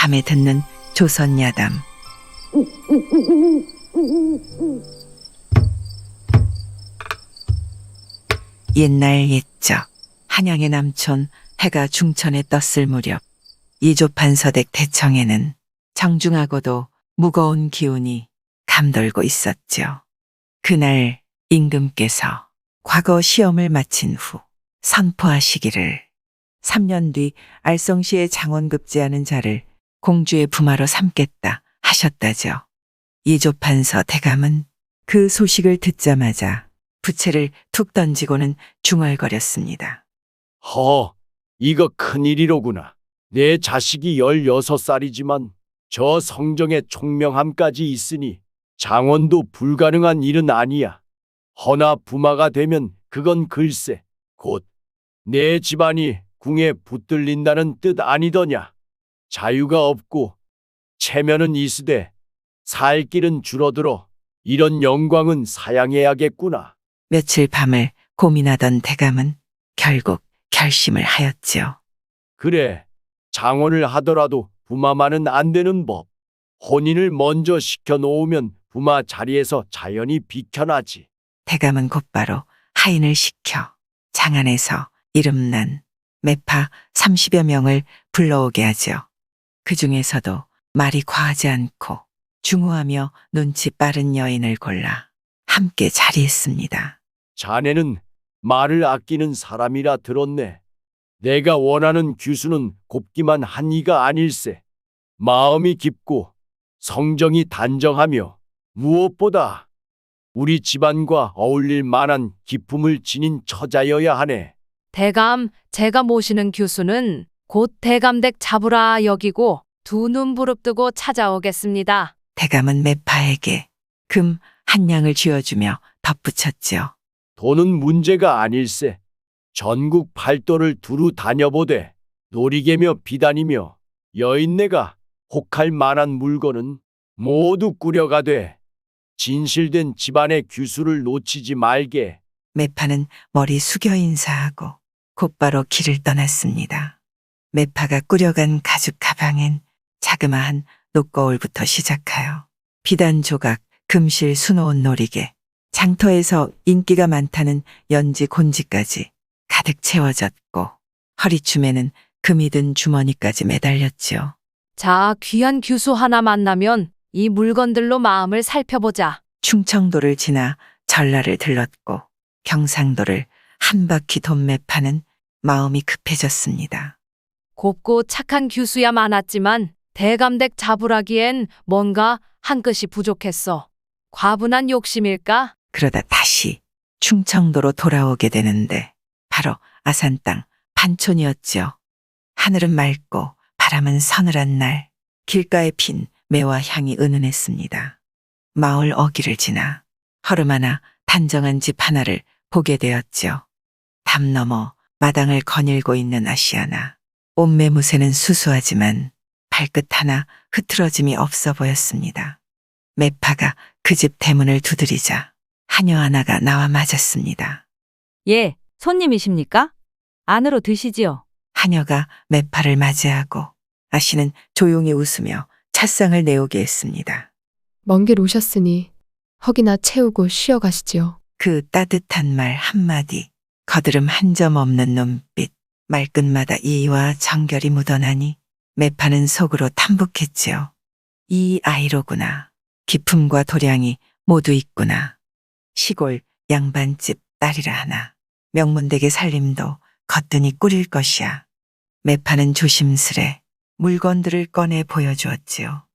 밤에 듣는 조선 야담. 옛날 옛적 한양의 남촌 해가 중천에 떴을 무렵 이조판서댁 대청에는 정중하고도 무거운 기운이 감돌고 있었죠. 그날 임금께서 과거 시험을 마친 후 선포하시기를 3년 뒤 알성시에 장원급제하는 자를 공주의 부마로 삼겠다 하셨다죠. 이조판서 대감은 그 소식을 듣자마자 부채를 툭 던지고는 중얼거렸습니다. 이거 큰일이로구나. 내 자식이 16살이지만 저 성정의 총명함까지 있으니 장원도 불가능한 일은 아니야. 허나 부마가 되면 그건 글쎄 곧 내 집안이 궁에 붙들린다는 뜻 아니더냐. 자유가 없고 체면은 이스되 살 길은 줄어들어 이런 영광은 사양해야겠구나. 며칠 밤을 고민하던 대감은 결국 결심을 하였지요. 그래, 장원을 하더라도 부마만은 안 되는 법. 혼인을 먼저 시켜놓으면 부마 자리에서 자연히 비켜나지. 대감은 곧바로 하인을 시켜 장안에서 이름난 매파 30여 명을 불러오게 하죠. 그 중에서도 말이 과하지 않고 중후하며 눈치 빠른 여인을 골라 함께 자리했습니다. 자네는 말을 아끼는 사람이라 들었네. 내가 원하는 규수는 곱기만 한 이가 아닐세. 마음이 깊고 성정이 단정하며 무엇보다 우리 집안과 어울릴 만한 기품을 지닌 처자여야 하네. 대감, 제가 모시는 교수는 곧 대감댁 잡으라 여기고 두 눈 부릅뜨고 찾아오겠습니다. 대감은 매파에게 금 한 양을 쥐어주며 덧붙였지요. 돈은 문제가 아닐세. 전국 팔도를 두루 다녀보되 놀이개며 비단이며 여인네가 혹할 만한 물건은 모두 꾸려가되 진실된 집안의 규수를 놓치지 말게. 매파는 머리 숙여 인사하고 곧바로 길을 떠났습니다. 매파가 꾸려간 가죽 가방엔 자그마한 녹거울부터 시작하여 비단 조각, 금실 수놓은 놀이개, 장터에서 인기가 많다는 연지 곤지까지 가득 채워졌고 허리춤에는 금이 든 주머니까지 매달렸지요. 자, 귀한 교수 하나 만나면 이 물건들로 마음을 살펴보자. 충청도를 지나 전라를 들렀고 경상도를 한 바퀴 돈 매파는 마음이 급해졌습니다. 곱고 착한 교수야 많았지만 대감댁 잡으라기엔 뭔가 한 끗이 부족했어. 과분한 욕심일까? 그러다 다시 충청도로 돌아오게 되는데 바로 아산 땅 반촌이었지요. 하늘은 맑고 바람은 서늘한 날 길가에 핀 매와 향이 은은했습니다. 마을 어귀를 지나 허름 하나 단정한 집 하나를 보게 되었지요. 담 너머 마당을 거닐고 있는 아시아나. 옷매무새는 수수하지만 발끝 하나 흐트러짐이 없어 보였습니다. 매파가 그 집 대문을 두드리자 하녀 하나가 나와 맞았습니다. 예, 손님이십니까? 안으로 드시지요. 하녀가 매파를 맞이하고 아씨는 조용히 웃으며 찻상을 내오게 했습니다. 먼 길 오셨으니 허기나 채우고 쉬어가시지요. 그 따뜻한 말 한마디, 거드름 한 점 없는 눈빛, 말끝마다 이의와 정결이 묻어나니 매파는 속으로 탐복했지요. 이 아이로구나. 기품과 도량이 모두 있구나. 시골 양반집 딸이라 하나. 명문댁의 살림도 거뜬히 꾸릴 것이야. 매파는 조심스레 물건들을 꺼내 보여주었지요.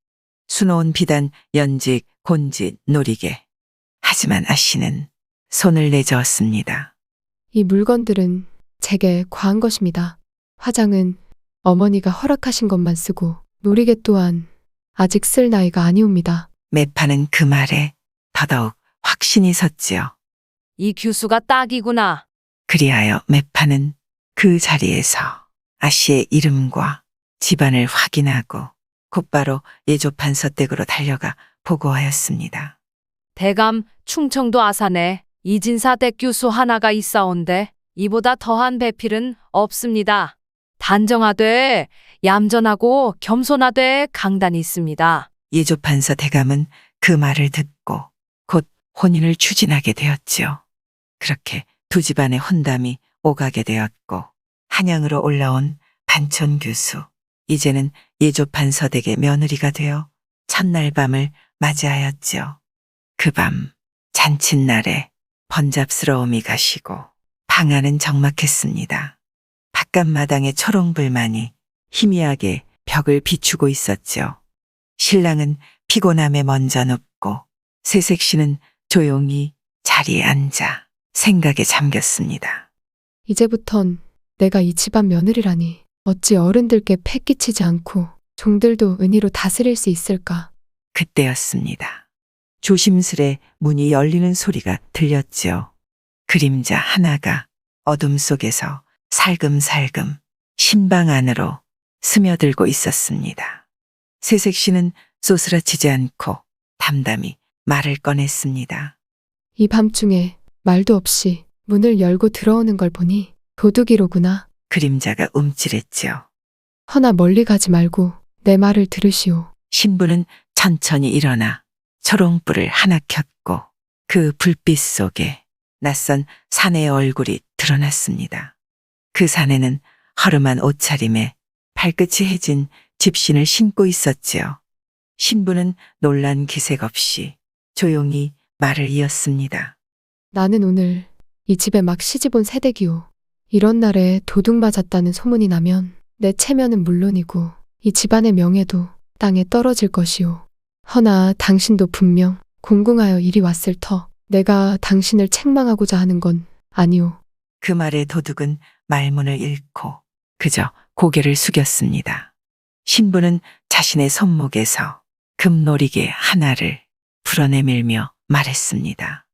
수놓은 비단, 연직, 곤지, 놀이개. 하지만 아씨는 손을 내저었습니다. 이 물건들은 제게 과한 것입니다. 화장은 어머니가 허락하신 것만 쓰고 놀이개 또한 아직 쓸 나이가 아니옵니다. 매파는 그 말에 더더욱 확신이 섰지요. 이 교수가 딱이구나. 그리하여 매파는 그 자리에서 아씨의 이름과 집안을 확인하고 곧바로 예조판서 댁으로 달려가 보고하였습니다. 대감, 충청도 아산에 이진사 댁 교수 하나가 있사온데 이보다 더한 배필은 없습니다. 단정하되 얌전하고 겸손하되 강단이 있습니다. 예조판서 대감은 그 말을 듣고 곧 혼인을 추진하게 되었지요. 그렇게 두 집안의 혼담이 오가게 되었고 한양으로 올라온 반촌 교수. 이제는 예조판서 댁의 며느리가 되어 첫날 밤을 맞이하였지요. 그 밤 잔칫날에 번잡스러움이 가시고 방안은 적막했습니다. 바깥마당의 초롱불만이 희미하게 벽을 비추고 있었죠. 신랑은 피곤함에 먼저 눕고 새색 씨는 조용히 자리에 앉아 생각에 잠겼습니다. 이제부턴 내가 이 집안 며느리라니 어찌 어른들께 패 끼치지 않고 종들도 은희로 다스릴 수 있을까? 그때였습니다. 조심스레 문이 열리는 소리가 들렸지요. 그림자 하나가 어둠 속에서 살금살금 신방 안으로 스며들고 있었습니다. 새색 씨는 쏘스라치지 않고 담담히 말을 꺼냈습니다. 이 밤중에 말도 없이 문을 열고 들어오는 걸 보니 도둑이로구나. 그림자가 움찔했지요. 허나 멀리 가지 말고 내 말을 들으시오. 신부는 천천히 일어나 초롱불을 하나 켰고 그 불빛 속에 낯선 사내의 얼굴이 드러났습니다. 그 사내는 허름한 옷차림에 발끝이 해진 집신을 신고 있었지요. 신부는 놀란 기색 없이 조용히 말을 이었습니다. 나는 오늘 이 집에 막 시집온 새댁이오. 이런 날에 도둑 맞았다는 소문이 나면 내 체면은 물론이고 이 집안의 명예도 땅에 떨어질 것이오. 허나 당신도 분명 공공하여 이리 왔을 터 내가 당신을 책망하고자 하는 건 아니오. 그 말에 도둑은 말문을 잃고 그저 고개를 숙였습니다. 신부는 자신의 손목에서 금놀이개 하나를 풀어내밀며 말했습니다.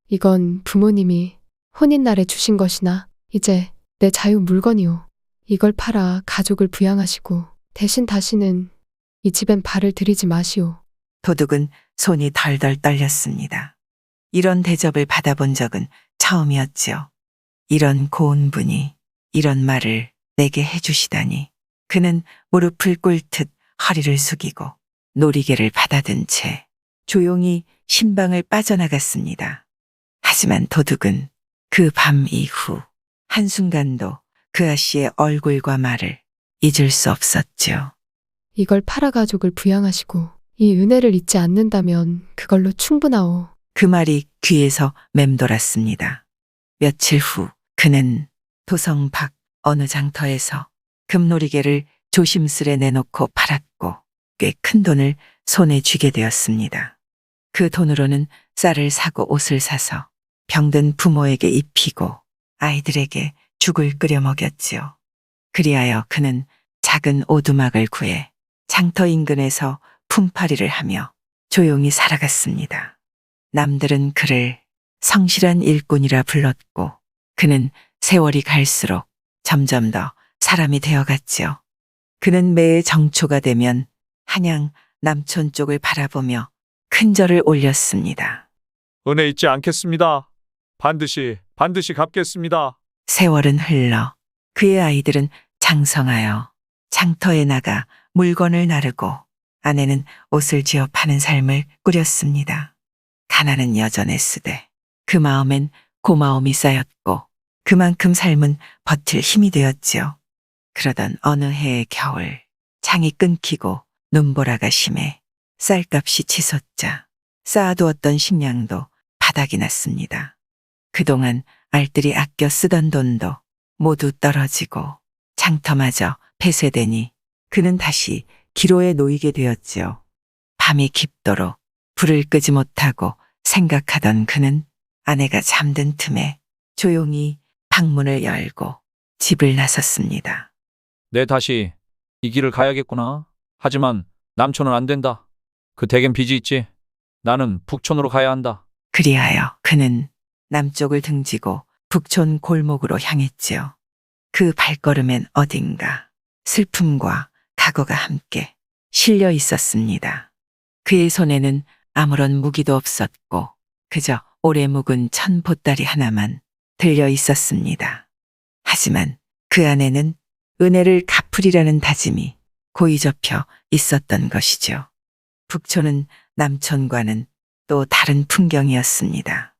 이건 부모님이 혼인날에 주신 것이나 이제 내 자유 물건이오. 이걸 팔아 가족을 부양하시고 대신 다시는 이 집엔 발을 들이지 마시오. 도둑은 손이 덜덜 떨렸습니다. 이런 대접을 받아본 적은 처음이었지요. 이런 고운 분이 이런 말을 내게 해주시다니. 그는 무릎을 꿇듯 허리를 숙이고 놀이개를 받아든 채 조용히 신방을 빠져나갔습니다. 하지만 도둑은 그 밤 이후 한순간도 그 아씨의 얼굴과 말을 잊을 수 없었죠. 이걸 팔아 가족을 부양하시고 이 은혜를 잊지 않는다면 그걸로 충분하오. 그 말이 귀에서 맴돌았습니다. 며칠 후 그는 도성 밖 어느 장터에서 금놀이개를 조심스레 내놓고 팔았고 꽤 큰 돈을 손에 쥐게 되었습니다. 그 돈으로는 쌀을 사고 옷을 사서 병든 부모에게 입히고 아이들에게 죽을 끓여 먹였지요. 그리하여 그는 작은 오두막을 구해 장터 인근에서 품팔이를 하며 조용히 살아갔습니다. 남들은 그를 성실한 일꾼이라 불렀고 그는 세월이 갈수록 점점 더 사람이 되어갔지요. 그는 매해 정초가 되면 한양 남촌 쪽을 바라보며 큰 절을 올렸습니다. 은혜 잊지 않겠습니다. 반드시 갚겠습니다. 세월은 흘러 그의 아이들은 장성하여 장터에 나가 물건을 나르고 아내는 옷을 지어 파는 삶을 꾸렸습니다. 가난은 여전했으되 그 마음엔 고마움이 쌓였고 그만큼 삶은 버틸 힘이 되었지요. 그러던 어느 해의 겨울 장이 끊기고 눈보라가 심해 쌀값이 치솟자 쌓아두었던 식량도 바닥이 났습니다. 그동안 알뜰히 아껴 쓰던 돈도 모두 떨어지고 장터마저 폐쇄되니 그는 다시 기로에 놓이게 되었지요. 밤이 깊도록 불을 끄지 못하고 생각하던 그는 아내가 잠든 틈에 조용히 방문을 열고 집을 나섰습니다. 내 다시 이 길을 가야겠구나. 하지만 남촌은 안 된다. 그 댁엔 빚이 있지. 나는 북촌으로 가야 한다. 그리하여 그는 남쪽을 등지고 북촌 골목으로 향했지요. 그 발걸음엔 어딘가 슬픔과 각오가 함께 실려 있었습니다. 그의 손에는 아무런 무기도 없었고 그저 오래 묵은 천 보따리 하나만 들려 있었습니다. 하지만 그 안에는 은혜를 갚으리라는 다짐이 고이 접혀 있었던 것이죠. 북촌은 남촌과는 또 다른 풍경이었습니다.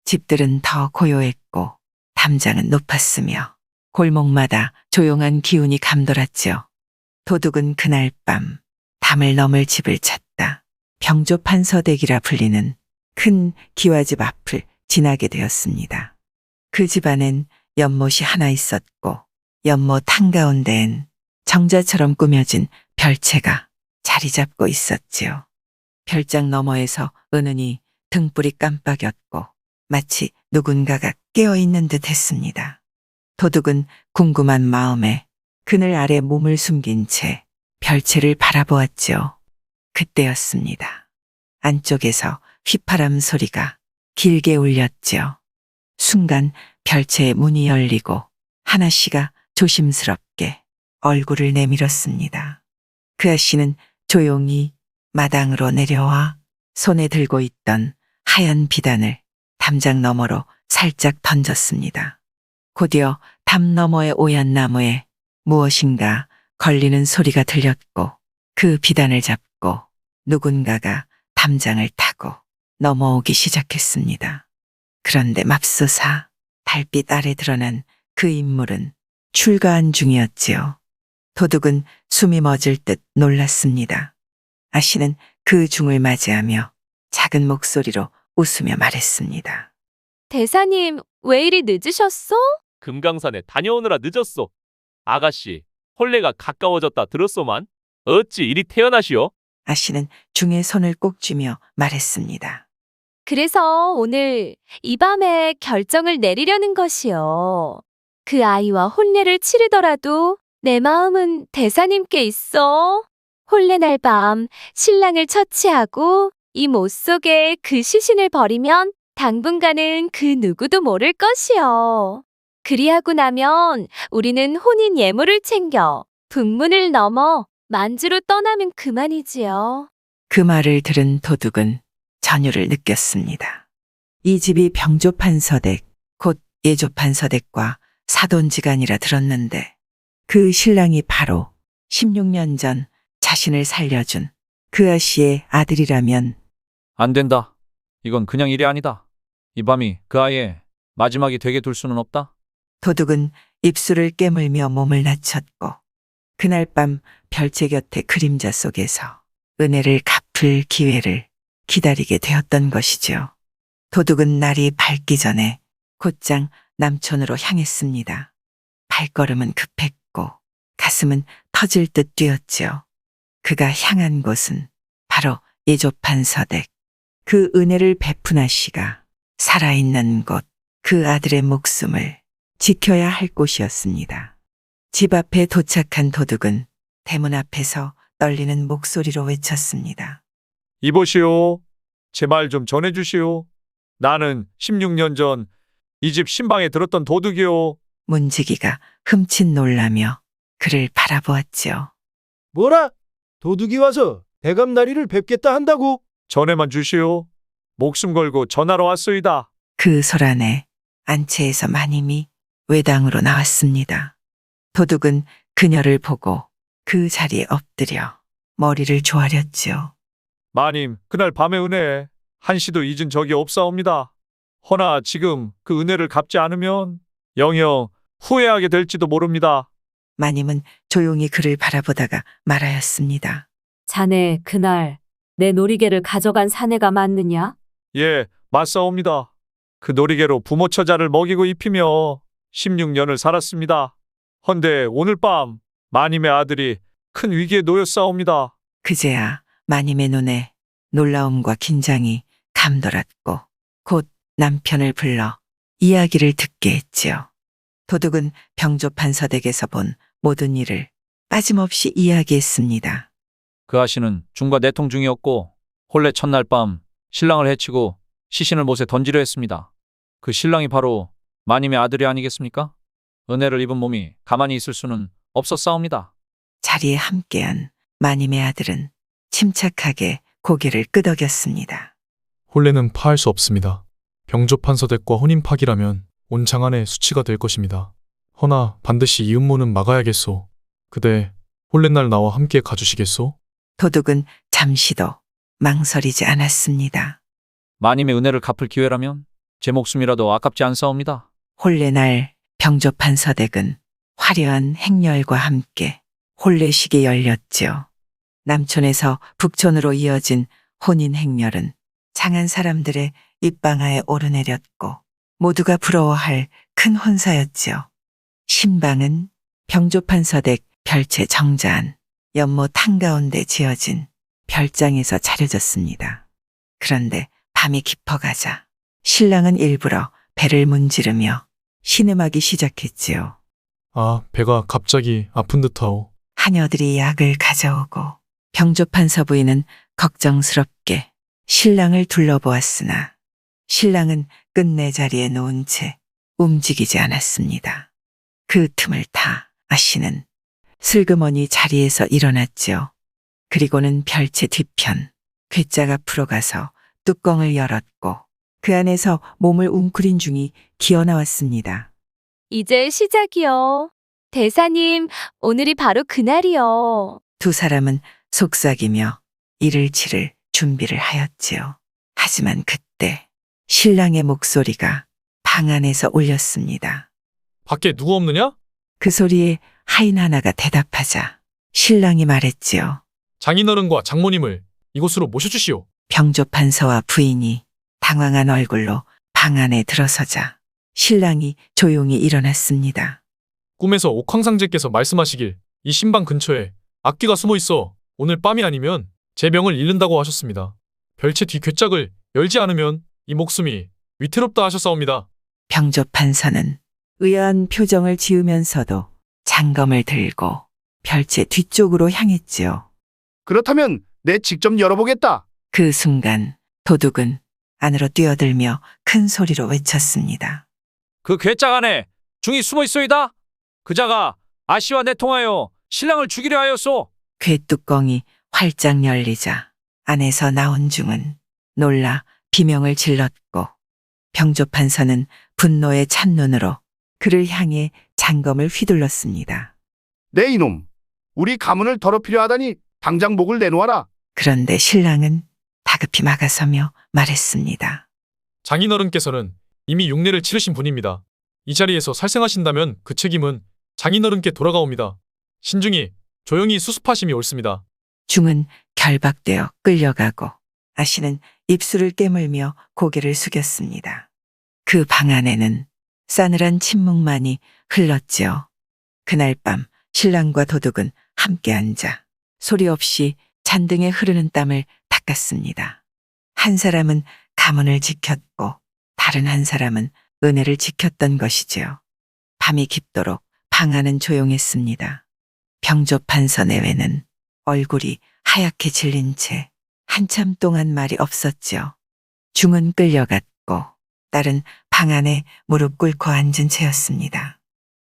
집들은 더 고요했고 담장은 높았으며 골목마다 조용한 기운이 감돌았죠. 도둑은 그날 밤 담을 넘을 집을 찾다 병조판서댁이라 불리는 큰 기와집 앞을 지나게 되었습니다. 그 집안엔 연못이 하나 있었고 연못 한가운데엔 정자처럼 꾸며진 별채가 자리 잡고 있었지요. 별장 너머에서 은은히 등불이 깜빡였고 마치 누군가가 깨어있는 듯 했습니다. 도둑은 궁금한 마음에 그늘 아래 몸을 숨긴 채 별채를 바라보았지요. 그때였습니다. 안쪽에서 휘파람 소리가 길게 울렸지요. 순간 별채의 문이 열리고 하나씨가 조심스럽게 얼굴을 내밀었습니다. 그 아씨는 조용히 마당으로 내려와 손에 들고 있던 하얀 비단을 담장 너머로 살짝 던졌습니다. 곧이어 담 너머의 오얏 나무에 무엇인가 걸리는 소리가 들렸고 그 비단을 잡고 누군가가 담장을 타고 넘어오기 시작했습니다. 그런데 맙소사 달빛 아래 드러난 그 인물은 출가한 중이었지요. 도둑은 숨이 멎을 듯 놀랐습니다. 아씨는 그 중을 맞이하며 작은 목소리로 웃으며 말했습니다. 대사님, 왜 이리 늦으셨어? 금강산에 다녀오느라 늦었소. 아가씨, 혼례가 가까워졌다 들었소만. 어찌 이리 태어나시오? 아씨는 중의 손을 꼭 쥐며 말했습니다. 그래서 오늘 이 밤에 결정을 내리려는 것이요. 그 아이와 혼례를 치르더라도 내 마음은 대사님께 있어. 혼례 날 밤 신랑을 처치하고 이 못 속에 그 시신을 버리면 당분간은 그 누구도 모를 것이요. 그리하고 나면 우리는 혼인 예물을 챙겨 북문을 넘어 만주로 떠나면 그만이지요. 그 말을 들은 도둑은 전율을 느꼈습니다. 이 집이 병조판서댁, 곧 예조판서댁과 사돈지간이라 들었는데 그 신랑이 바로 16년 전 자신을 살려준 그 아씨의 아들이라면 안 된다. 이건 그냥 일이 아니다. 이 밤이 그 아이의 마지막이 되게 둘 수는 없다. 도둑은 입술을 깨물며 몸을 낮췄고 그날 밤 별채 곁의 그림자 속에서 은혜를 갚을 기회를 기다리게 되었던 것이죠. 도둑은 날이 밝기 전에 곧장 남촌으로 향했습니다. 발걸음은 급했고 가슴은 터질 듯 뛰었지요. 그가 향한 곳은 바로 예조판서댁, 그 은혜를 베푼 아씨가 살아있는 곳, 그 아들의 목숨을 지켜야 할 곳이었습니다. 집 앞에 도착한 도둑은 대문 앞에서 떨리는 목소리로 외쳤습니다. 이보시오. 제 말 좀 전해주시오. 나는 16년 전 이 집 신방에 들었던 도둑이오. 문지기가 흠칫 놀라며 그를 바라보았지요. 뭐라? 도둑이 와서 대감나리를 뵙겠다 한다고? 전해만 주시오. 목숨 걸고 전하러 왔소이다. 그 소란에 안채에서 마님이 외당으로 나왔습니다. 도둑은 그녀를 보고 그 자리에 엎드려 머리를 조아렸지요. 마님, 그날 밤의 은혜 한시도 잊은 적이 없사옵니다. 허나 지금 그 은혜를 갚지 않으면 영영 후회하게 될지도 모릅니다. 마님은 조용히 그를 바라보다가 말하였습니다. 자네 그날 내 놀이개를 가져간 사내가 맞느냐? 예, 맞사옵니다. 그 놀이개로 부모 처자를 먹이고 입히며 16년을 살았습니다. 헌데 오늘 밤 마님의 아들이 큰 위기에 놓였사옵니다. 그제야 마님의 눈에 놀라움과 긴장이 감돌았고 곧 남편을 불러 이야기를 듣게 했지요. 도둑은 병조판서댁에서 본 모든 일을 빠짐없이 이야기했습니다. 그 아씨는 중과 내통 중이었고 혼례 첫날 밤 신랑을 해치고 시신을 못에 던지려 했습니다. 그 신랑이 바로 마님의 아들이 아니겠습니까? 은혜를 입은 몸이 가만히 있을 수는 없었사옵니다. 자리에 함께한 마님의 아들은 침착하게 고개를 끄덕였습니다. 혼례는 파할 수 없습니다. 병조판서댁과 혼인 파기라면 온 장안의 수치가 될 것입니다. 허나 반드시 이 음모는 막아야겠소. 그대 홀레날 나와 함께 가주시겠소? 도둑은 잠시도 망설이지 않았습니다. 마님의 은혜를 갚을 기회라면 제 목숨이라도 아깝지 않사옵니다. 혼례날 병조판 서댁은 화려한 행렬과 함께 혼례식이 열렸지요. 남촌에서 북촌으로 이어진 혼인 행렬은 장한 사람들의 입방아에 오르내렸고 모두가 부러워할 큰 혼사였지요. 신방은 병조판 서댁 별채 정자안 연못 한가운데 지어진 별장에서 차려졌습니다. 그런데 밤이 깊어가자 신랑은 일부러 배를 문지르며 신음하기 시작했지요. 아, 배가 갑자기 아픈 듯하오. 하녀들이 약을 가져오고 병조판 서부인은 걱정스럽게 신랑을 둘러보았으나 신랑은 끝내 자리에 놓은 채 움직이지 않았습니다. 그 틈을 타 아씨는 슬그머니 자리에서 일어났지요. 그리고는 별채 뒤편 괴짝 앞으로 가서 뚜껑을 열었고 그 안에서 몸을 웅크린 중이 기어나왔습니다. 이제 시작이요. 대사님, 오늘이 바로 그날이요. 두 사람은 속삭이며 이를 치를 준비를 하였지요. 하지만 그때 신랑의 목소리가 방 안에서 울렸습니다. 밖에 누구 없느냐? 그 소리에 하인 하나가 대답하자 신랑이 말했지요. 장인어른과 장모님을 이곳으로 모셔주시오. 병조판서와 부인이 당황한 얼굴로 방 안에 들어서자 신랑이 조용히 일어났습니다. 꿈에서 옥황상제께서 말씀하시길 이 신방 근처에 악귀가 숨어 있어 오늘 밤이 아니면 제 명을 잃는다고 하셨습니다. 별채 뒤 괴짝을 열지 않으면 이 목숨이 위태롭다 하셨사옵니다. 병조판서는 의아한 표정을 지으면서도 장검을 들고 별채 뒤쪽으로 향했지요. 그렇다면 내 직접 열어보겠다. 그 순간 도둑은 안으로 뛰어들며 큰 소리로 외쳤습니다. 그 괴짝 안에 중이 숨어 있소이다. 그자가 아씨와 내통하여 신랑을 죽이려 하였소. 궤뚜껑이 활짝 열리자 안에서 나온 중은 놀라 비명을 질렀고 병조판서는 분노에 찬 눈으로 그를 향해 장검을 휘둘렀습니다. 내 이놈, 우리 가문을 더럽히려 하다니 당장 목을 내놓아라. 그런데 신랑은 다급히 막아서며 말했습니다. 장인어른께서는 이미 육례를 치르신 분입니다. 이 자리에서 살생하신다면 그 책임은 장인어른께 돌아가옵니다. 신중히 조용히 수습하심이 옳습니다. 중은 결박되어 끌려가고 아씨는 입술을 깨물며 고개를 숙였습니다. 그 방 안에는 싸늘한 침묵만이 흘렀지요. 그날 밤 신랑과 도둑은 함께 앉아 소리 없이 잔등에 흐르는 땀을 닦았습니다. 한 사람은 가문을 지켰고 다른 한 사람은 은혜를 지켰던 것이지요. 밤이 깊도록 방 안은 조용했습니다. 병조판서 내외는 얼굴이 하얗게 질린 채 한참 동안 말이 없었지요. 중은 끌려갔고 딸은 방 안에 무릎 꿇고 앉은 채였습니다.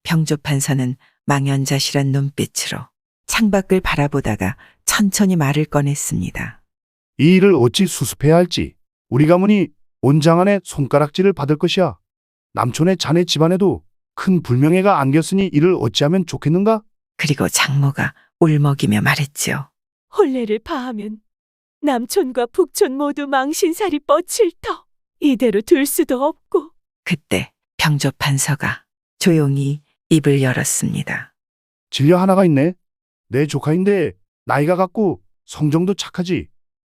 병조판서는 망연자실한 눈빛으로 창밖을 바라보다가 천천히 말을 꺼냈습니다. 이 일을 어찌 수습해야 할지 우리 가문이 온 장안의 손가락질을 받을 것이야. 남촌의 자네 집안에도 큰 불명예가 안겼으니 이를 어찌하면 좋겠는가? 그리고 장모가 울먹이며 말했지요. 혼례를 파하면 남촌과 북촌 모두 망신살이 뻗칠 터 이대로 둘 수도 없고. 그때 병조판서가 조용히 입을 열었습니다. 진려 하나가 있네. 내 조카인데 나이가 같고 성정도 착하지.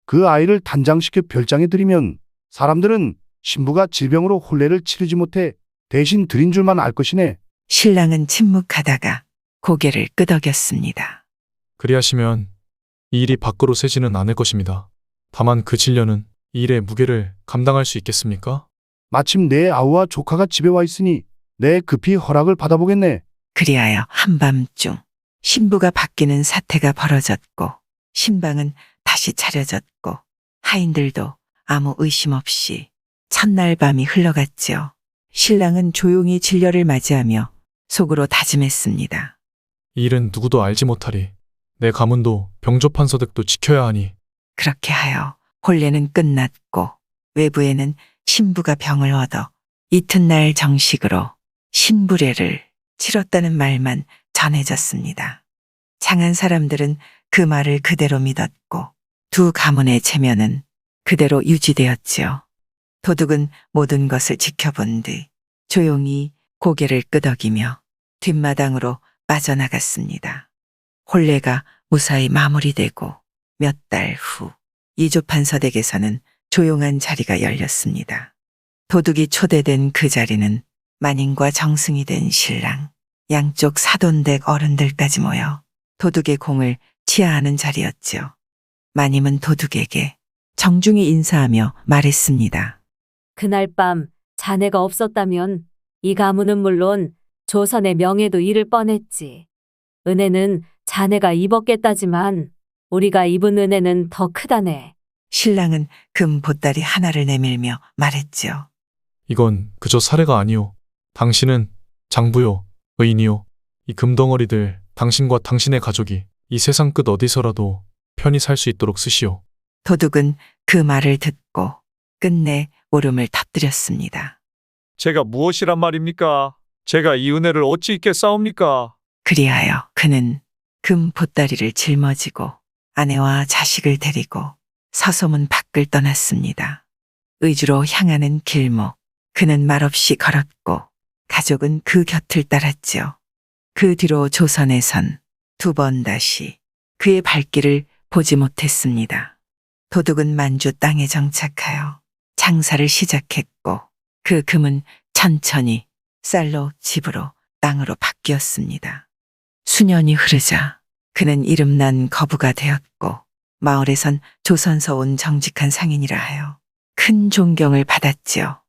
그 아이를 단장시켜 별장에 들이면 사람들은 신부가 질병으로 혼례를 치르지 못해 대신 드린 줄만 알 것이네. 신랑은 침묵하다가 고개를 끄덕였습니다. 그리하시면 이 일이 밖으로 새지는 않을 것입니다. 다만 그 진료는 이 일의 무게를 감당할 수 있겠습니까? 마침 내 아우와 조카가 집에 와 있으니 내 급히 허락을 받아보겠네. 그리하여 한밤중 신부가 바뀌는 사태가 벌어졌고 신방은 다시 차려졌고 하인들도 아무 의심 없이 첫날 밤이 흘러갔지요. 신랑은 조용히 진료를 맞이하며 속으로 다짐했습니다. 이 일은 누구도 알지 못하리. 내 가문도 병조판서득도 지켜야 하니. 그렇게 하여 혼례는 끝났고 외부에는 신부가 병을 얻어 이튿날 정식으로 신부례를 치렀다는 말만 전해졌습니다. 장한 사람들은 그 말을 그대로 믿었고 두 가문의 체면은 그대로 유지되었지요. 도둑은 모든 것을 지켜본 뒤 조용히 고개를 끄덕이며 뒷마당으로 빠져나갔습니다. 혼례가 무사히 마무리되고 몇 달 후 이조판서댁에서는 조용한 자리가 열렸습니다. 도둑이 초대된 그 자리는 마님과 정승이 된 신랑, 양쪽 사돈댁 어른들까지 모여 도둑의 공을 치하하는 자리였지요. 마님은 도둑에게 정중히 인사하며 말했습니다. 그날 밤 자네가 없었다면 이 가문은 물론 조선의 명예도 잃을 뻔했지. 은혜는 자네가 입었겠다지만 우리가 입은 은혜는 더 크다네. 신랑은 금 보따리 하나를 내밀며 말했지요. 이건 그저 사례가 아니오. 당신은 장부요, 의인이요. 이 금덩어리들 당신과 당신의 가족이 이 세상 끝 어디서라도 편히 살 수 있도록 쓰시오. 도둑은 그 말을 듣고 끝내 울음을 터뜨렸습니다. 제가 무엇이란 말입니까? 제가 이 은혜를 어찌 잊겠사옵니까? 그리하여 그는 금 보따리를 짊어지고 아내와 자식을 데리고 서소문 밖을 떠났습니다. 의주로 향하는 길목, 그는 말없이 걸었고 가족은 그 곁을 따랐지요. 그 뒤로 조선에선 두 번 다시 그의 발길을 보지 못했습니다. 도둑은 만주 땅에 정착하여 장사를 시작했고 그 금은 천천히 쌀로 집으로 땅으로 바뀌었습니다. 수년이 흐르자 그는 이름난 거부가 되었고 마을에선 조선서 온 정직한 상인이라 하여 큰 존경을 받았지요.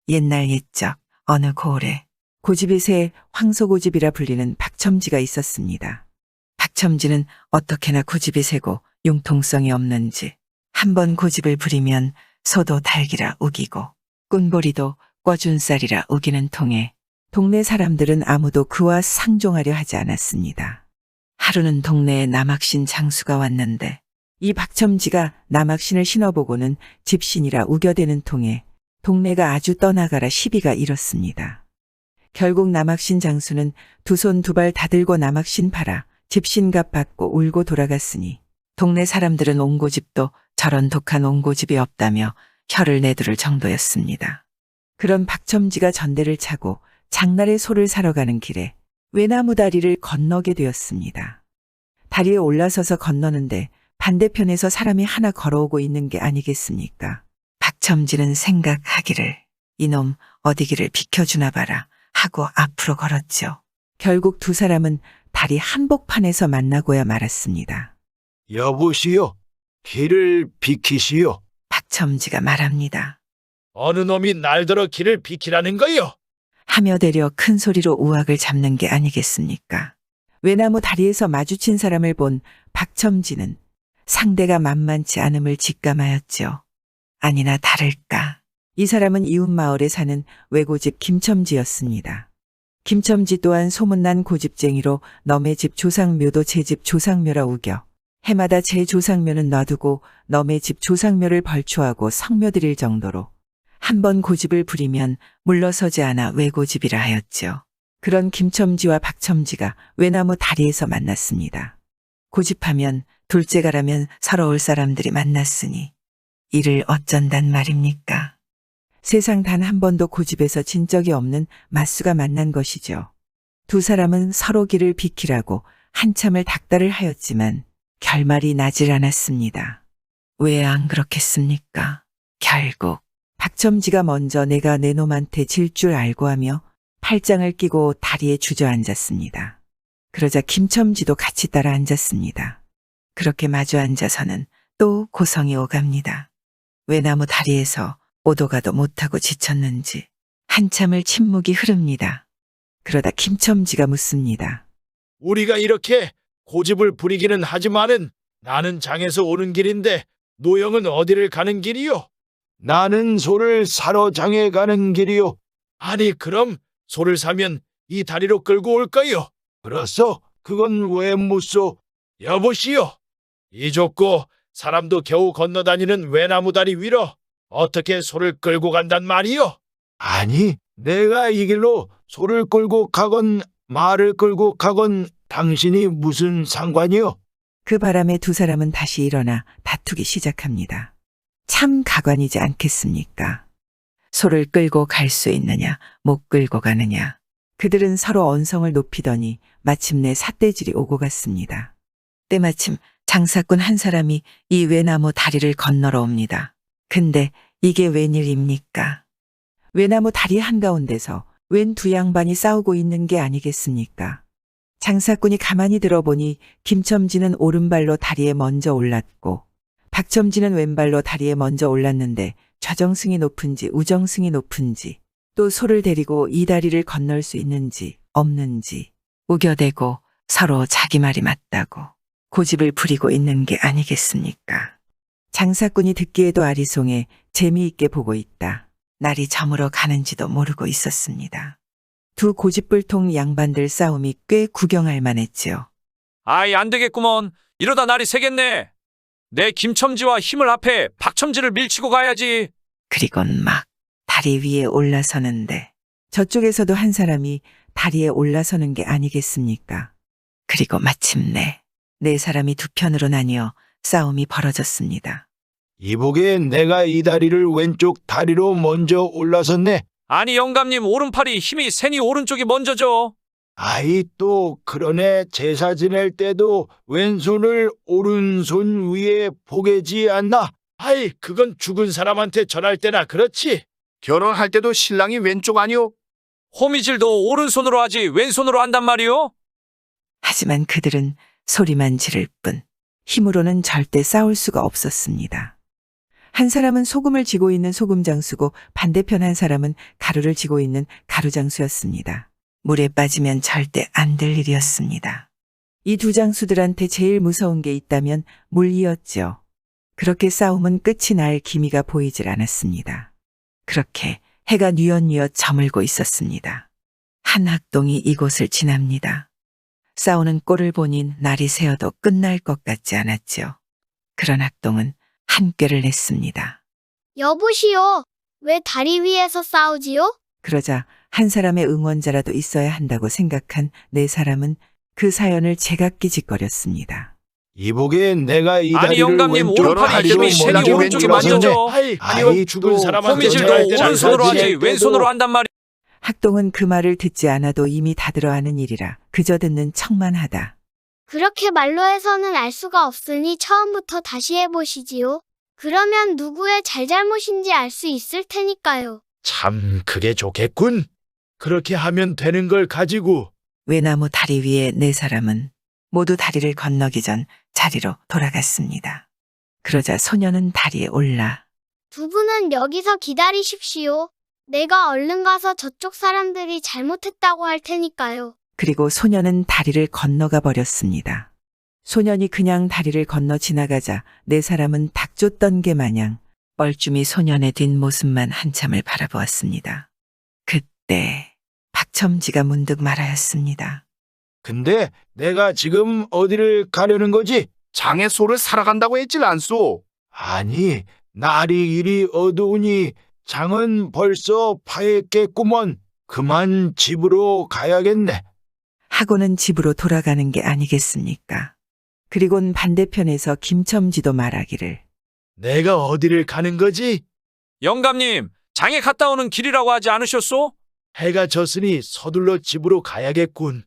옛날 옛적 어느 고을에 고집이새 황소고집이라 불리는 박첨지가 있었습니다. 박첨지는 어떻게나 고집이 세고 융통성이 없는지 한번 고집을 부리면 소도 달기라 우기고 꾼보리도 꿔준쌀이라 우기는 통에 동네 사람들은 아무도 그와 상종하려 하지 않았습니다. 하루는 동네에 남학신 장수가 왔는데 이 박첨지가 남학신을 신어보고는 집신이라 우겨대는 통에 동네가 아주 떠나가라 시비가 일었습니다. 결국 남학신 장수는 두 손 두 발 다 들고 남학신 팔아 집신값 받고 울고 돌아갔으니 동네 사람들은 옹고집도 저런 독한 옹고집이 없다며 혀를 내두를 정도였습니다. 그런 박첨지가 전대를 차고 장날에 소를 사러 가는 길에 외나무 다리를 건너게 되었습니다. 다리에 올라서서 건너는데 반대편에서 사람이 하나 걸어오고 있는 게 아니겠습니까? 박첨지는 생각하기를 이놈 어디 길을 비켜주나 봐라 하고 앞으로 걸었죠. 결국 두 사람은 다리 한복판에서 만나고야 말았습니다. 여보시오, 길을 비키시오. 박첨지가 말합니다. 어느 놈이 날더러 길을 비키라는 거요? 하며 되려 큰 소리로 우악을 잡는 게 아니겠습니까? 외나무 다리에서 마주친 사람을 본 박첨지는 상대가 만만치 않음을 직감하였지요. 아니나 다를까. 이 사람은 이웃 마을에 사는 외고집 김첨지였습니다. 김첨지 또한 소문난 고집쟁이로 넘의 집 조상묘도 제 집 조상묘라 우겨 해마다 제 조상묘는 놔두고 넘의 집 조상묘를 벌초하고 성묘 드릴 정도로 한 번 고집을 부리면 물러서지 않아 외고집이라 하였지요. 그런 김첨지와 박첨지가 외나무 다리에서 만났습니다. 고집하면 둘째가라면 서러울 사람들이 만났으니 이를 어쩐단 말입니까? 세상 단 한 번도 고집에서 진 적이 없는 맞수가 만난 것이죠. 두 사람은 서로 길을 비키라고 한참을 닥달을 하였지만 결말이 나질 않았습니다. 왜 안 그렇겠습니까? 결국 박첨지가 먼저 내가 내 놈한테 질 줄 알고 하며 팔짱을 끼고 다리에 주저앉았습니다. 그러자 김첨지도 같이 따라 앉았습니다. 그렇게 마주 앉아서는 또 고성이 오갑니다. 외나무 다리에서 오도 가도 못하고 지쳤는지 한참을 침묵이 흐릅니다. 그러다 김첨지가 묻습니다. 우리가 이렇게 고집을 부리기는 하지만은 나는 장에서 오는 길인데 노영은 어디를 가는 길이요? 나는 소를 사러 장에 가는 길이요. 아니 그럼 소를 사면 이 다리로 끌고 올까요? 그렇소. 그건 왜 묻소? 여보시오. 이 좁고 사람도 겨우 건너다니는 외나무 다리 위로 어떻게 소를 끌고 간단 말이요? 아니, 내가 이 길로 소를 끌고 가건 말을 끌고 가건 당신이 무슨 상관이요? 그 바람에 두 사람은 다시 일어나 다투기 시작합니다. 참 가관이지 않겠습니까? 소를 끌고 갈 수 있느냐, 못 끌고 가느냐. 그들은 서로 언성을 높이더니 마침내 삿대질이 오고 갔습니다. 때마침 장사꾼 한 사람이 이 외나무 다리를 건너러 옵니다. 근데 이게 웬일입니까? 외나무 다리 한가운데서 웬 두 양반이 싸우고 있는 게 아니겠습니까? 장사꾼이 가만히 들어보니 김첨지는 오른발로 다리에 먼저 올랐고 박첨지는 왼발로 다리에 먼저 올랐는데 좌정승이 높은지 우정승이 높은지 또 소를 데리고 이 다리를 건널 수 있는지 없는지 우겨대고 서로 자기 말이 맞다고 고집을 부리고 있는 게 아니겠습니까? 장사꾼이 듣기에도 아리송해 재미있게 보고 있다. 날이 저물어 가는지도 모르고 있었습니다. 두 고집불통 양반들 싸움이 꽤 구경할 만했지요. 아이, 안 되겠구먼. 이러다 날이 새겠네. 내 김첨지와 힘을 합해 박첨지를 밀치고 가야지. 그리곤 막 다리 위에 올라서는데 저쪽에서도 한 사람이 다리에 올라서는 게 아니겠습니까? 그리고 마침내 네 사람이 두 편으로 나뉘어 싸움이 벌어졌습니다. 이보기엔 내가 이 다리를 왼쪽 다리로 먼저 올라섰네. 아니, 영감님, 오른팔이 힘이 세니 오른쪽이 먼저죠. 아이, 또 그러네. 제사 지낼 때도 왼손을 오른손 위에 보게지 않나? 아이, 그건 죽은 사람한테 전할 때나 그렇지. 결혼할 때도 신랑이 왼쪽 아니오? 호미질도 오른손으로 하지 왼손으로 한단 말이오? 하지만 그들은 소리만 지를 뿐 힘으로는 절대 싸울 수가 없었습니다. 한 사람은 소금을 쥐고 있는 소금장수고 반대편 한 사람은 가루를 쥐고 있는 가루장수였습니다. 물에 빠지면 절대 안 될 일이었습니다. 이 두 장수들한테 제일 무서운 게 있다면 물이었죠. 그렇게 싸움은 끝이 날 기미가 보이질 않았습니다. 그렇게 해가 뉘엿뉘엿 저물고 있었습니다. 한 학동이 이곳을 지납니다. 싸우는 꼴을 보니 날이 새어도 끝날 것 같지 않았죠. 그런 학동은 한 꾀를 냈습니다. 여보시오, 왜 다리 위에서 싸우지요? 그러자 한 사람의 응원자라도 있어야 한다고 생각한 네 사람은 그 사연을 제각기짓거렸습니다. 이보기엔 내가 이 아니, 다리를 영감님, 왼쪽 오른팔이 다리로 힘이 세니 먼저 오른쪽이 올라섰네. 먼저죠. 아이, 죽은 사람한테 호미질도 전할 때나 오른손으로 하지 그렇지. 왼손으로 한단 말이오. 학동은 그 말을 듣지 않아도 이미 다 들어하는 일이라 그저 듣는 척만 하다. 그렇게 말로 해서는 알 수가 없으니 처음부터 다시 해보시지요. 그러면 누구의 잘잘못인지 알 수 있을 테니까요. 참, 그게 좋겠군. 그렇게 하면 되는 걸 가지고. 외나무 다리 위에 네 사람은 모두 다리를 건너기 전 자리로 돌아갔습니다. 그러자 소녀는 다리에 올라 두 분은 여기서 기다리십시오. 내가 얼른 가서 저쪽 사람들이 잘못했다고 할 테니까요. 그리고 소녀는 다리를 건너가 버렸습니다. 소년이 그냥 다리를 건너 지나가자 네 사람은 닭 쫓던 개 마냥 뻘쭘히 소년의 뒷모습만 한참을 바라보았습니다. 그때 박첨지가 문득 말하였습니다. 근데 내가 지금 어디를 가려는 거지? 장에 소를 사러 간다고 했질 않소. 아니, 날이 이리 어두우니 장은 벌써 파했겠구먼. 그만 집으로 가야겠네. 하고는 집으로 돌아가는 게 아니겠습니까? 그리곤 반대편에서 김첨지도 말하기를 내가 어디를 가는 거지? 영감님, 장에 갔다 오는 길이라고 하지 않으셨소? 해가 졌으니 서둘러 집으로 가야겠군.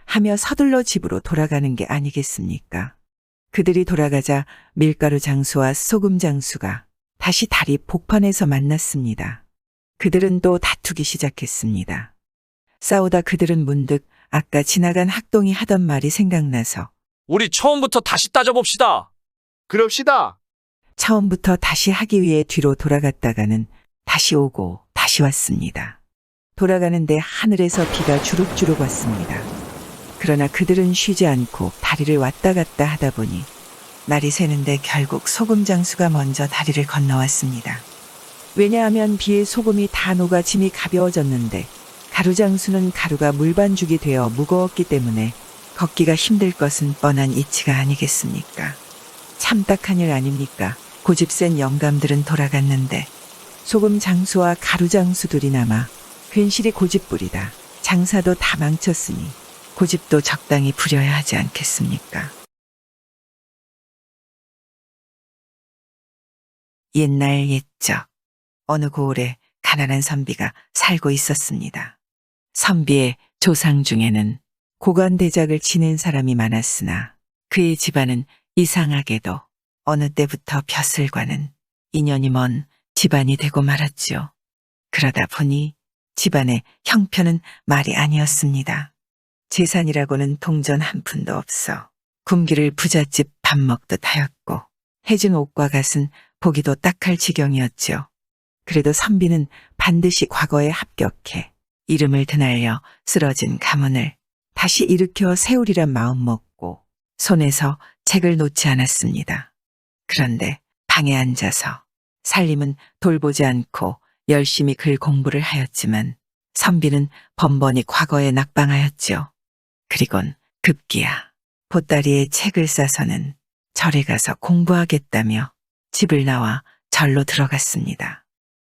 하며 서둘러 집으로 돌아가는 게 아니겠습니까? 그들이 돌아가자 밀가루 장수와 소금 장수가 다시 다리 복판에서 만났습니다. 그들은 또 다투기 시작했습니다. 싸우다 그들은 문득 아까 지나간 학동이 하던 말이 생각나서 우리 처음부터 다시 따져봅시다. 그럽시다. 처음부터 다시 하기 위해 뒤로 돌아갔다가는 다시 오고 다시 왔습니다. 돌아가는데 하늘에서 비가 주룩주룩 왔습니다. 그러나 그들은 쉬지 않고 다리를 왔다 갔다 하다 보니 날이 새는데 결국 소금 장수가 먼저 다리를 건너왔습니다. 왜냐하면 비에 소금이 다 녹아 짐이 가벼워졌는데 가루 장수는 가루가 물반죽이 되어 무거웠기 때문에 걷기가 힘들 것은 뻔한 이치가 아니겠습니까? 참 딱한 일 아닙니까? 고집센 영감들은 돌아갔는데 소금 장수와 가루 장수들이 남아 괜시리 고집부리다. 장사도 다 망쳤으니 고집도 적당히 부려야 하지 않겠습니까? 옛날 옛적 어느 고을에 가난한 선비가 살고 있었습니다. 선비의 조상 중에는 고관대작을 지낸 사람이 많았으나 그의 집안은 이상하게도 어느 때부터 벼슬과는 인연이 먼 집안이 되고 말았지요. 그러다 보니 집안의 형편은 말이 아니었습니다. 재산이라고는 동전 한 푼도 없어 굶기를 부잣집 밥 먹듯 하였고 해진 옷과 갓은 보기도 딱할 지경이었지요. 그래도 선비는 반드시 과거에 합격해 이름을 드날려 쓰러진 가문을 다시 일으켜 세우리란 마음 먹고 손에서 책을 놓지 않았습니다. 그런데 방에 앉아서 살림은 돌보지 않고 열심히 글 공부를 하였지만 선비는 번번이 과거에 낙방하였지요. 그리곤 급기야 보따리에 책을 싸서는 절에 가서 공부하겠다며 집을 나와 절로 들어갔습니다.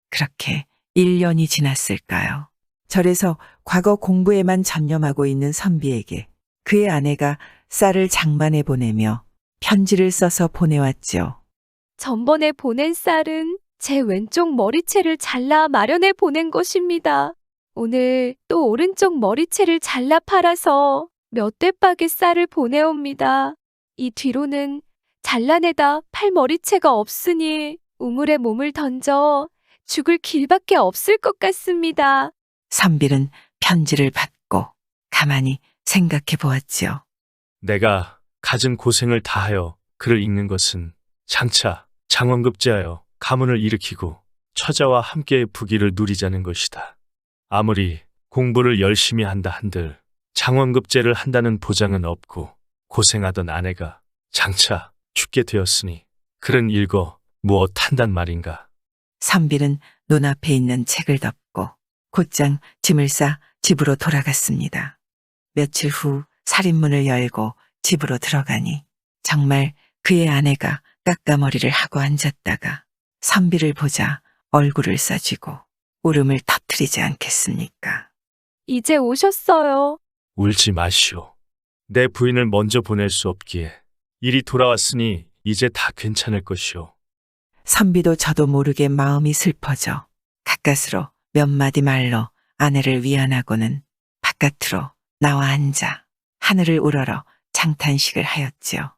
그렇게 1년이 지났을까요? 절에서 과거 공부에만 전념하고 있는 선비에게 그의 아내가 쌀을 장만해 보내며 편지를 써서 보내왔지요. 전번에 보낸 쌀은 제 왼쪽 머리채를 잘라 마련해 보낸 것입니다. 오늘 또 오른쪽 머리채를 잘라 팔아서 몇 대박의 쌀을 보내옵니다. 이 뒤로는 잘라내다 팔 머리채가 없으니 우물에 몸을 던져 죽을 길밖에 없을 것 같습니다. 선비는 편지를 받고 가만히 생각해 보았지요. 내가 갖은 고생을 다하여 글을 읽는 것은 장차 장원급제하여 가문을 일으키고 처자와 함께 부귀를 누리자는 것이다. 아무리 공부를 열심히 한다 한들 장원급제를 한다는 보장은 없고 고생하던 아내가 장차 죽게 되었으니 글은 읽어 무엇 한단 말인가. 선비는 눈앞에 있는 책을 덮고 곧장 짐을 싸 집으로 돌아갔습니다. 며칠 후 살인문을 열고 집으로 들어가니 정말 그의 아내가 깎아머리를 하고 앉았다가 선비를 보자 얼굴을 싸쥐고 울음을 터뜨리지 않겠습니까? 이제 오셨어요. 울지 마시오. 내 부인을 먼저 보낼 수 없기에 일이 돌아왔으니 이제 다 괜찮을 것이오. 선비도 저도 모르게 마음이 슬퍼져 가까스로 몇 마디 말로 아내를 위안하고는 바깥으로 나와 앉아 하늘을 우러러 장탄식을 하였지요.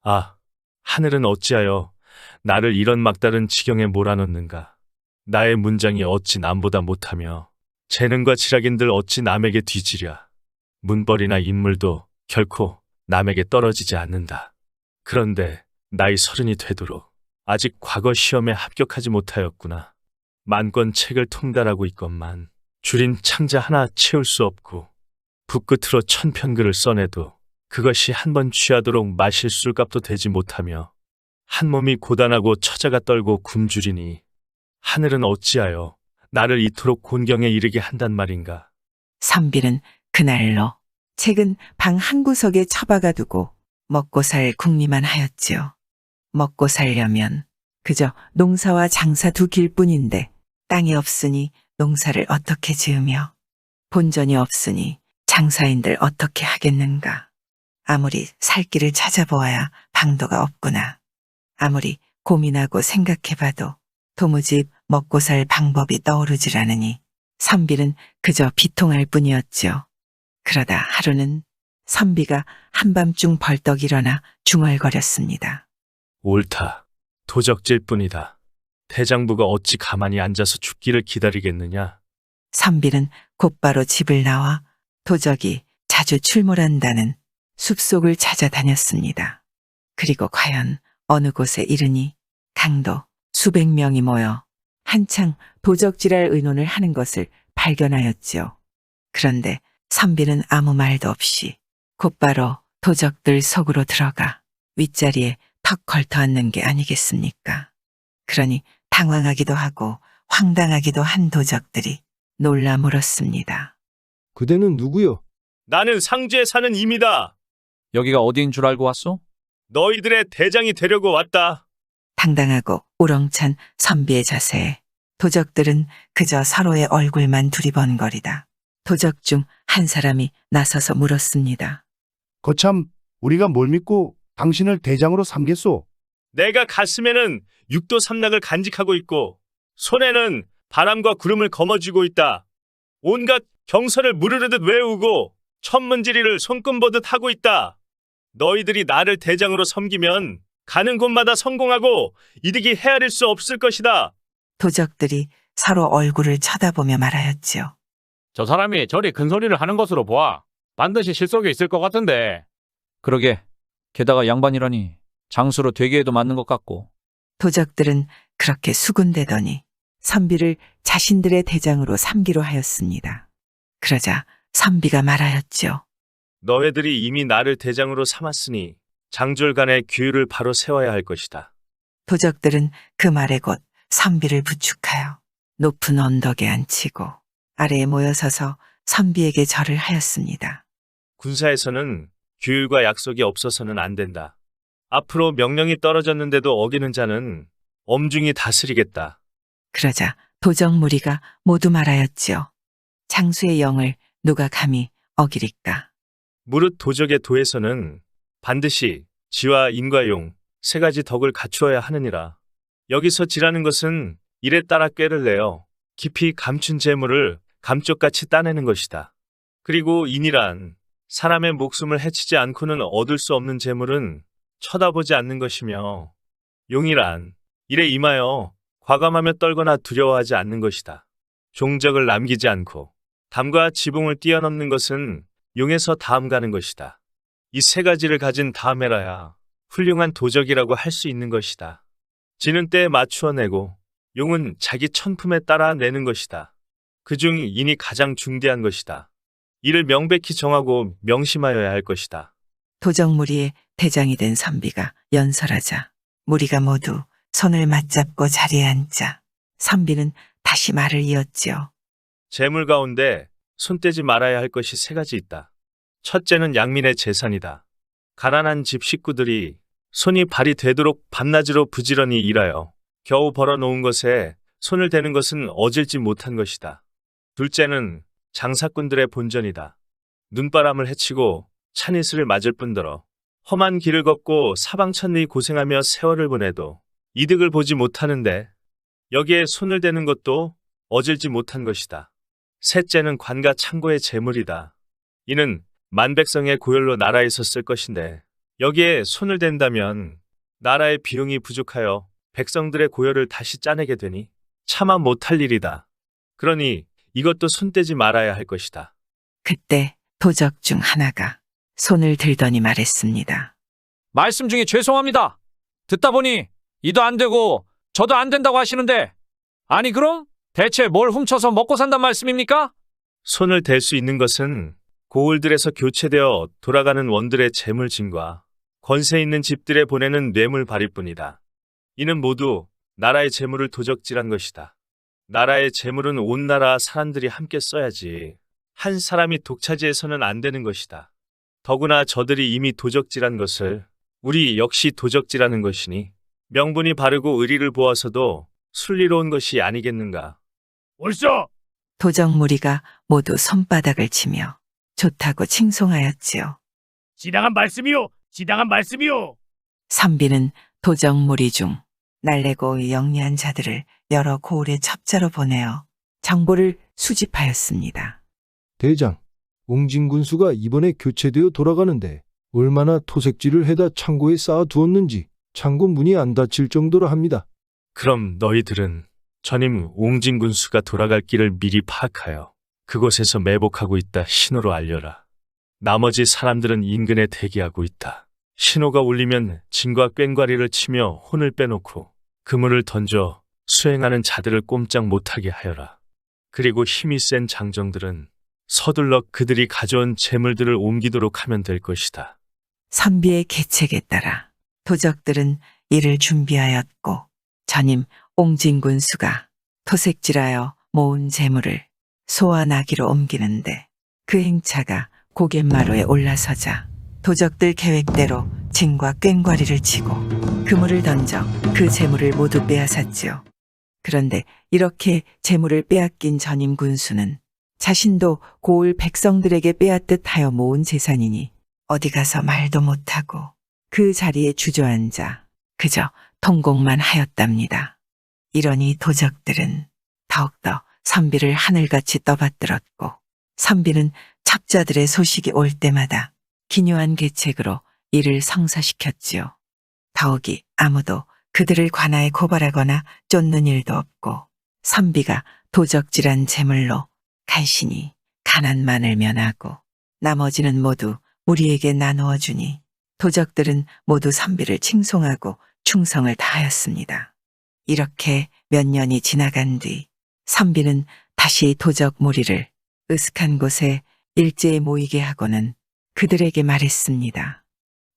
아, 하늘은 어찌하여 나를 이런 막다른 지경에 몰아넣는가. 나의 문장이 어찌 남보다 못하며 재능과 지략인들 어찌 남에게 뒤지랴. 문벌이나 인물도 결코 남에게 떨어지지 않는다. 그런데 나이 30이 되도록 아직 과거 시험에 합격하지 못하였구나. 만권 책을 통달하고 있건만 줄인 창자 하나 채울 수 없고 붓끝으로 1000편 글을 써내도 그것이 한 번 취하도록 마실 술값도 되지 못하며 한 몸이 고단하고 처자가 떨고 굶주리니 하늘은 어찌하여 나를 이토록 곤경에 이르게 한단 말인가. 선비는 그날로 책은 방 한 구석에 처박아 두고 먹고 살 궁리만 하였지요. 먹고 살려면 그저 농사와 장사 두 길뿐인데 땅이 없으니 농사를 어떻게 지으며 본전이 없으니 장사인들 어떻게 하겠는가. 아무리 살 길을 찾아보아야 방도가 없구나. 아무리 고민하고 생각해봐도 도무지 먹고 살 방법이 떠오르질 않으니 선비는 그저 비통할 뿐이었지요. 그러다 하루는 선비가 한밤중 벌떡 일어나 중얼거렸습니다. 옳다. 도적질 뿐이다. 대장부가 어찌 가만히 앉아서 죽기를 기다리겠느냐. 선비는 곧바로 집을 나와 도적이 자주 출몰한다는 숲속을 찾아다녔습니다. 그리고 과연 어느 곳에 이르니 강도 수백 명이 모여 한창 도적질할 의논을 하는 것을 발견하였지요. 그런데 선비는 아무 말도 없이 곧바로 도적들 속으로 들어가 윗자리에 턱 걸터 앉는 게 아니겠습니까? 그러니 당황하기도 하고 황당하기도 한 도적들이 놀라 물었습니다. 그대는 누구요? 나는 상주에 사는 임이다. 여기가 어디인 줄 알고 왔소? 너희들의 대장이 되려고 왔다. 당당하고 우렁찬 선비의 자세에 도적들은 그저 서로의 얼굴만 두리번거리다. 도적 중 한 사람이 나서서 물었습니다. 거참 우리가 뭘 믿고 당신을 대장으로 삼겠소? 내가 가슴에는 육도 삼락을 간직하고 있고 손에는 바람과 구름을 거머쥐고 있다. 온갖 경서를 무르르듯 외우고 천문지리를 손금보듯 하고 있다. 너희들이 나를 대장으로 섬기면 가는 곳마다 성공하고 이득이 헤아릴 수 없을 것이다. 도적들이 서로 얼굴을 쳐다보며 말하였지요. 저 사람이 저리 큰 소리를 하는 것으로 보아 반드시 실속이 있을 것 같은데. 그러게. 게다가 양반이라니 장수로 되기에도 맞는 것 같고. 도적들은 그렇게 수군대더니 선비를 자신들의 대장으로 삼기로 하였습니다. 그러자 선비가 말하였죠. 너희들이 이미 나를 대장으로 삼았으니 장졸간의 규율을 바로 세워야 할 것이다. 도적들은 그 말에 곧 선비를 부축하여 높은 언덕에 앉히고 아래에 모여서서 선비에게 절을 하였습니다. 군사에서는 규율과 약속이 없어서는 안 된다. 앞으로 명령이 떨어졌는데도 어기는 자는 엄중히 다스리겠다. 그러자 도적 무리가 모두 말하였지요. 장수의 영을 누가 감히 어기리까. 무릇 도적의 도에서는 반드시 지와 인과 용 세 가지 덕을 갖추어야 하느니라. 여기서 지라는 것은 일에 따라 꾀를 내어 깊이 감춘 재물을 감쪽같이 따내는 것이다. 그리고 인이란 사람의 목숨을 해치지 않고는 얻을 수 없는 재물은 쳐다보지 않는 것이며, 용이란 일에 임하여 과감하며 떨거나 두려워하지 않는 것이다. 종적을 남기지 않고 담과 지붕을 뛰어넘는 것은 용에서 다음 가는 것이다. 이 세 가지를 가진 다음에라야 훌륭한 도적이라고 할 수 있는 것이다. 지는 때에 맞추어 내고 용은 자기 천품에 따라 내는 것이다. 그중 인이 가장 중대한 것이다. 이를 명백히 정하고 명심하여야 할 것이다. 도적 무리의 대장이 된 선비가 연설하자 무리가 모두 손을 맞잡고 자리에 앉자 선비는 다시 말을 이었지요. 재물 가운데 손 떼지 말아야 할 것이 세 가지 있다. 첫째는 양민의 재산이다. 가난한 집 식구들이 손이 발이 되도록 밤낮으로 부지런히 일하여 겨우 벌어놓은 것에 손을 대는 것은 어질지 못한 것이다. 둘째는 장사꾼들의 본전이다. 눈바람을 헤치고 찬이슬을 맞을 뿐더러 험한 길을 걷고 사방천리 고생하며 세월을 보내도 이득을 보지 못하는데 여기에 손을 대는 것도 어질지 못한 것이다. 셋째는 관과 창고의 재물이다. 이는 만백성의 고열로 나라에서 쓸 것인데 여기에 손을 댄다면 나라의 비용이 부족하여 백성들의 고열을 다시 짜내게 되니 차마 못할 일이다. 그러니 이것도 손 떼지 말아야 할 것이다. 그때 도적 중 하나가 손을 들더니 말했습니다. 말씀 중에 죄송합니다. 듣다 보니 이도 안 되고 저도 안 된다고 하시는데, 아니 그럼 대체 뭘 훔쳐서 먹고 산단 말씀입니까? 손을 댈 수 있는 것은 고을들에서 교체되어 돌아가는 원들의 재물진과 권세 있는 집들에 보내는 뇌물 발이뿐이다. 이는 모두 나라의 재물을 도적질한 것이다. 나라의 재물은 온 나라 사람들이 함께 써야지 한 사람이 독차지해서는 안 되는 것이다. 더구나 저들이 이미 도적질한 것을 우리 역시 도적질하는 것이니 명분이 바르고 의리를 보아서도 순리로운 것이 아니겠는가. 옳소! 도적 무리가 모두 손바닥을 치며 좋다고 칭송하였지요. 지당한 말씀이요! 지당한 말씀이요! 선비는 도적 무리 중 날래고 영리한 자들을 여러 고을의 첩자로 보내어 정보를 수집하였습니다. 대장, 옹진군수가 이번에 교체되어 돌아가는데 얼마나 토색질을 해다 창고에 쌓아두었는지 창고 문이 안 닫힐 정도로 합니다. 그럼 너희들은 전임 옹진군수가 돌아갈 길을 미리 파악하여 그곳에서 매복하고 있다 신호로 알려라. 나머지 사람들은 인근에 대기하고 있다. 신호가 울리면 진과 꽹과리를 치며 혼을 빼놓고 그물을 던져 수행하는 자들을 꼼짝 못하게 하여라. 그리고 힘이 센 장정들은 서둘러 그들이 가져온 재물들을 옮기도록 하면 될 것이다. 선비의 계책에 따라 도적들은 이를 준비하였고 전임 옹진군수가 토색질하여 모은 재물을 소환하기로 옮기는데 그 행차가 고갯마루에 올라서자 도적들 계획대로 진과 꽹과리를 치고 그물을 던져 그 재물을 모두 빼앗았지요. 그런데 이렇게 재물을 빼앗긴 전임 군수는 자신도 고을 백성들에게 빼앗듯 하여 모은 재산이니 어디 가서 말도 못하고 그 자리에 주저앉아 그저 통곡만 하였답니다. 이러니 도적들은 더욱더 선비를 하늘같이 떠받들었고 선비는 첩자들의 소식이 올 때마다 기묘한 계책으로 이를 성사시켰지요. 더욱이 아무도 그들을 관아에 고발하거나 쫓는 일도 없고 선비가 도적질한 재물로 간신히 가난만을 면하고 나머지는 모두 우리에게 나누어 주니 도적들은 모두 선비를 칭송하고 충성을 다하였습니다. 이렇게 몇 년이 지나간 뒤 선비는 다시 도적 무리를 으슥한 곳에 일제에 모이게 하고는 그들에게 말했습니다.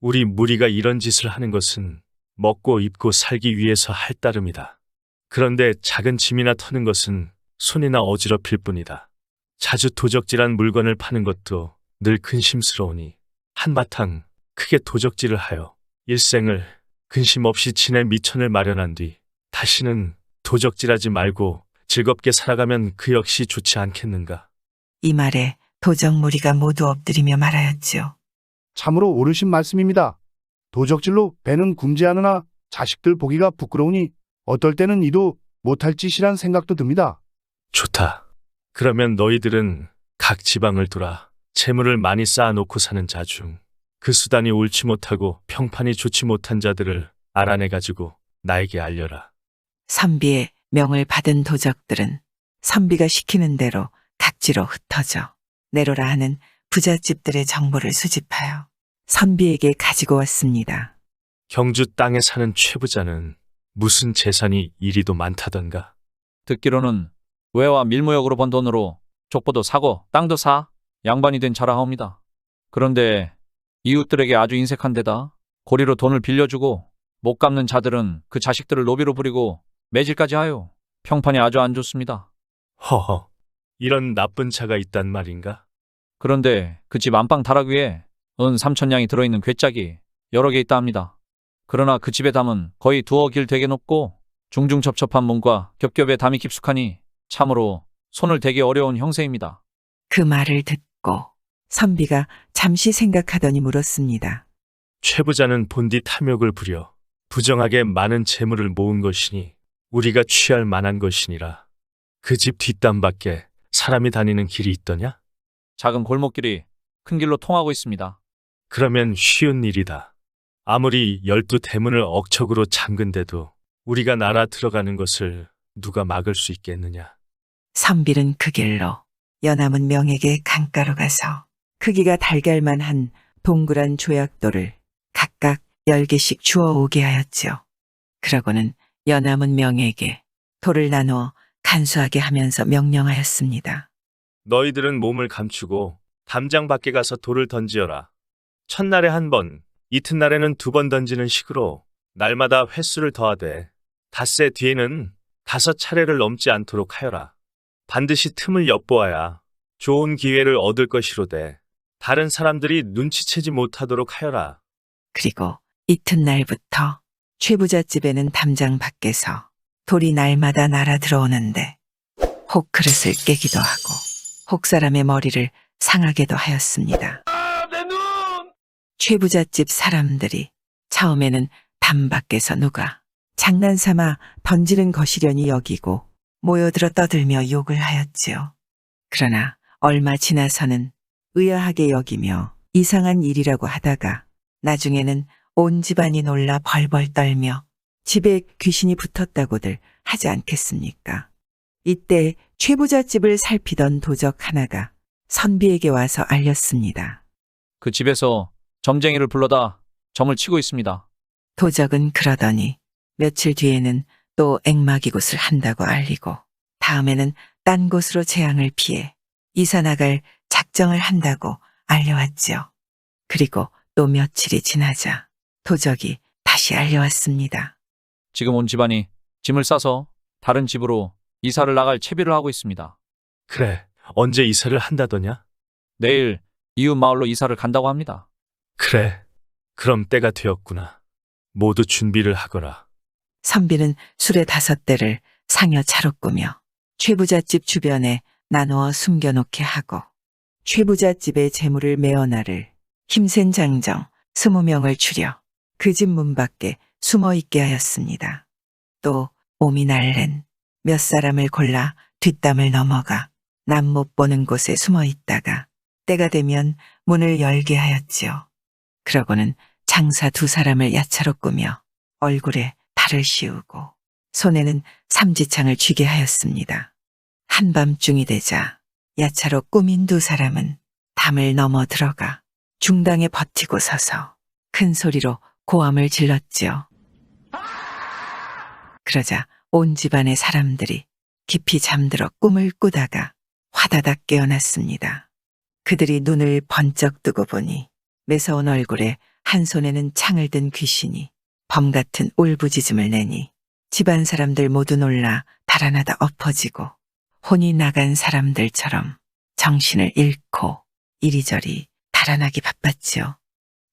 우리 무리가 이런 짓을 하는 것은 먹고 입고 살기 위해서 할 따름이다. 그런데 작은 짐이나 터는 것은 손이나 어지럽힐 뿐이다. 자주 도적질한 물건을 파는 것도 늘 근심스러우니 한바탕 크게 도적질을 하여 일생을 근심 없이 지낼 미천을 마련한 뒤 다시는 도적질하지 말고 즐겁게 살아가면 그 역시 좋지 않겠는가. 이 말에 도적 무리가 모두 엎드리며 말하였지요. 참으로 옳으신 말씀입니다. 도적질로 배는 굶지않으나 자식들 보기가 부끄러우니 어떨 때는 이도 못할 짓이란 생각도 듭니다. 좋다. 그러면 너희들은 각 지방을 돌아 재물을 많이 쌓아놓고 사는 자 중 그 수단이 옳지 못하고 평판이 좋지 못한 자들을 알아내가지고 나에게 알려라. 선비의 명을 받은 도적들은 선비가 시키는 대로 각지로 흩어져 내로라 하는 부잣집들의 정보를 수집하여 선비에게 가지고 왔습니다. 경주 땅에 사는 최부자는 무슨 재산이 이리도 많다던가. 듣기로는 외와 밀무역으로 번 돈으로 족보도 사고 땅도 사 양반이 된 자라 하옵니다. 그런데 이웃들에게 아주 인색한 데다 고리로 돈을 빌려주고 못 갚는 자들은 그 자식들을 노비로 부리고 매질까지 하여 평판이 아주 안 좋습니다. 허허, 이런 나쁜 자가 있단 말인가? 그런데 그 집 안방 다락 위에 은 3,000냥이 들어있는 괴짝이 여러 개 있다 합니다. 그러나 그 집의 담은 거의 2억 길 되게 높고 중중첩첩한 문과 겹겹의 담이 깊숙하니 참으로 손을 대기 어려운 형세입니다. 그 말을 듣고 선비가 잠시 생각하더니 물었습니다. 최부자는 본디 탐욕을 부려 부정하게 많은 재물을 모은 것이니 우리가 취할 만한 것이니라. 그 집 뒷담밖에 사람이 다니는 길이 있더냐? 작은 골목길이 큰 길로 통하고 있습니다. 그러면 쉬운 일이다. 아무리 12대문을 억척으로 잠근데도 우리가 날아 들어가는 것을 누가 막을 수 있겠느냐? 선비는 그 길로 연암은 명에게 강가로 가서 크기가 달걀만한 동그란 조약돌을 각각 10개씩 주워 오게 하였지요. 그러고는 연암은 명에게 돌을 나누어 간수하게 하면서 명령하였습니다. 너희들은 몸을 감추고 담장 밖에 가서 돌을 던지어라. 첫날에 1번, 이튿날에는 2번 던지는 식으로 날마다 횟수를 더하되 닷새 뒤에는 5차례를 넘지 않도록 하여라. 반드시 틈을 엿보아야 좋은 기회를 얻을 것이로되 다른 사람들이 눈치채지 못하도록 하여라. 그리고 이튿날부터 최부잣집에는 담장 밖에서 돌이 날마다 날아 들어오는데 혹 그릇을 깨기도 하고 혹 사람의 머리를 상하게도 하였습니다. 최부잣집 사람들이 처음에는 담 밖에서 누가 장난삼아 던지는 것이려니 여기고 모여들어 떠들며 욕을 하였지요. 그러나 얼마 지나서는 의아하게 여기며 이상한 일이라고 하다가 나중에는 온 집안이 놀라 벌벌 떨며 집에 귀신이 붙었다고들 하지 않겠습니까? 이때 최부잣집을 살피던 도적 하나가 선비에게 와서 알렸습니다. 그 집에서 점쟁이를 불러다 점을 치고 있습니다. 도적은 그러더니 며칠 뒤에는 또 앵마기굿을 한다고 알리고 다음에는 딴 곳으로 재앙을 피해 이사 나갈 작정을 한다고 알려왔지요. 그리고 또 며칠이 지나자 도적이 다시 알려왔습니다. 지금 온 집안이 짐을 싸서 다른 집으로 이사를 나갈 채비를 하고 있습니다. 그래, 언제 이사를 한다더냐? 내일 이웃 마을로 이사를 간다고 합니다. 그래. 그럼 때가 되었구나. 모두 준비를 하거라. 선비는 술에 5대를 상여 차로 꾸며 최부잣집 주변에 나누어 숨겨놓게 하고 최부잣집의 재물을 메어나를 힘센 장정 20명을 추려 그 집 문 밖에 숨어 있게 하였습니다. 또 오미 날랜 몇 사람을 골라 뒷담을 넘어가 남 못 보는 곳에 숨어 있다가 때가 되면 문을 열게 하였지요. 그러고는 장사 2사람을 야차로 꾸며 얼굴에 달을 씌우고 손에는 삼지창을 쥐게 하였습니다. 한밤중이 되자 야차로 꾸민 2사람은 담을 넘어 들어가 중당에 버티고 서서 큰 소리로 고함을 질렀지요. 그러자 온 집안의 사람들이 깊이 잠들어 꿈을 꾸다가 화다닥 깨어났습니다. 그들이 눈을 번쩍 뜨고 보니 매서운 얼굴에 한 손에는 창을 든 귀신이 범 같은 울부짖음을 내니 집안 사람들 모두 놀라 달아나다 엎어지고 혼이 나간 사람들처럼 정신을 잃고 이리저리 달아나기 바빴지요.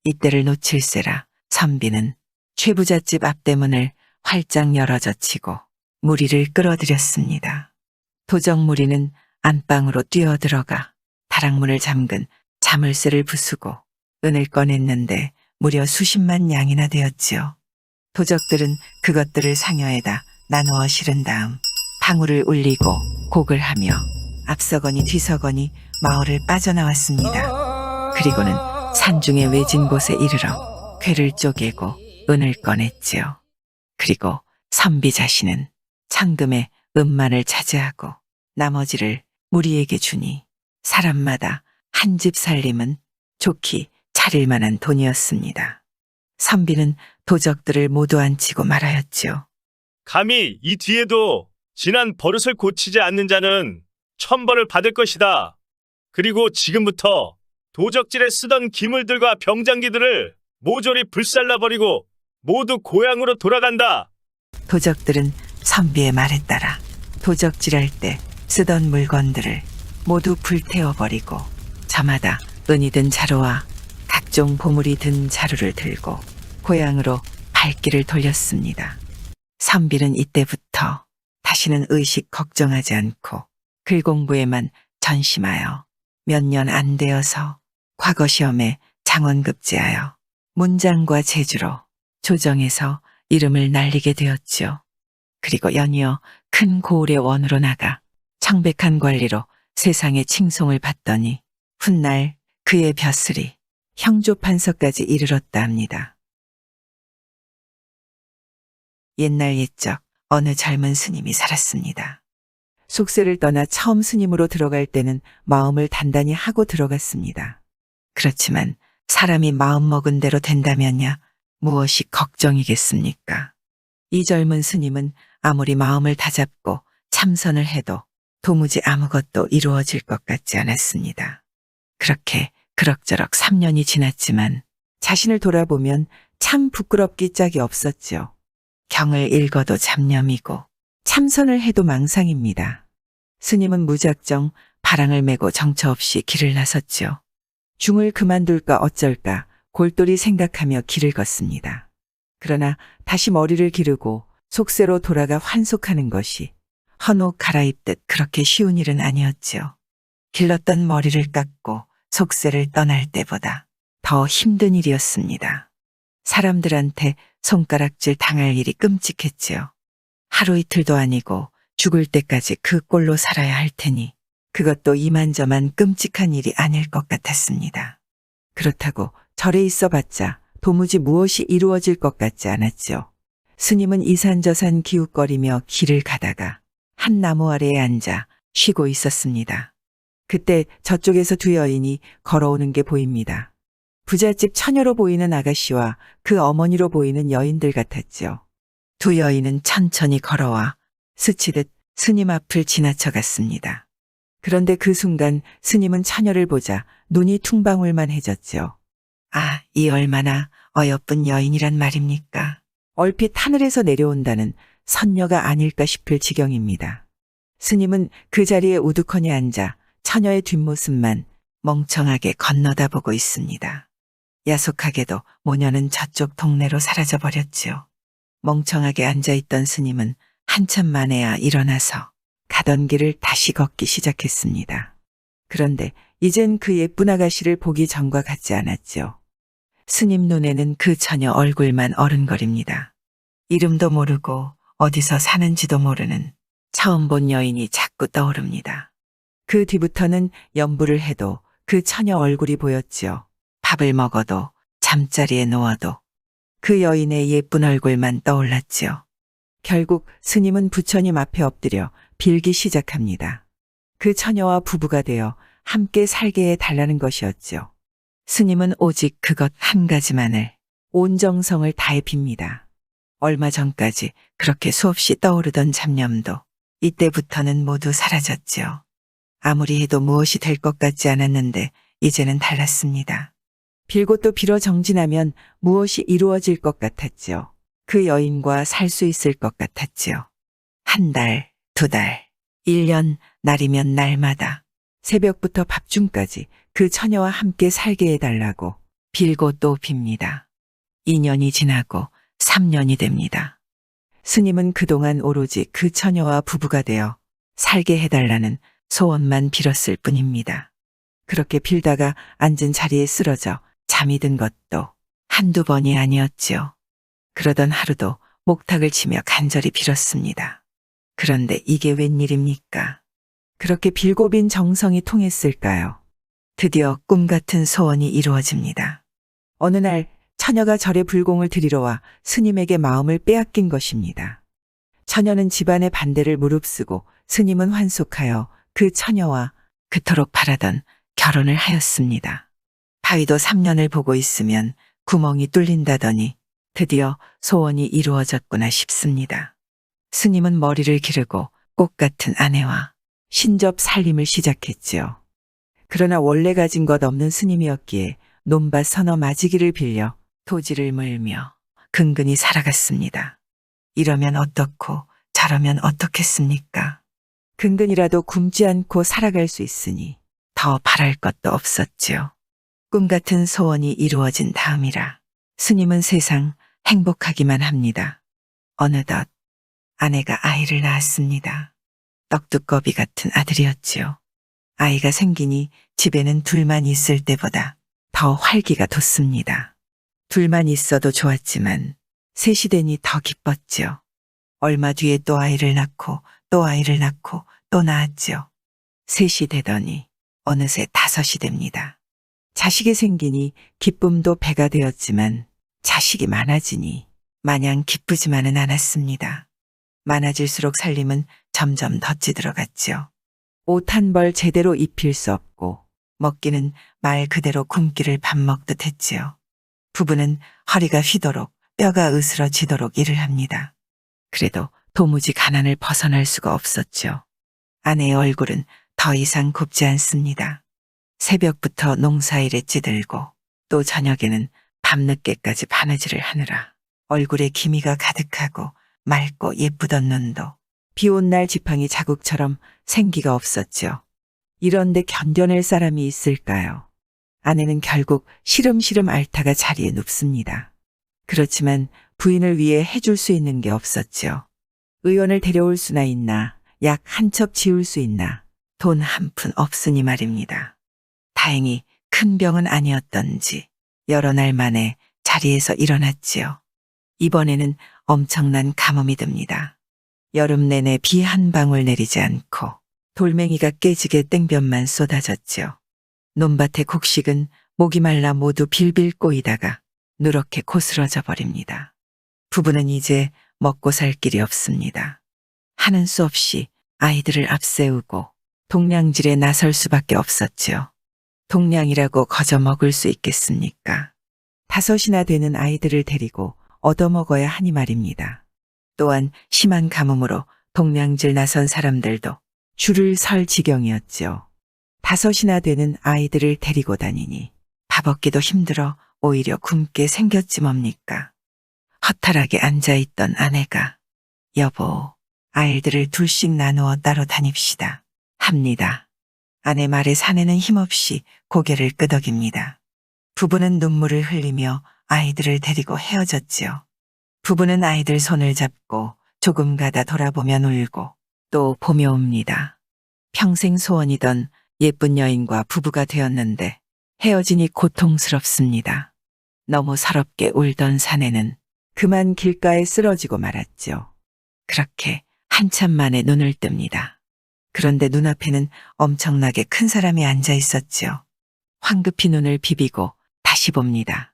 이때를 놓칠세라 선비는 최부잣집 앞대문을 활짝 열어젖히고 무리를 끌어들였습니다. 도적무리는 안방으로 뛰어들어가 다락문을 잠근 자물쇠를 부수고 은을 꺼냈는데 무려 수십만 양이나 되었지요. 도적들은 그것들을 상여에다 나누어 실은 다음 방울을 울리고 곡을 하며 앞서거니 뒤서거니 마을을 빠져나왔습니다. 그리고는 산중의 외진 곳에 이르러 괴를 쪼개고 은을 꺼냈지요. 그리고 선비 자신은 창금에 은만을 차지하고 나머지를 무리에게 주니 사람마다 한 집 살림은 좋게 차릴 만한 돈이었습니다. 선비는 도적들을 모두 앉히고 말하였지요. 감히 이 뒤에도 지난 버릇을 고치지 않는 자는 천벌을 받을 것이다. 그리고 지금부터 도적질에 쓰던 기물들과 병장기들을 모조리 불살라버리고 모두 고향으로 돌아간다. 도적들은 선비의 말에 따라 도적질할 때 쓰던 물건들을 모두 불태워버리고 저마다 은이 든 자루와 각종 보물이 든 자루를 들고 고향으로 발길을 돌렸습니다. 선비는 이때부터 다시는 의식 걱정하지 않고 글 공부에만 전심하여 몇 년 안 되어서 과거 시험에 장원급제하여 문장과 제주로 조정에서 이름을 날리게 되었지요. 그리고 연이어 큰 고을의 원으로 나가 청백한 관리로 세상의 칭송을 받더니 훗날 그의 벼슬이 형조판서까지 이르렀다 합니다. 옛날 옛적 어느 젊은 스님이 살았습니다. 속세를 떠나 처음 스님으로 들어갈 때는 마음을 단단히 하고 들어갔습니다. 그렇지만 사람이 마음먹은 대로 된다면야 무엇이 걱정이겠습니까? 이 젊은 스님은 아무리 마음을 다잡고 참선을 해도 도무지 아무것도 이루어질 것 같지 않았습니다. 그렇게 그럭저럭 3년이 지났지만 자신을 돌아보면 참 부끄럽기 짝이 없었죠. 경을 읽어도 잡념이고 참선을 해도 망상입니다. 스님은 무작정 바랑을 메고 정처 없이 길을 나섰죠. 중을 그만둘까 어쩔까 골똘히 생각하며 길을 걷습니다. 그러나 다시 머리를 기르고 속세로 돌아가 환속하는 것이 헌옷 갈아입듯 그렇게 쉬운 일은 아니었지요. 길렀던 머리를 깎고 속세를 떠날 때보다 더 힘든 일이었습니다. 사람들한테 손가락질 당할 일이 끔찍했지요. 하루 이틀도 아니고 죽을 때까지 그 꼴로 살아야 할 테니 그것도 이만저만 끔찍한 일이 아닐 것 같았습니다. 그렇다고 절에 있어봤자 도무지 무엇이 이루어질 것 같지 않았죠. 스님은 이산저산 기웃거리며 길을 가다가 한 나무 아래에 앉아 쉬고 있었습니다. 그때 저쪽에서 두 여인이 걸어오는 게 보입니다. 부잣집 처녀로 보이는 아가씨와 그 어머니로 보이는 여인들 같았죠. 두 여인은 천천히 걸어와 스치듯 스님 앞을 지나쳐 갔습니다. 그런데 그 순간 스님은 처녀를 보자 눈이 퉁방울만해졌죠. 아, 이 얼마나 어여쁜 여인이란 말입니까? 얼핏 하늘에서 내려온다는 선녀가 아닐까 싶을 지경입니다. 스님은 그 자리에 우두커니 앉아 처녀의 뒷모습만 멍청하게 건너다 보고 있습니다. 야속하게도 모녀는 저쪽 동네로 사라져 버렸지요. 멍청하게 앉아있던 스님은 한참 만에야 일어나서 가던 길을 다시 걷기 시작했습니다. 그런데 이젠 그 예쁜 아가씨를 보기 전과 같지 않았죠. 스님 눈에는 그 처녀 얼굴만 어른거립니다. 이름도 모르고 어디서 사는지도 모르는 처음 본 여인이 자꾸 떠오릅니다. 그 뒤부터는 염불을 해도 그 처녀 얼굴이 보였지요. 밥을 먹어도 잠자리에 누워도 그 여인의 예쁜 얼굴만 떠올랐지요. 결국 스님은 부처님 앞에 엎드려 빌기 시작합니다. 그 처녀와 부부가 되어 함께 살게 해달라는 것이었죠. 스님은 오직 그것 한 가지만을 온 정성을 다해 빕니다. 얼마 전까지 그렇게 수없이 떠오르던 잡념도 이때부터는 모두 사라졌지요. 아무리 해도 무엇이 될 것 같지 않았는데 이제는 달랐습니다. 빌고 또 빌어 정진하면 무엇이 이루어질 것 같았지요. 그 여인과 살 수 있을 것 같았지요. 한 달, 두 달, 1년, 날이면 날마다 새벽부터 밥중까지 그 처녀와 함께 살게 해달라고 빌고 또 빕니다. 2년이 지나고 3년이 됩니다. 스님은 그동안 오로지 그 처녀와 부부가 되어 살게 해달라는 소원만 빌었을 뿐입니다. 그렇게 빌다가 앉은 자리에 쓰러져 잠이 든 것도 한두 번이 아니었지요. 그러던 하루도 목탁을 치며 간절히 빌었습니다. 그런데 이게 웬일입니까? 그렇게 빌고 빈 정성이 통했을까요? 드디어 꿈 같은 소원이 이루어집니다. 어느 날 처녀가 절에 불공을 드리러 와 스님에게 마음을 빼앗긴 것입니다. 처녀는 집안의 반대를 무릅쓰고 스님은 환속하여 그 처녀와 그토록 바라던 결혼을 하였습니다. 바위도 3년을 보고 있으면 구멍이 뚫린다더니 드디어 소원이 이루어졌구나 싶습니다. 스님은 머리를 기르고 꽃 같은 아내와 신접 살림을 시작했지요. 그러나 원래 가진 것 없는 스님이었기에 논밭 서너 마지기를 빌려 토지를 물며 근근히 살아갔습니다. 이러면 어떻고 저러면 어떻겠습니까? 근근이라도 굶지 않고 살아갈 수 있으니 더 바랄 것도 없었지요. 꿈 같은 소원이 이루어진 다음이라 스님은 세상 행복하기만 합니다. 어느덧 아내가 아이를 낳았습니다. 떡두꺼비 같은 아들이었지요. 아이가 생기니 집에는 둘만 있을 때보다 더 활기가 돋습니다. 둘만 있어도 좋았지만 셋이 되니 더 기뻤지요. 얼마 뒤에 또 아이를 낳고 또 아이를 낳고 또 낳았지요. 셋이 되더니 어느새 5이 됩니다. 자식이 생기니 기쁨도 배가 되었지만 자식이 많아지니 마냥 기쁘지만은 않았습니다. 많아질수록 살림은 점점 덧지 들어갔지요. 옷 한 벌 제대로 입힐 수 없고 먹기는 말 그대로 굶기를 밥 먹듯 했지요. 부부는 허리가 휘도록 뼈가 으스러지도록 일을 합니다. 그래도 도무지 가난을 벗어날 수가 없었죠. 아내의 얼굴은 더 이상 곱지 않습니다. 새벽부터 농사일에 찌들고 또 저녁에는 밤늦게까지 바느질을 하느라 얼굴에 기미가 가득하고 맑고 예쁘던 눈도 비온 날 지팡이 자국처럼 생기가 없었죠. 이런데 견뎌낼 사람이 있을까요? 아내는 결국 시름시름 앓다가 자리에 눕습니다. 그렇지만 부인을 위해 해줄 수 있는 게 없었죠. 의원을 데려올 수나 있나, 약 한 첩 지울 수 있나, 돈 한 푼 없으니 말입니다. 다행히 큰 병은 아니었던지 여러 날 만에 자리에서 일어났지요. 이번에는 엄청난 가뭄이 듭니다. 여름 내내 비 한 방울 내리지 않고 돌멩이가 깨지게 땡볕만 쏟아졌지요. 논밭의 곡식은 목이 말라 모두 빌빌 꼬이다가 누렇게 고스러져 버립니다. 부부는 이제 먹고 살 길이 없습니다. 하는 수 없이 아이들을 앞세우고 동량질에 나설 수밖에 없었지요. 동량이라고 거저 먹을 수 있겠습니까? 5이나 되는 아이들을 데리고 얻어먹어야 하니 말입니다. 또한 심한 가뭄으로 동량질 나선 사람들도 줄을 설 지경이었지요. 5이나 되는 아이들을 데리고 다니니 밥 얻기도 힘들어 오히려 굶게 생겼지 뭡니까? 허탈하게 앉아있던 아내가 여보, 아이들을 둘씩 나누어 따로 다닙시다. 합니다. 아내 말에 사내는 힘없이 고개를 끄덕입니다. 부부는 눈물을 흘리며 아이들을 데리고 헤어졌지요. 부부는 아이들 손을 잡고 조금 가다 돌아보면 울고 또 보며 옵니다. 평생 소원이던 예쁜 여인과 부부가 되었는데 헤어지니 고통스럽습니다. 너무 서럽게 울던 사내는 그만 길가에 쓰러지고 말았죠. 그렇게 한참 만에 눈을 뜹니다. 그런데 눈앞에는 엄청나게 큰 사람이 앉아 있었지요. 황급히 눈을 비비고 다시 봅니다.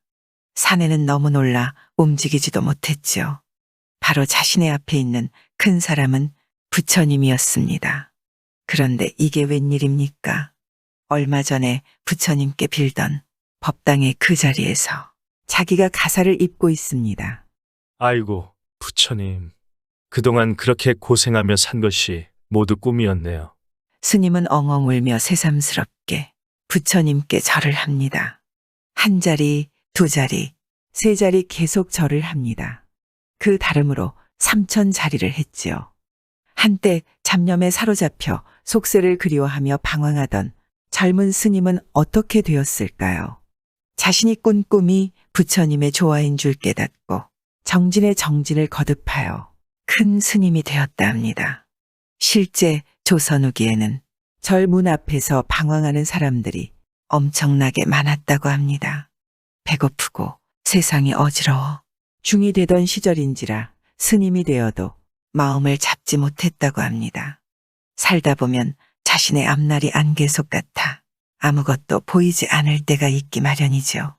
사내는 너무 놀라 움직이지도 못했지요. 바로 자신의 앞에 있는 큰 사람은 부처님이었습니다. 그런데 이게 웬일입니까? 얼마 전에 부처님께 빌던 법당의 그 자리에서 자기가 가사를 입고 있습니다. 아이고, 부처님. 그동안 그렇게 고생하며 산 것이 모두 꿈이었네요. 스님은 엉엉 울며 새삼스럽게 부처님께 절을 합니다. 한 자리, 두 자리, 세 자리 계속 절을 합니다. 그 다름으로 3000자리를 했지요. 한때 잡념에 사로잡혀 속세를 그리워하며 방황하던 젊은 스님은 어떻게 되었을까요? 자신이 꾼 꿈이 부처님의 조화인 줄 깨닫고 정진의 정진을 거듭하여 큰 스님이 되었다 합니다. 실제 조선 후기에는 절 문 앞에서 방황하는 사람들이 엄청나게 많았다고 합니다. 배고프고 세상이 어지러워 중이 되던 시절인지라 스님이 되어도 마음을 잡지 못했다고 합니다. 살다 보면 자신의 앞날이 안개 속 같아 아무것도 보이지 않을 때가 있기 마련이죠.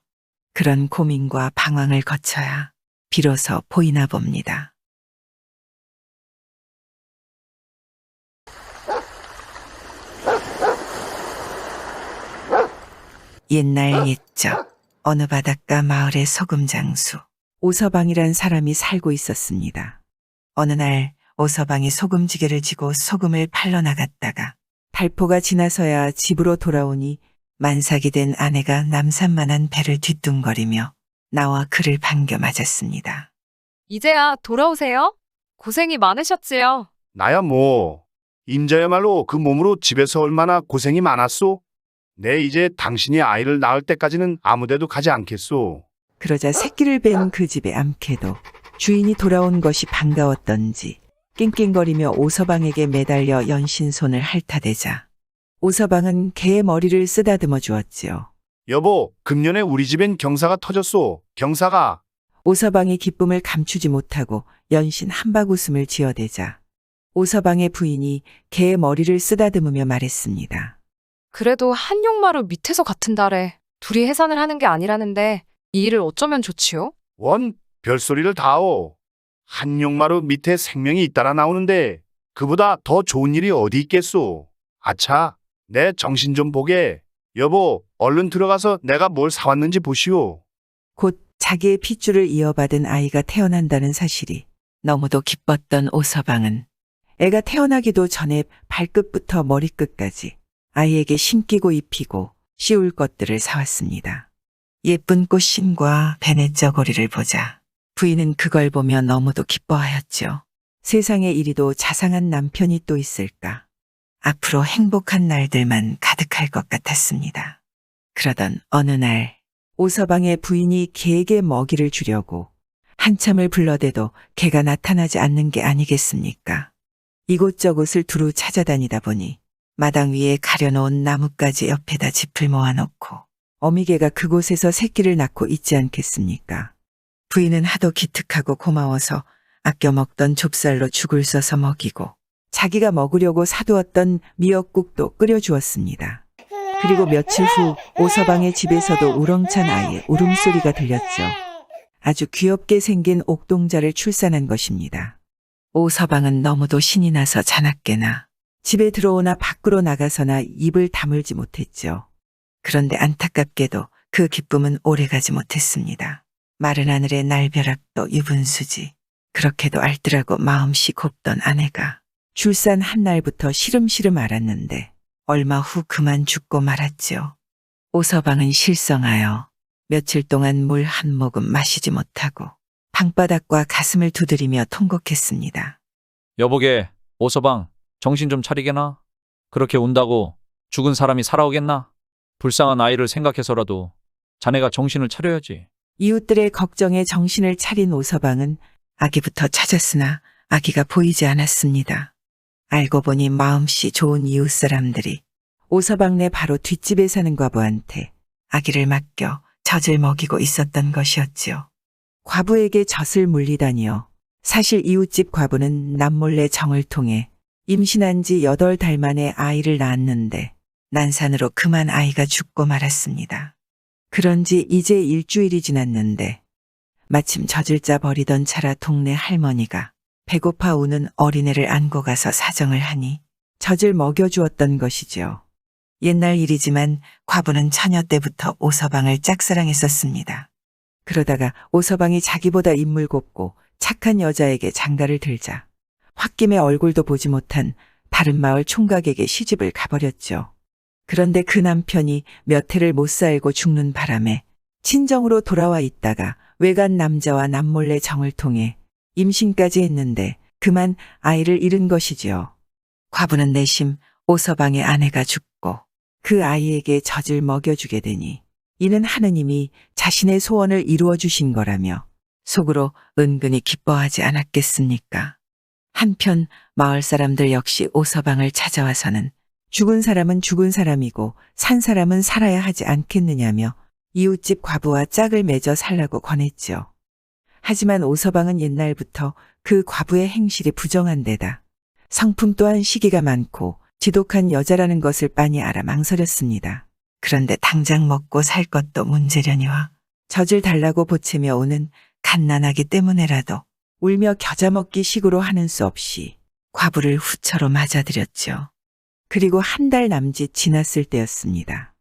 그런 고민과 방황을 거쳐야 비로소 보이나 봅니다. 옛날 옛적 어느 바닷가 마을의 소금 장수 오서방이란 사람이 살고 있었습니다. 어느 날 오서방이 소금지게를 지고 소금을 팔러 나갔다가 달포가 지나서야 집으로 돌아오니 만삭이 된 아내가 남산만한 배를 뒤뚱거리며 나와 그를 반겨 맞았습니다. 이제야 돌아오세요? 고생이 많으셨지요? 나야 뭐. 임자야말로 그 몸으로 집에서 얼마나 고생이 많았소? 내 이제 당신이 아이를 낳을 때까지는 아무데도 가지 않겠소. 그러자 새끼를 뺀 그 집의 암캐도 주인이 돌아온 것이 반가웠던지 낑낑거리며 오서방에게 매달려 연신손을 핥아대자 오서방은 개의 머리를 쓰다듬어 주었지요. 여보, 금년에 우리 집엔 경사가 터졌소. 경사가. 오서방이 기쁨을 감추지 못하고 연신 한박웃음을 지어대자 오서방의 부인이 개의 머리를 쓰다듬으며 말했습니다. 그래도 한용마루 밑에서 같은 달에 둘이 해산을 하는 게 아니라는데 이 일을 어쩌면 좋지요? 원, 별소리를 다오. 한용마루 밑에 생명이 잇따라 나오는데 그보다 더 좋은 일이 어디 있겠소. 아차, 내 정신 좀 보게. 여보, 얼른 들어가서 내가 뭘 사왔는지 보시오. 곧 자기의 핏줄을 이어받은 아이가 태어난다는 사실이 너무도 기뻤던 오서방은 애가 태어나기도 전에 발끝부터 머리끝까지 아이에게 신기고 입히고 씌울 것들을 사왔습니다. 예쁜 꽃신과 베네 저고리를 보자 부인은 그걸 보며 너무도 기뻐하였죠. 세상에 이리도 자상한 남편이 또 있을까. 앞으로 행복한 날들만 가득할 것 같았습니다. 그러던 어느 날 오서방의 부인이 개에게 먹이를 주려고 한참을 불러대도 개가 나타나지 않는 게 아니겠습니까? 이곳저곳을 두루 찾아다니다 보니 마당 위에 가려놓은 나뭇가지 옆에다 짚을 모아놓고 어미개가 그곳에서 새끼를 낳고 있지 않겠습니까? 부인은 하도 기특하고 고마워서 아껴 먹던 좁쌀로 죽을 써서 먹이고 자기가 먹으려고 사두었던 미역국도 끓여주었습니다. 그리고 며칠 후 오서방의 집에서도 우렁찬 아이의 울음소리가 들렸죠. 아주 귀엽게 생긴 옥동자를 출산한 것입니다. 오서방은 너무도 신이 나서 자나깨나 집에 들어오나 밖으로 나가서나 입을 다물지 못했죠. 그런데 안타깝게도 그 기쁨은 오래가지 못했습니다. 마른 하늘의 날벼락도 유분수지. 그렇게도 알뜰하고 마음씨 곱던 아내가 출산 한 날부터 시름시름 앓았는데 얼마 후 그만 죽고 말았지요. 오서방은 실성하여 며칠 동안 물 한 모금 마시지 못하고 방바닥과 가슴을 두드리며 통곡했습니다. 여보게, 오서방, 정신 좀 차리게나? 그렇게 운다고 죽은 사람이 살아오겠나? 불쌍한 아이를 생각해서라도 자네가 정신을 차려야지. 이웃들의 걱정에 정신을 차린 오서방은 아기부터 찾았으나 아기가 보이지 않았습니다. 알고 보니 마음씨 좋은 이웃 사람들이 오서방네 바로 뒷집에 사는 과부한테 아기를 맡겨 젖을 먹이고 있었던 것이었지요. 과부에게 젖을 물리다니요. 사실 이웃집 과부는 남몰래 정을 통해 임신한 지 8달 만에 아이를 낳았는데 난산으로 그만 아이가 죽고 말았습니다. 그런지 이제 일주일이 지났는데 마침 젖을 짜 버리던 차라 동네 할머니가 배고파 우는 어린애를 안고 가서 사정을 하니 젖을 먹여주었던 것이지요. 옛날 일이지만 과부는 처녀 때부터 오서방을 짝사랑했었습니다. 그러다가 오서방이 자기보다 인물 곱고 착한 여자에게 장가를 들자 홧김에 얼굴도 보지 못한 다른 마을 총각에게 시집을 가버렸죠. 그런데 그 남편이 몇 해를 못 살고 죽는 바람에 친정으로 돌아와 있다가 외간 남자와 남몰래 정을 통해 임신까지 했는데 그만 아이를 잃은 것이지요. 과부는 내심 오서방의 아내가 죽고 그 아이에게 젖을 먹여주게 되니 이는 하느님이 자신의 소원을 이루어 주신 거라며 속으로 은근히 기뻐하지 않았겠습니까? 한편 마을 사람들 역시 오서방을 찾아와서는 죽은 사람은 죽은 사람이고 산 사람은 살아야 하지 않겠느냐며 이웃집 과부와 짝을 맺어 살라고 권했죠. 하지만 오서방은 옛날부터 그 과부의 행실이 부정한 데다 성품 또한 시기가 많고 지독한 여자라는 것을 빤히 알아 망설였습니다. 그런데 당장 먹고 살 것도 문제려니와 젖을 달라고 보채며 오는 갓난아기 때문에라도 울며 겨자 먹기 식으로 하는 수 없이 과부를 후처로 맞아들였죠. 그리고 한 달 남짓 지났을 때였습니다.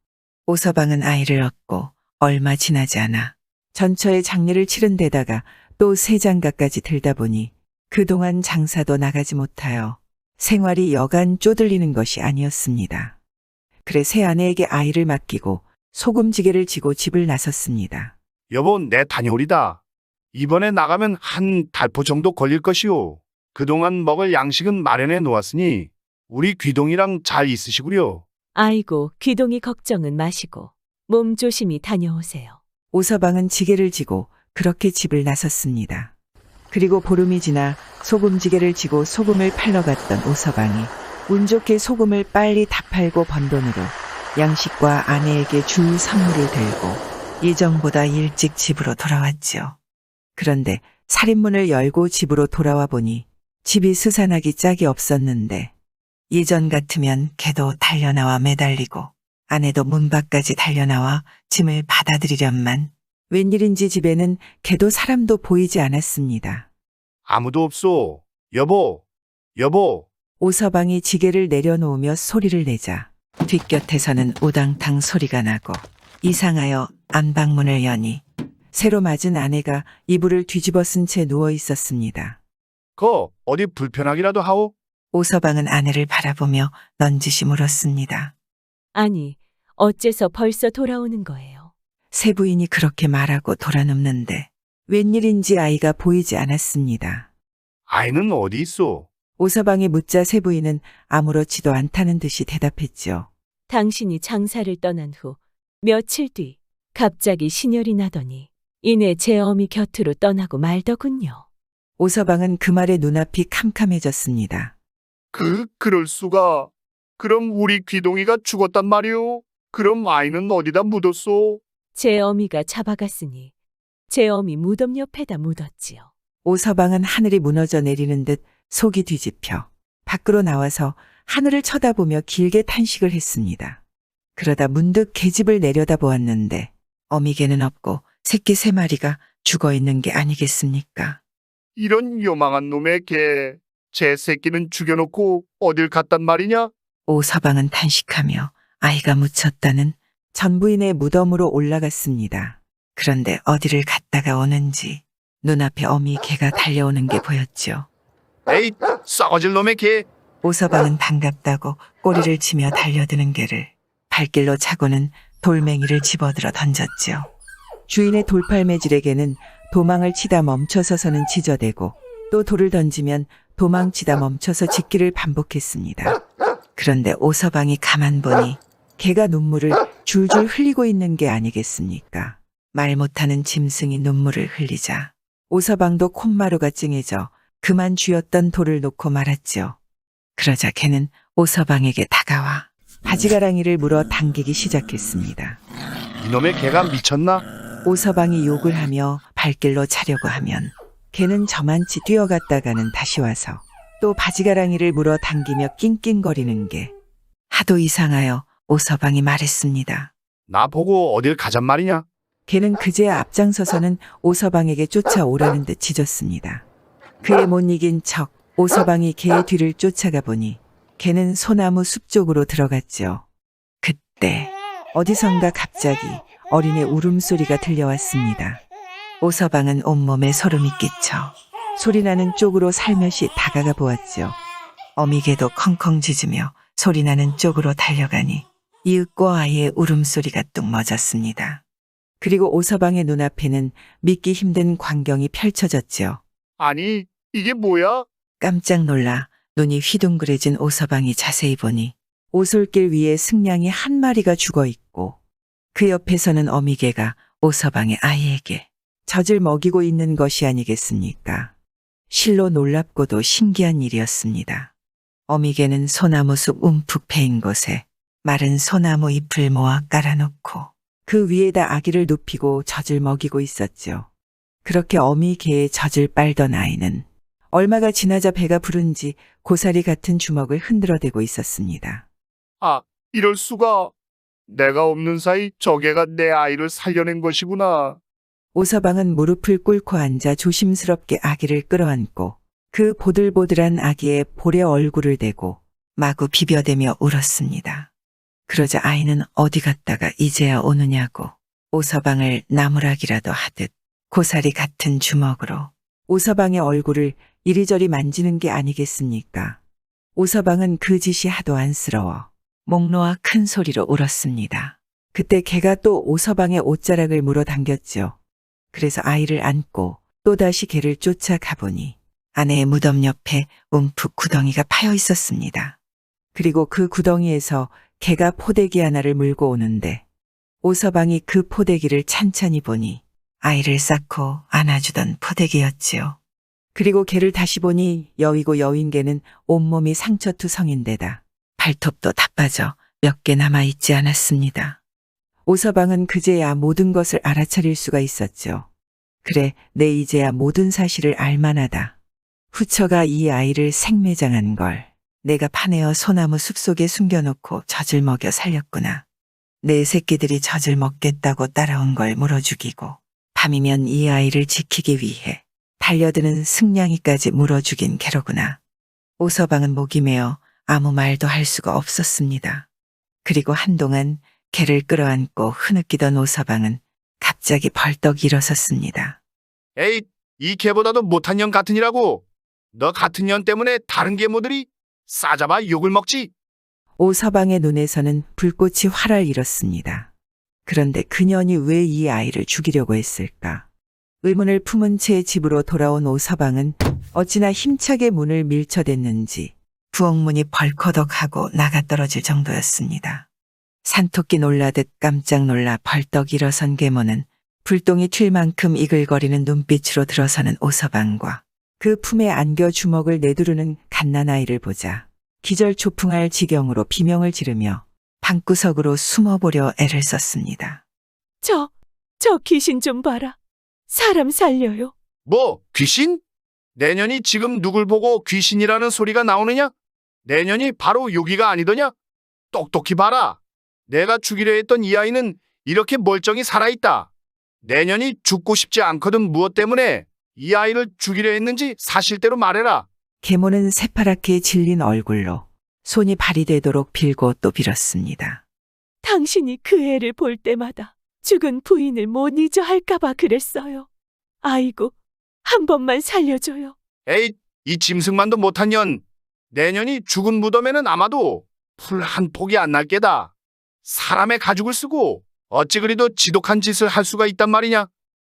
오서방은 아이를 얻고 얼마 지나지 않아 전처의 장례를 치른 데다가 또 새 장가까지 들다 보니 그동안 장사도 나가지 못하여 생활이 여간 쪼들리는 것이 아니었습니다. 그래 새 아내에게 아이를 맡기고 소금지게를 지고 집을 나섰습니다. 여보, 내 다녀오리다. 이번에 나가면 한 달포 정도 걸릴 것이오. 그동안 먹을 양식은 마련해 놓았으니 우리 귀동이랑 잘 있으시구려. 아이고, 귀동이 걱정은 마시고 몸 조심히 다녀오세요. 오서방은 지게를 지고 그렇게 집을 나섰습니다. 그리고 보름이 지나 소금지게를 지고 소금을 팔러 갔던 오서방이 운 좋게 소금을 빨리 다 팔고 번 돈으로 양식과 아내에게 줄 선물을 들고 예정보다 일찍 집으로 돌아왔지요. 그런데 살인문을 열고 집으로 돌아와 보니 집이 스산하기 짝이 없었는데 예전 같으면 개도 달려나와 매달리고 아내도 문 밖까지 달려나와 짐을 받아들이련만 웬일인지 집에는 개도 사람도 보이지 않았습니다. 아무도 없소. 여보, 여보. 오서방이 지게를 내려놓으며 소리를 내자 뒷곁에서는 우당탕 소리가 나고 이상하여 안방문을 여니 새로 맞은 아내가 이불을 뒤집어 쓴 채 누워 있었습니다. 어디 불편하기라도 하오? 오서방은 아내를 바라보며 넌지시 물었습니다. 아니, 어째서 벌써 돌아오는 거예요? 새 부인이 그렇게 말하고 돌아눕는데 웬일인지 아이가 보이지 않았습니다. 아이는 어디 있어? 오서방이 묻자 새 부인은 아무렇지도 않다는 듯이 대답했죠. 당신이 장사를 떠난 후 며칠 뒤 갑자기 신혈이 나더니 이내 제 어미 곁으로 떠나고 말더군요. 오서방은 그 말에 눈앞이 캄캄해졌습니다. 그럴 수가. 그럼 우리 귀동이가 죽었단 말이오? 그럼 아이는 어디다 묻었소? 제 어미가 잡아갔으니 제 어미 무덤 옆에다 묻었지요. 오서방은 하늘이 무너져 내리는 듯 속이 뒤집혀 밖으로 나와서 하늘을 쳐다보며 길게 탄식을 했습니다. 그러다 문득 계집을 내려다보았는데 어미개는 없고 새끼 3마리가 죽어 있는 게 아니겠습니까? 이런 요망한 놈의 개. 제 새끼는 죽여놓고 어딜 갔단 말이냐? 오서방은 탄식하며 아이가 묻혔다는 전부인의 무덤으로 올라갔습니다. 그런데 어디를 갔다가 오는지 눈앞에 어미 개가 달려오는 게 보였죠. 에이, 썩어질 놈의 개. 오서방은 반갑다고 꼬리를 치며 달려드는 개를 발길로 차고는 돌멩이를 집어들어 던졌죠. 주인의 돌팔매질에게는 도망을 치다 멈춰서서는 지저대고 또 돌을 던지면 도망치다 멈춰서 짖기를 반복했습니다. 그런데 오서방이 가만 보니 개가 눈물을 줄줄 흘리고 있는 게 아니겠습니까? 말 못하는 짐승이 눈물을 흘리자 오서방도 콧마루가 찡해져 그만 쥐었던 돌을 놓고 말았지요. 그러자 걔는 오서방에게 다가와 바지가랑이를 물어 당기기 시작했습니다. 이놈의 개가 미쳤나? 오서방이 욕을 하며 발길로 차려고 하면 걔는 저만치 뛰어갔다가는 다시 와서 또 바지가랑이를 물어 당기며 낑낑거리는 게 하도 이상하여 오서방이 말했습니다. 나 보고 어딜 가잔 말이냐? 걔는 그제야 앞장서서는 오서방에게 쫓아오라는 듯 짖었습니다. 그에 못 이긴 척 오서방이 개의 뒤를 쫓아가 보니 걔는 소나무 숲 쪽으로 들어갔죠. 그때 어디선가 갑자기 어린애 울음소리가 들려왔습니다. 오서방은 온몸에 소름이 끼쳐 소리나는 쪽으로 살며시 다가가 보았죠. 어미개도 컹컹 짖으며 소리나는 쪽으로 달려가니 이윽고 아이의 울음소리가 뚝 멎었습니다. 그리고 오서방의 눈앞에는 믿기 힘든 광경이 펼쳐졌죠. 아니, 이게 뭐야? 깜짝 놀라 눈이 휘둥그레진 오서방이 자세히 보니 오솔길 위에 승냥이 한 마리가 죽어 있고 그 옆에서는 어미개가 오서방의 아이에게 젖을 먹이고 있는 것이 아니겠습니까? 실로 놀랍고도 신기한 일이었습니다. 어미개는 소나무 숲 움푹 패인 곳에 마른 소나무 잎을 모아 깔아놓고 그 위에다 아기를 눕히고 젖을 먹이고 있었죠. 그렇게 어미개의 젖을 빨던 아이는 얼마가 지나자 배가 부른지 고사리 같은 주먹을 흔들어대고 있었습니다. 아, 이럴 수가. 내가 없는 사이 저 개가 내 아이를 살려낸 것이구나. 오서방은 무릎을 꿇고 앉아 조심스럽게 아기를 끌어안고 그 보들보들한 아기의 볼에 얼굴을 대고 마구 비벼대며 울었습니다. 그러자 아이는 어디 갔다가 이제야 오느냐고 오서방을 나무라기라도 하듯 고사리 같은 주먹으로 오서방의 얼굴을 이리저리 만지는 게 아니겠습니까? 오서방은 그 짓이 하도 안쓰러워 목 놓아 큰 소리로 울었습니다. 그때 개가 또 오서방의 옷자락을 물어 당겼죠. 그래서 아이를 안고 또다시 개를 쫓아가 보니 아내의 무덤 옆에 움푹 구덩이가 파여 있었습니다. 그리고 그 구덩이에서 개가 포대기 하나를 물고 오는데 오서방이 그 포대기를 찬찬히 보니 아이를 쌓고 안아주던 포대기였지요. 그리고 개를 다시 보니 여위고 여윈 개는 온몸이 상처투성인데다 발톱도 다 빠져 몇 개 남아있지 않았습니다. 오서방은 그제야 모든 것을 알아차릴 수가 있었죠. 그래, 내 이제야 모든 사실을 알만하다. 후처가 이 아이를 생매장한 걸 내가 파내어 소나무 숲속에 숨겨놓고 젖을 먹여 살렸구나. 내 새끼들이 젖을 먹겠다고 따라온 걸 물어 죽이고 밤이면 이 아이를 지키기 위해 달려드는 승냥이까지 물어 죽인 개로구나. 오서방은 목이 메어 아무 말도 할 수가 없었습니다. 그리고 한동안 개를 끌어안고 흐느끼던 오서방은 갑자기 벌떡 일어섰습니다. 에이, 이 개보다도 못한 년 같으니라고. 너 같은 년 때문에 다른 계모들이 싸잡아 욕을 먹지. 오서방의 눈에서는 불꽃이 활활 일었습니다. 그런데 그년이 왜 이 아이를 죽이려고 했을까? 의문을 품은 채 집으로 돌아온 오서방은 어찌나 힘차게 문을 밀쳐댔는지 부엌문이 벌커덕하고 나가떨어질 정도였습니다. 산토끼 놀라듯 깜짝 놀라 벌떡 일어선 계모는 불똥이 튈 만큼 이글거리는 눈빛으로 들어서는 오서방과 그 품에 안겨 주먹을 내두르는 갓난아이를 보자 기절초풍할 지경으로 비명을 지르며 방구석으로 숨어보려 애를 썼습니다. 저 귀신 좀 봐라. 사람 살려요. 뭐, 귀신? 내년이 지금 누굴 보고 귀신이라는 소리가 나오느냐? 내년이 바로 요기가 아니더냐? 똑똑히 봐라. 내가 죽이려 했던 이 아이는 이렇게 멀쩡히 살아있다. 내년이 죽고 싶지 않거든. 무엇 때문에 이 아이를 죽이려 했는지 사실대로 말해라. 계모는 새파랗게 질린 얼굴로 손이 발이 되도록 빌고 또 빌었습니다. 당신이 그 애를 볼 때마다 죽은 부인을 못 잊어 할까봐 그랬어요. 아이고, 한 번만 살려줘요. 에이, 이 짐승만도 못한 년. 내년이 죽은 무덤에는 아마도 풀 한 폭이 안 날 게다. 사람의 가죽을 쓰고 어찌 그리도 지독한 짓을 할 수가 있단 말이냐.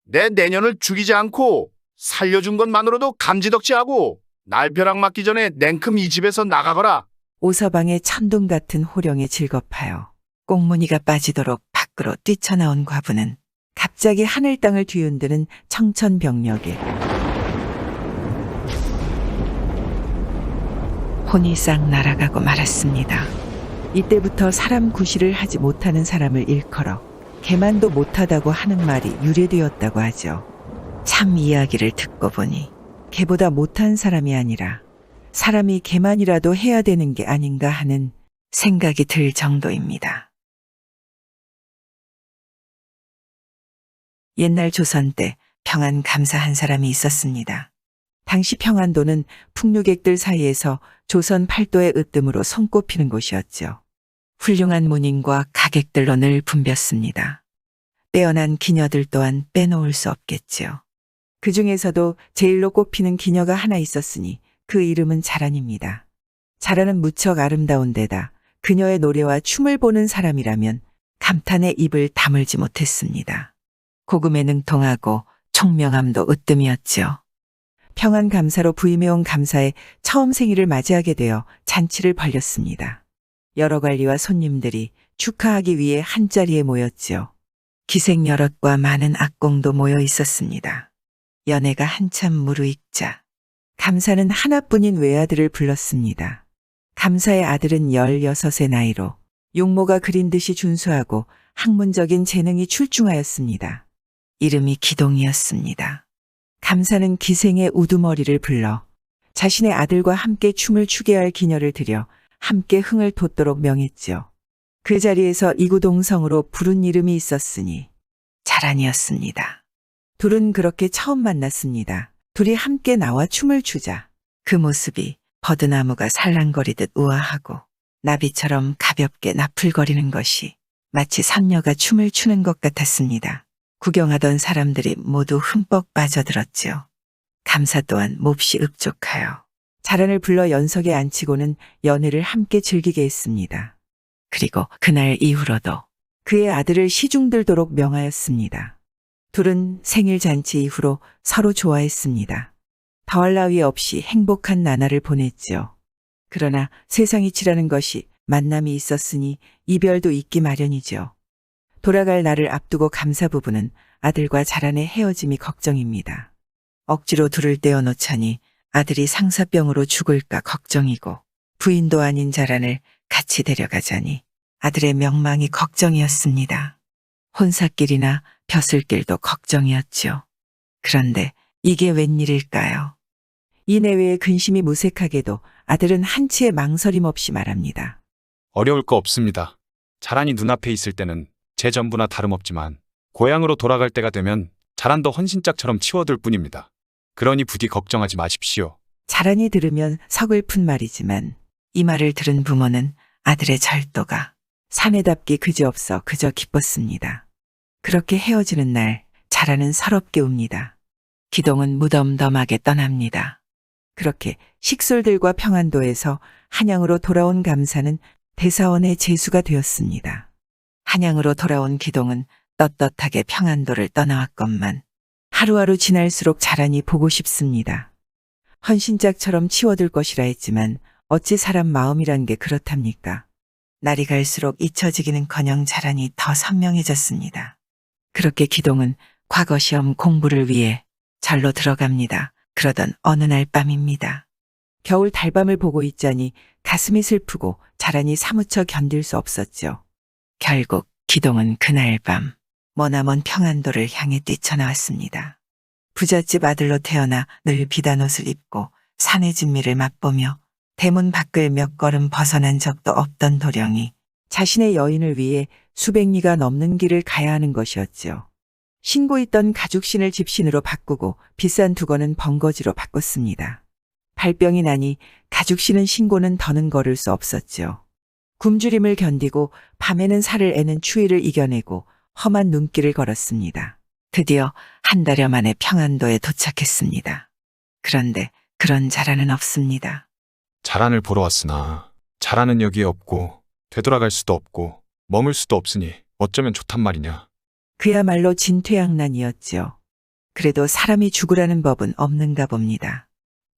내 내년을 죽이지 않고 살려준 것만으로도 감지덕지하고 날벼락 맞기 전에 냉큼 이 집에서 나가거라. 오서방의 천둥 같은 호령에 질겁하여 꽁무니가 빠지도록 밖으로 뛰쳐나온 과부는 갑자기 하늘 땅을 뒤흔드는 청천벽력에 혼이 싹 날아가고 말았습니다. 이때부터 사람 구실을 하지 못하는 사람을 일컬어 개만도 못하다고 하는 말이 유래되었다고 하죠. 참 이야기를 듣고 보니 개보다 못한 사람이 아니라 사람이 개만이라도 해야 되는 게 아닌가 하는 생각이 들 정도입니다. 옛날 조선 때 평안 감사 한 사람이 있었습니다. 당시 평안도는 풍류객들 사이에서 조선 팔도의 으뜸으로 손꼽히는 곳이었죠. 훌륭한 문인과 가객들로 늘 붐볐습니다. 빼어난 기녀들 또한 빼놓을 수 없겠지요. 그 중에서도 제일로 꼽히는 기녀가 하나 있었으니 그 이름은 자란입니다. 자란은 무척 아름다운 데다 그녀의 노래와 춤을 보는 사람이라면 감탄에 입을 다물지 못했습니다. 고금에 능통하고 총명함도 으뜸이었지요. 평안 감사로 부임해온 감사의 처음 생일을 맞이하게 되어 잔치를 벌였습니다. 여러 관리와 손님들이 축하하기 위해 한자리에 모였지요. 기생 여럿과 많은 악공도 모여 있었습니다. 연애가 한참 무르익자 감사는 하나뿐인 외아들을 불렀습니다. 감사의 아들은 16의 나이로 용모가 그린 듯이 준수하고 학문적인 재능이 출중하였습니다. 이름이 기동이었습니다. 감사는 기생의 우두머리를 불러 자신의 아들과 함께 춤을 추게 할 기녀를 들여 함께 흥을 돋도록 명했지요. 그 자리에서 이구동성으로 부른 이름이 있었으니 자란이었습니다. 둘은 그렇게 처음 만났습니다. 둘이 함께 나와 춤을 추자 그 모습이 버드나무가 살랑거리듯 우아하고 나비처럼 가볍게 나풀거리는 것이 마치 선녀가 춤을 추는 것 같았습니다. 구경하던 사람들이 모두 흠뻑 빠져들었지요. 감사 또한 몹시 흡족하여 자란을 불러 연석에 앉히고는 연애를 함께 즐기게 했습니다. 그리고 그날 이후로도 그의 아들을 시중들도록 명하였습니다. 둘은 생일 잔치 이후로 서로 좋아했습니다. 더할 나위 없이 행복한 나날을 보냈지요. 그러나 세상이치라는 것이 만남이 있었으니 이별도 있기 마련이죠. 돌아갈 날을 앞두고 감사 부부는 아들과 자란의 헤어짐이 걱정입니다. 억지로 둘을 떼어놓자니 아들이 상사병으로 죽을까 걱정이고 부인도 아닌 자란을 같이 데려가자니 아들의 명망이 걱정이었습니다. 혼사길이나 벼슬길도 걱정이었죠. 그런데 이게 웬일일까요? 이 내외의 근심이 무색하게도 아들은 한치의 망설임 없이 말합니다. 어려울 거 없습니다. 자란이 눈앞에 있을 때는 제 전부나 다름없지만 고향으로 돌아갈 때가 되면 자란도 헌신짝처럼 치워둘 뿐입니다. 그러니 부디 걱정하지 마십시오. 자란이 들으면 서글픈 말이지만 이 말을 들은 부모는 아들의 절도가 사내답기 그지없어 그저 기뻤습니다. 그렇게 헤어지는 날 자란은 서럽게 웁니다. 기동은 무덤덤하게 떠납니다. 그렇게 식솔들과 평안도에서 한양으로 돌아온 감사는 대사원의 제수가 되었습니다. 한양으로 돌아온 기동은 떳떳하게 평안도를 떠나왔건만 하루하루 지날수록 자란이 보고 싶습니다. 헌신짝처럼 치워둘 것이라 했지만 어찌 사람 마음이란 게 그렇답니까? 날이 갈수록 잊혀지기는커녕 자란이 더 선명해졌습니다. 그렇게 기동은 과거 시험 공부를 위해 절로 들어갑니다. 그러던 어느 날 밤입니다. 겨울 달밤을 보고 있자니 가슴이 슬프고 자란이 사무쳐 견딜 수 없었죠. 결국 기동은 그날 밤 머나먼 평안도를 향해 뛰쳐나왔습니다. 부잣집 아들로 태어나 늘 비단 옷을 입고 산의 진미를 맛보며 대문 밖을 몇 걸음 벗어난 적도 없던 도령이 자신의 여인을 위해 수백 리가 넘는 길을 가야 하는 것이었죠. 신고 있던 가죽신을 집신으로 바꾸고 비싼 두건은 번거지로 바꿨습니다. 발병이 나니 가죽신은 신고는 더는 걸을 수 없었죠. 굶주림을 견디고 밤에는 살을 애는 추위를 이겨내고 험한 눈길을 걸었습니다. 드디어 한 달여 만에 평안도에 도착했습니다. 그런데 그런 자란은 없습니다. 자란을 보러 왔으나 자란은 여기에 없고 되돌아갈 수도 없고 머물 수도 없으니 어쩌면 좋단 말이냐. 그야말로 진퇴양난이었지요. 그래도 사람이 죽으라는 법은 없는가 봅니다.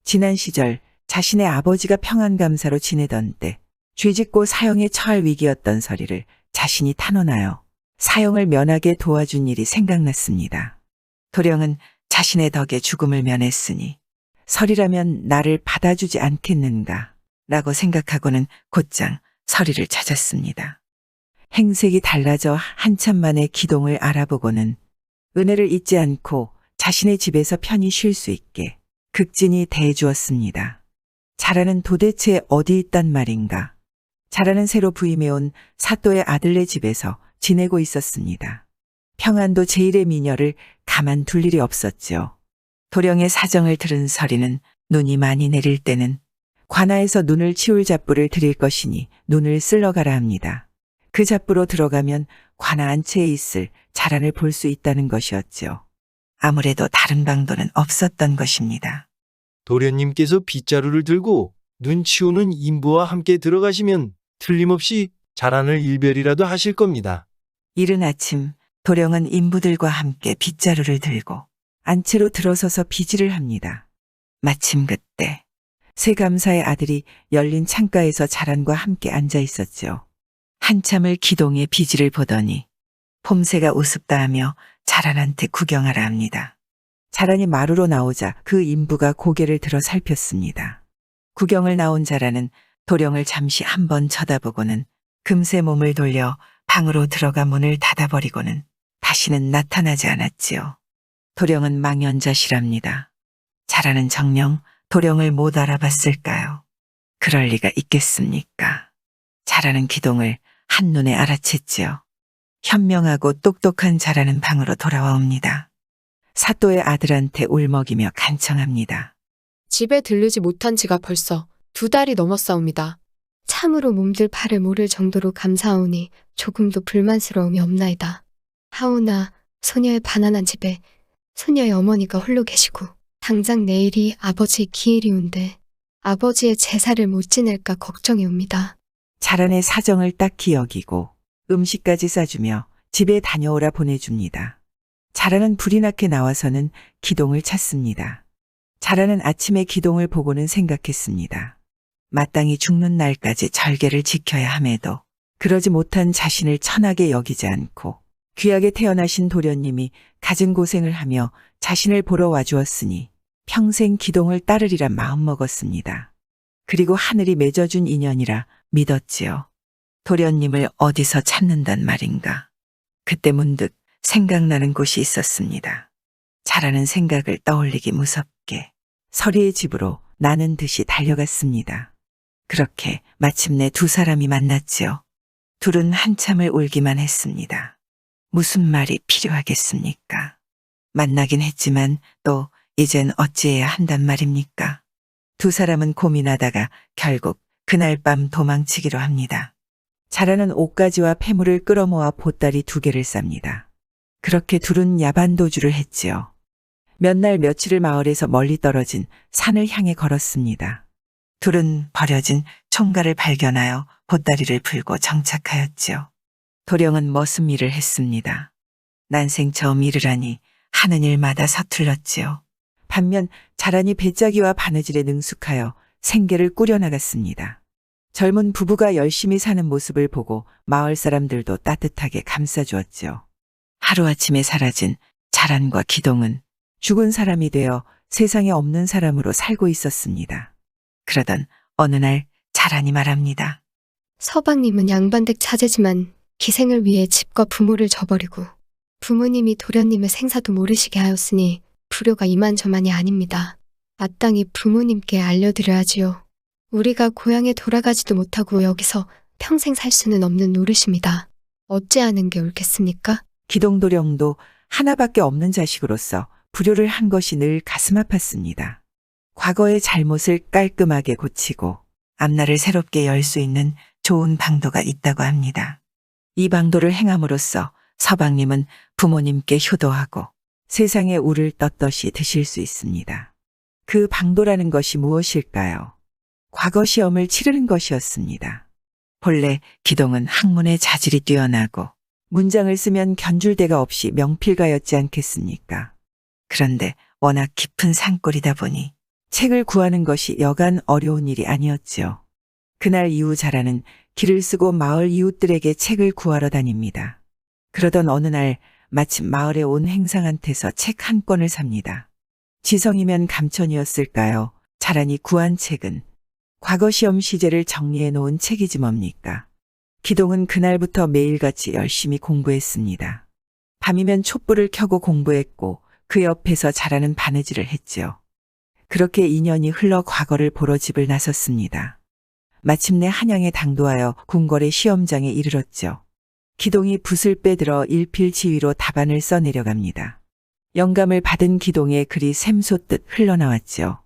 지난 시절 자신의 아버지가 평안감사로 지내던 때 죄짓고 사형에 처할 위기였던 서리를 자신이 탄원하여 사형을 면하게 도와준 일이 생각났습니다. 도령은 자신의 덕에 죽음을 면했으니 설이라면 나를 받아주지 않겠는가 라고 생각하고는 곧장 설이를 찾았습니다. 행색이 달라져 한참 만에 기동을 알아보고는 은혜를 잊지 않고 자신의 집에서 편히 쉴 수 있게 극진히 대해주었습니다. 자라는 도대체 어디 있단 말인가. 자라는 새로 부임해온 사또의 아들네 집에서 지내고 있었습니다. 평안도 제1의 미녀를 가만둘 일이 없었죠. 도령의 사정을 들은 설이는 눈이 많이 내릴 때는 관아에서 눈을 치울 잡부를 드릴 것이니 눈을 쓸러가라 합니다. 그 잡부로 들어가면 관아 안채에 있을 자란을 볼 수 있다는 것이었죠. 아무래도 다른 방도는 없었던 것입니다. 도련님께서 빗자루를 들고 눈 치우는 인부와 함께 들어가시면 틀림없이 자란을 일별이라도 하실 겁니다. 이른 아침 도령은 인부들과 함께 빗자루를 들고 안채로 들어서서 비지를 합니다. 마침 그때 세감사의 아들이 열린 창가에서 자란과 함께 앉아 있었죠. 한참을 기동의 비지를 보더니 폼새가 우습다 하며 자란한테 구경하라 합니다. 자란이 마루로 나오자 그 인부가 고개를 들어 살폈습니다. 구경을 나온 자란은 도령을 잠시 한번 쳐다보고는 금세 몸을 돌려 방으로 들어가 문을 닫아버리고는 다시는 나타나지 않았지요. 도령은 망연자실합니다. 자라는 정녕 도령을 못 알아봤을까요? 그럴 리가 있겠습니까? 자라는 기동을 한눈에 알아챘지요. 현명하고 똑똑한 자라는 방으로 돌아와 옵니다. 사또의 아들한테 울먹이며 간청합니다. 집에 들르지 못한 지가 벌써 2달이 넘었사옵니다. 참으로 몸둘 바를 모를 정도로 감사하오니 조금도 불만스러움이 없나이다. 하오나 소녀의 가난한 집에 소녀의 어머니가 홀로 계시고 당장 내일이 아버지의 기일이온데 아버지의 제사를 못 지낼까 걱정이 옵니다. 자란의 사정을 딱히 여기고 음식까지 싸주며 집에 다녀오라 보내줍니다. 자란은 불이 나게 나와서는 기동을 찾습니다. 자란은 아침에 기동을 보고는 생각했습니다. 마땅히 죽는 날까지 절개를 지켜야 함에도 그러지 못한 자신을 천하게 여기지 않고 귀하게 태어나신 도련님이 갖은 고생을 하며 자신을 보러 와주었으니 평생 기동을 따르리라 마음먹었습니다. 그리고 하늘이 맺어준 인연이라 믿었지요. 도련님을 어디서 찾는단 말인가. 그때 문득 생각나는 곳이 있었습니다. 자라는 생각을 떠올리기 무섭게 설이의 집으로 나는 듯이 달려갔습니다. 그렇게 마침내 두 사람이 만났지요. 둘은 한참을 울기만 했습니다. 무슨 말이 필요하겠습니까? 만나긴 했지만 또 이젠 어찌해야 한단 말입니까? 두 사람은 고민하다가 결국 그날 밤 도망치기로 합니다. 자라는 옷가지와 폐물을 끌어모아 보따리 2개를 쌉니다. 그렇게 둘은 야반도주를 했지요. 몇 날 며칠을 마을에서 멀리 떨어진 산을 향해 걸었습니다. 둘은 버려진 총갈을 발견하여 보따리를 풀고 정착하였지요. 도령은 머슴 일을 했습니다. 난생 처음 일을 하니 하는 일마다 서툴렀지요. 반면 자란이 배짜기와 바느질에 능숙하여 생계를 꾸려나갔습니다. 젊은 부부가 열심히 사는 모습을 보고 마을 사람들도 따뜻하게 감싸주었지요. 하루아침에 사라진 자란과 기동은 죽은 사람이 되어 세상에 없는 사람으로 살고 있었습니다. 그러던 어느 날 자란이 말합니다. 서방님은 양반댁 자제지만 기생을 위해 집과 부모를 저버리고 부모님이 도련님의 생사도 모르시게 하였으니 불효가 이만저만이 아닙니다. 마땅히 부모님께 알려드려야지요. 우리가 고향에 돌아가지도 못하고 여기서 평생 살 수는 없는 노릇입니다. 어찌하는 게 옳겠습니까? 기동도령도 하나밖에 없는 자식으로서 불효를 한 것이 늘 가슴 아팠습니다. 과거의 잘못을 깔끔하게 고치고 앞날을 새롭게 열 수 있는 좋은 방도가 있다고 합니다. 이 방도를 행함으로써 서방님은 부모님께 효도하고 세상의 우를 떳떳이 드실 수 있습니다. 그 방도라는 것이 무엇일까요? 과거 시험을 치르는 것이었습니다. 본래 기동은 학문의 자질이 뛰어나고 문장을 쓰면 견줄 데가 없이 명필가였지 않겠습니까? 그런데 워낙 깊은 산골이다 보니 책을 구하는 것이 여간 어려운 일이 아니었지요. 그날 이후 자라는 길을 쓰고 마을 이웃들에게 책을 구하러 다닙니다. 그러던 어느 날 마침 마을에 온 행상한테서 책 한 권을 삽니다. 지성이면 감천이었을까요? 자란이 구한 책은 과거 시험 시제를 정리해 놓은 책이지 뭡니까? 기동은 그날부터 매일같이 열심히 공부했습니다. 밤이면 촛불을 켜고 공부했고 그 옆에서 자라는 바느질을 했지요. 그렇게 2년이 흘러 과거를 보러 집을 나섰습니다. 마침내 한양에 당도하여 궁궐의 시험장에 이르렀죠. 기동이 붓을 빼들어 일필지휘로 답안을 써 내려갑니다. 영감을 받은 기동의 글이 샘솟듯 흘러나왔죠.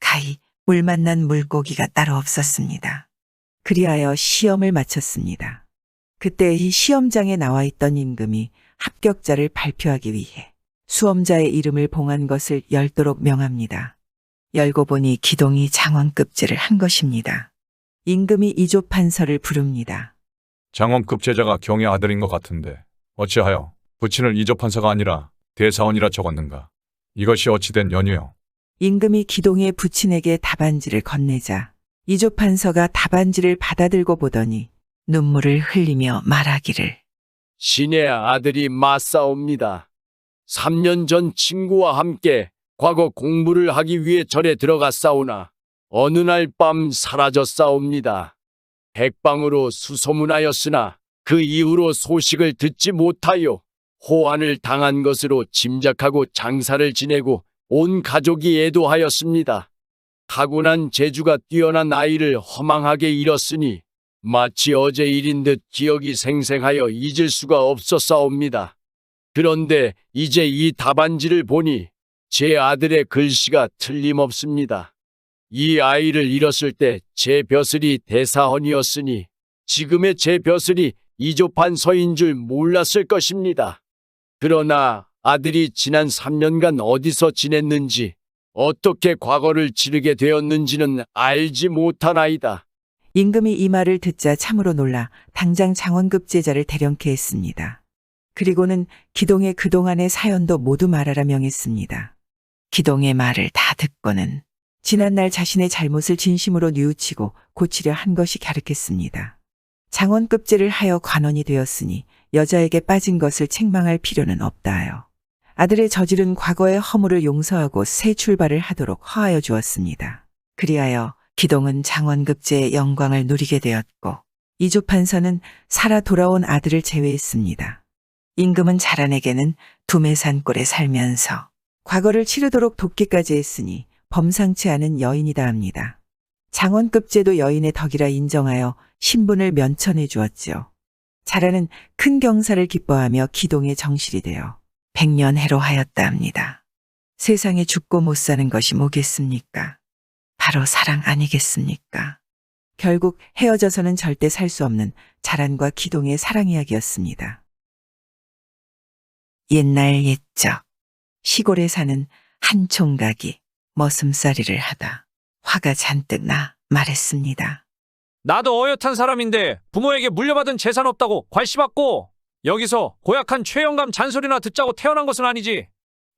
가히 물 만난 물고기가 따로 없었습니다. 그리하여 시험을 마쳤습니다. 그때 이 시험장에 나와 있던 임금이 합격자를 발표하기 위해 수험자의 이름을 봉한 것을 열도록 명합니다. 열고 보니 기동이 장원급제를 한 것입니다. 임금이 이조 판서를 부릅니다. 장원급 제자가 경의 아들인 것 같은데 어찌하여 부친을 이조 판서가 아니라 대사원이라 적었는가? 이것이 어찌된 연유요? 임금이 기동의 부친에게 답안지를 건네자 이조 판서가 답안지를 받아들고 보더니 눈물을 흘리며 말하기를 신의 아들이 맞사옵니다. 3년 전 친구와 함께 과거 공부를 하기 위해 절에 들어갔사오나 어느 날 밤 사라졌사옵니다. 백방으로 수소문하였으나 그 이후로 소식을 듣지 못하여 호환을 당한 것으로 짐작하고 장사를 지내고 온 가족이 애도하였습니다. 타고난 재주가 뛰어난 아이를 허망하게 잃었으니 마치 어제 일인 듯 기억이 생생하여 잊을 수가 없었사옵니다. 그런데 이제 이 답안지를 보니 제 아들의 글씨가 틀림없습니다. 이 아이를 잃었을 때 제 벼슬이 대사헌이었으니 지금의 제 벼슬이 이조판서인 줄 몰랐을 것입니다. 그러나 아들이 지난 3년간 어디서 지냈는지 어떻게 과거를 치르게 되었는지는 알지 못하나이다. 임금이 이 말을 듣자 참으로 놀라 당장 장원급 제자를 대령케 했습니다. 그리고는 기동의 그동안의 사연도 모두 말하라 명했습니다. 기동의 말을 다 듣고는 지난날 자신의 잘못을 진심으로 뉘우치고 고치려 한 것이 갸륵했습니다. 장원급제를 하여 관원이 되었으니 여자에게 빠진 것을 책망할 필요는 없다 하여 아들의 저지른 과거의 허물을 용서하고 새 출발을 하도록 허하여 주었습니다. 그리하여 기동은 장원급제의 영광을 누리게 되었고 이조 판서는 살아 돌아온 아들을 제외했습니다. 임금은 자란에게는 두매산골에 살면서 과거를 치르도록 돕기까지 했으니 범상치 않은 여인이다 합니다. 장원급제도 여인의 덕이라 인정하여 신분을 면천해 주었지요. 자라는 큰 경사를 기뻐하며 기동의 정실이 되어 100년 해로하였다 합니다. 세상에 죽고 못 사는 것이 뭐겠습니까? 바로 사랑 아니겠습니까? 결국 헤어져서는 절대 살 수 없는 자란과 기동의 사랑 이야기였습니다. 옛날 옛적 시골에 사는 한 총각이 머슴살이를 하다 화가 잔뜩 나 말했습니다. 나도 어엿한 사람인데 부모에게 물려받은 재산 없다고 괄시받고 여기서 고약한 최영감 잔소리나 듣자고 태어난 것은 아니지.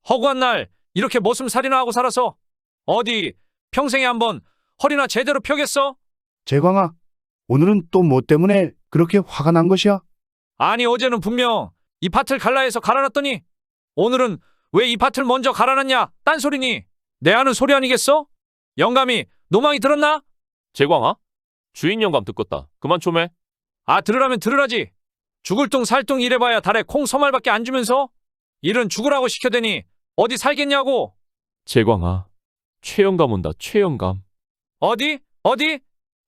허구한 날 이렇게 머슴살이나 하고 살아서 어디 평생에 한번 허리나 제대로 펴겠어? 제광아, 오늘은 또 뭐 때문에 그렇게 화가 난 것이야? 아니 어제는 분명 이 밭을 갈라 해서 갈아놨더니 오늘은 왜 이 밭을 먼저 갈아놨냐 딴소리니. 내 아는 소리 아니겠어? 영감이 노망이 들었나? 제광아? 주인 영감 듣겄다. 그만 좀 해. 아 들으라면 들으라지. 죽을 똥 살 똥 이래봐야 달에 콩 서말밖에 안 주면서 일은 죽으라고 시켜대니 어디 살겠냐고. 제광아, 최영감 온다. 최영감. 어디?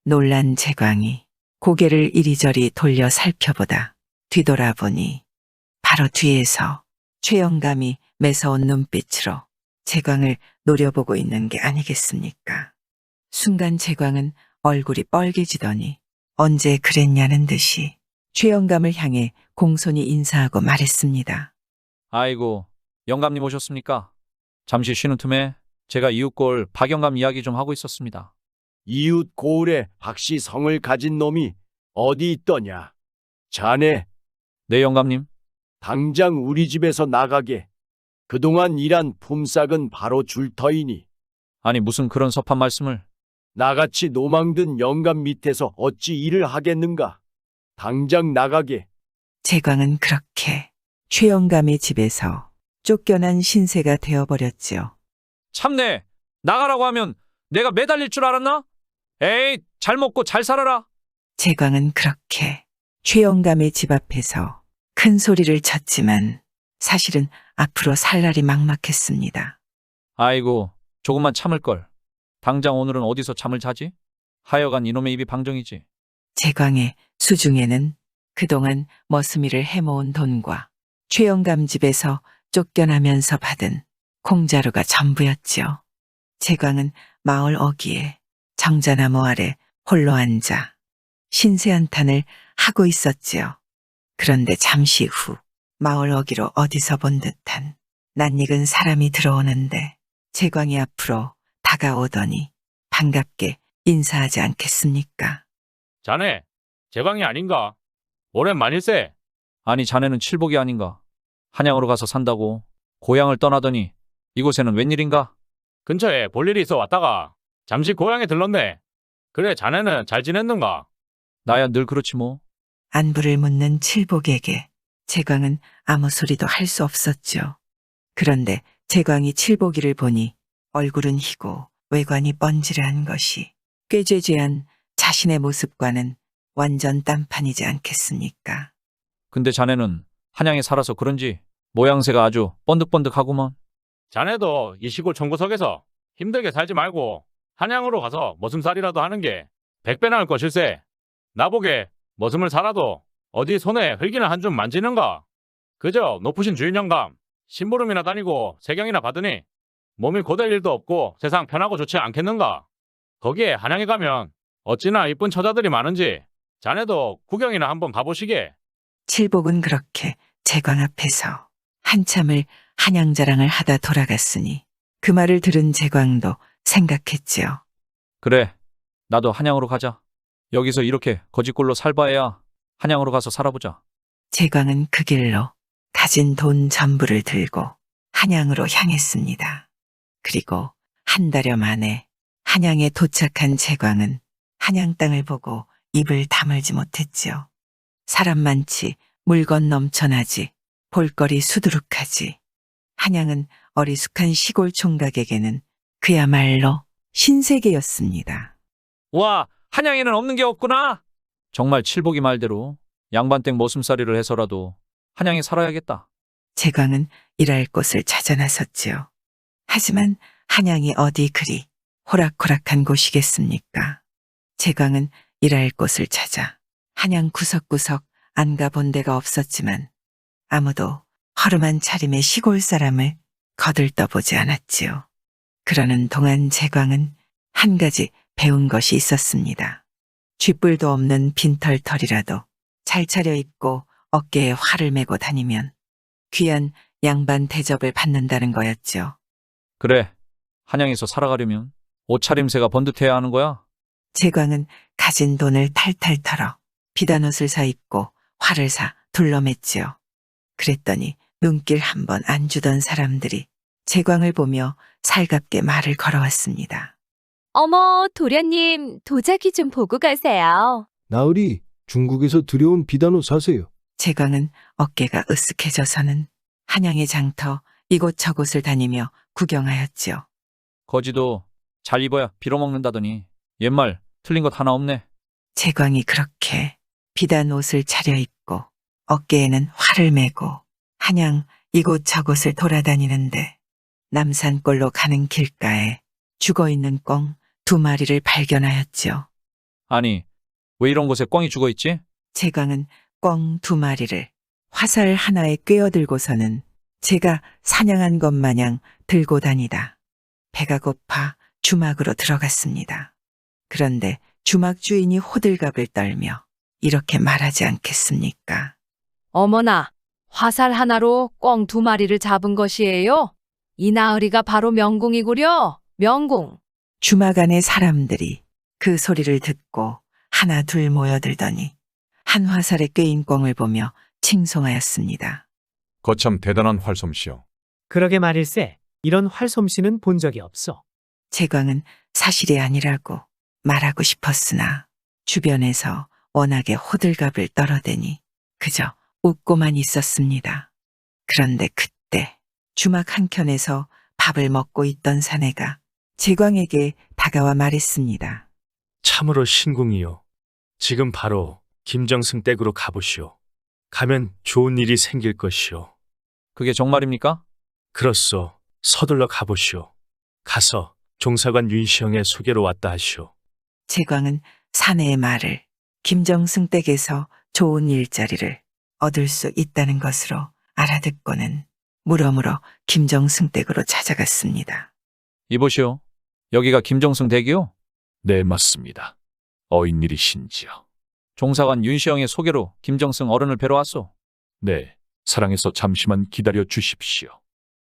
놀란 제광이 고개를 이리저리 돌려 살펴보다 뒤돌아보니 바로 뒤에서 최영감이 매서운 눈빛으로 제광을 노려보고 있는 게 아니겠습니까? 순간 제광은 얼굴이 뻘개지더니 언제 그랬냐는 듯이 최영감을 향해 공손히 인사하고 말했습니다. 아이고 영감님 오셨습니까? 잠시 쉬는 틈에 제가 이웃골 박영감 이야기 좀 하고 있었습니다. 이웃 고을에 박씨 성을 가진 놈이 어디 있더냐? 자네. 네 영감님. 당장 우리 집에서 나가게. 그동안 일한 품삯은 바로 줄 터이니. 아니 무슨 그런 섭한 말씀을. 나같이 노망든 영감 밑에서 어찌 일을 하겠는가? 당장 나가게. 재광은 그렇게 최영감의 집에서 쫓겨난 신세가 되어버렸지요. 참내, 나가라고 하면 내가 매달릴 줄 알았나? 에이, 잘 먹고 잘 살아라. 재광은 그렇게 최영감의 집 앞에서 큰 소리를 쳤지만 사실은 앞으로 살 날이 막막했습니다. 아이고, 조금만 참을걸. 당장 오늘은 어디서 잠을 자지? 하여간 이놈의 입이 방정이지. 재광의 수중에는 그동안 머슴이를 해모은 돈과 최영감 집에서 쫓겨나면서 받은 공자루가 전부였지요. 재광은 마을 어귀에 정자나무 아래 홀로 앉아 신세 한탄을 하고 있었지요. 그런데 잠시 후 마을 어귀로 어디서 본 듯한 낯익은 사람이 들어오는데 재광이 앞으로 다가오더니 반갑게 인사하지 않겠습니까? 자네, 재광이 아닌가? 오랜만일세. 아니, 자네는 칠복이 아닌가? 한양으로 가서 산다고 고향을 떠나더니 이곳에는 웬일인가? 근처에 볼 일이 있어 왔다가 잠시 고향에 들렀네. 그래, 자네는 잘 지냈는가? 나야 늘 그렇지 뭐. 안부를 묻는 칠복에게 재광은 아무 소리도 할 수 없었죠. 그런데 재광이 칠복이를 보니 얼굴은 희고 외관이 뻔질한 것이 꾀죄죄한 자신의 모습과는 완전 딴판이지 않겠습니까? 근데 자네는 한양에 살아서 그런지 모양새가 아주 번득번득하구먼. 자네도 이 시골 총구석에서 힘들게 살지 말고 한양으로 가서 머슴살이라도 하는 게 100배 나을 것일세. 나보게 머슴을 살아도 어디 손에 흙이나 한 줌 만지는가? 그저 높으신 주인 영감 심부름이나 다니고 세경이나 받으니 몸이 고될 일도 없고 세상 편하고 좋지 않겠는가? 거기에 한양에 가면 어찌나 이쁜 처자들이 많은지 자네도 구경이나 한번 가보시게. 칠복은 그렇게 재광 앞에서 한참을 한양 자랑을 하다 돌아갔으니 그 말을 들은 재광도 생각했지요. 그래, 나도 한양으로 가자. 여기서 이렇게 거지꼴로 살바해야 한양으로 가서 살아보자. 재광은 그 길로 가진 돈 전부를 들고 한양으로 향했습니다. 그리고 한 달여 만에 한양에 도착한 재광은 한양 땅을 보고 입을 다물지 못했지요. 사람 많지, 물건 넘쳐나지, 볼거리 수두룩하지. 한양은 어리숙한 시골 총각에게는 그야말로 신세계였습니다. 와, 한양에는 없는 게 없구나. 정말 칠복이 말대로 양반댁 머슴살이를 해서라도 한양에 살아야겠다. 재광은 일할 곳을 찾아 나섰지요. 하지만 한양이 어디 그리 호락호락한 곳이겠습니까? 재광은 일할 곳을 찾아 한양 구석구석 안 가본 데가 없었지만 아무도 허름한 차림의 시골 사람을 거들떠보지 않았지요. 그러는 동안 재광은 한 가지 배운 것이 있었습니다. 쥐뿔도 없는 빈털털이라도 잘 차려입고 어깨에 활을 메고 다니면 귀한 양반 대접을 받는다는 거였죠. 그래, 한양에서 살아가려면 옷차림새가 번듯해야 하는 거야. 재광은 가진 돈을 탈탈 털어 비단 옷을 사 입고 활을 사 둘러맸지요. 그랬더니 눈길 한 번 안 주던 사람들이 재광을 보며 살갑게 말을 걸어왔습니다. 어머, 도련님, 도자기 좀 보고 가세요. 나으리, 중국에서 들여온 비단옷 사세요. 재광은 어깨가 으쓱해져서는 한양의 장터 이곳저곳을 다니며 구경하였지요. 거지도 잘 입어야 빌어먹는다더니 옛말 틀린 것 하나 없네. 재광이 그렇게 비단 옷을 차려입고 어깨에는 활을 메고 한양 이곳저곳을 돌아다니는데 남산골로 가는 길가에 죽어있는 꿩 2마리를 발견하였지요. 아니, 왜 이런 곳에 꿩이 죽어있지? 재광은 꿩 2마리를 화살 하나에 꿰어들고서는 제가 사냥한 것 마냥 들고 다니다 배가 고파 주막으로 들어갔습니다. 그런데 주막 주인이 호들갑을 떨며 이렇게 말하지 않겠습니까? 어머나, 화살 하나로 꿩 2마리를 잡은 것이에요? 이 나으리가 바로 명궁이구려, 명궁. 주막 안의 사람들이 그 소리를 듣고 하나 둘 모여들더니 한 화살에 꿰인 꿩을 보며 칭송하였습니다. 거참 대단한 활솜씨요. 그러게 말일세. 이런 활솜씨는 본 적이 없어. 재광은 사실이 아니라고 말하고 싶었으나 주변에서 워낙에 호들갑을 떨어대니 그저 웃고만 있었습니다. 그런데 그때 주막 한켠에서 밥을 먹고 있던 사내가 재광에게 다가와 말했습니다. 참으로 신궁이요. 지금 바로 김정승 댁으로 가보시오. 가면 좋은 일이 생길 것이오. 그게 정말입니까? 그렇소. 서둘러 가보시오. 가서 종사관 윤시영의 소개로 왔다 하시오. 재광은 사내의 말을 김정승 댁에서 좋은 일자리를 얻을 수 있다는 것으로 알아듣고는 물어물어 김정승 댁으로 찾아갔습니다. 이보시오. 여기가 김정승 댁이요? 네, 맞습니다. 어인 일이신지요? 종사관 윤시영의 소개로 김정승 어른을 뵈러 왔소. 네, 사랑해서 잠시만 기다려 주십시오.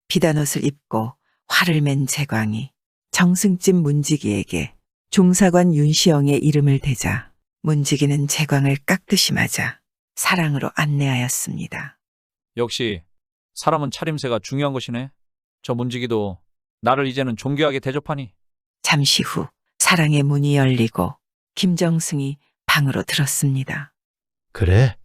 비단옷을 입고 화를 맨 재광이 정승집 문지기에게 종사관 윤시영의 이름을 대자 문지기는 재광을 깍듯이 맞아 사랑으로 안내하였습니다. 역시 사람은 차림새가 중요한 것이네. 저 문지기도 나를 이제는 존귀하게 대접하니. 잠시 후 사랑의 문이 열리고 김정승이 방으로 들었습니다. 그래,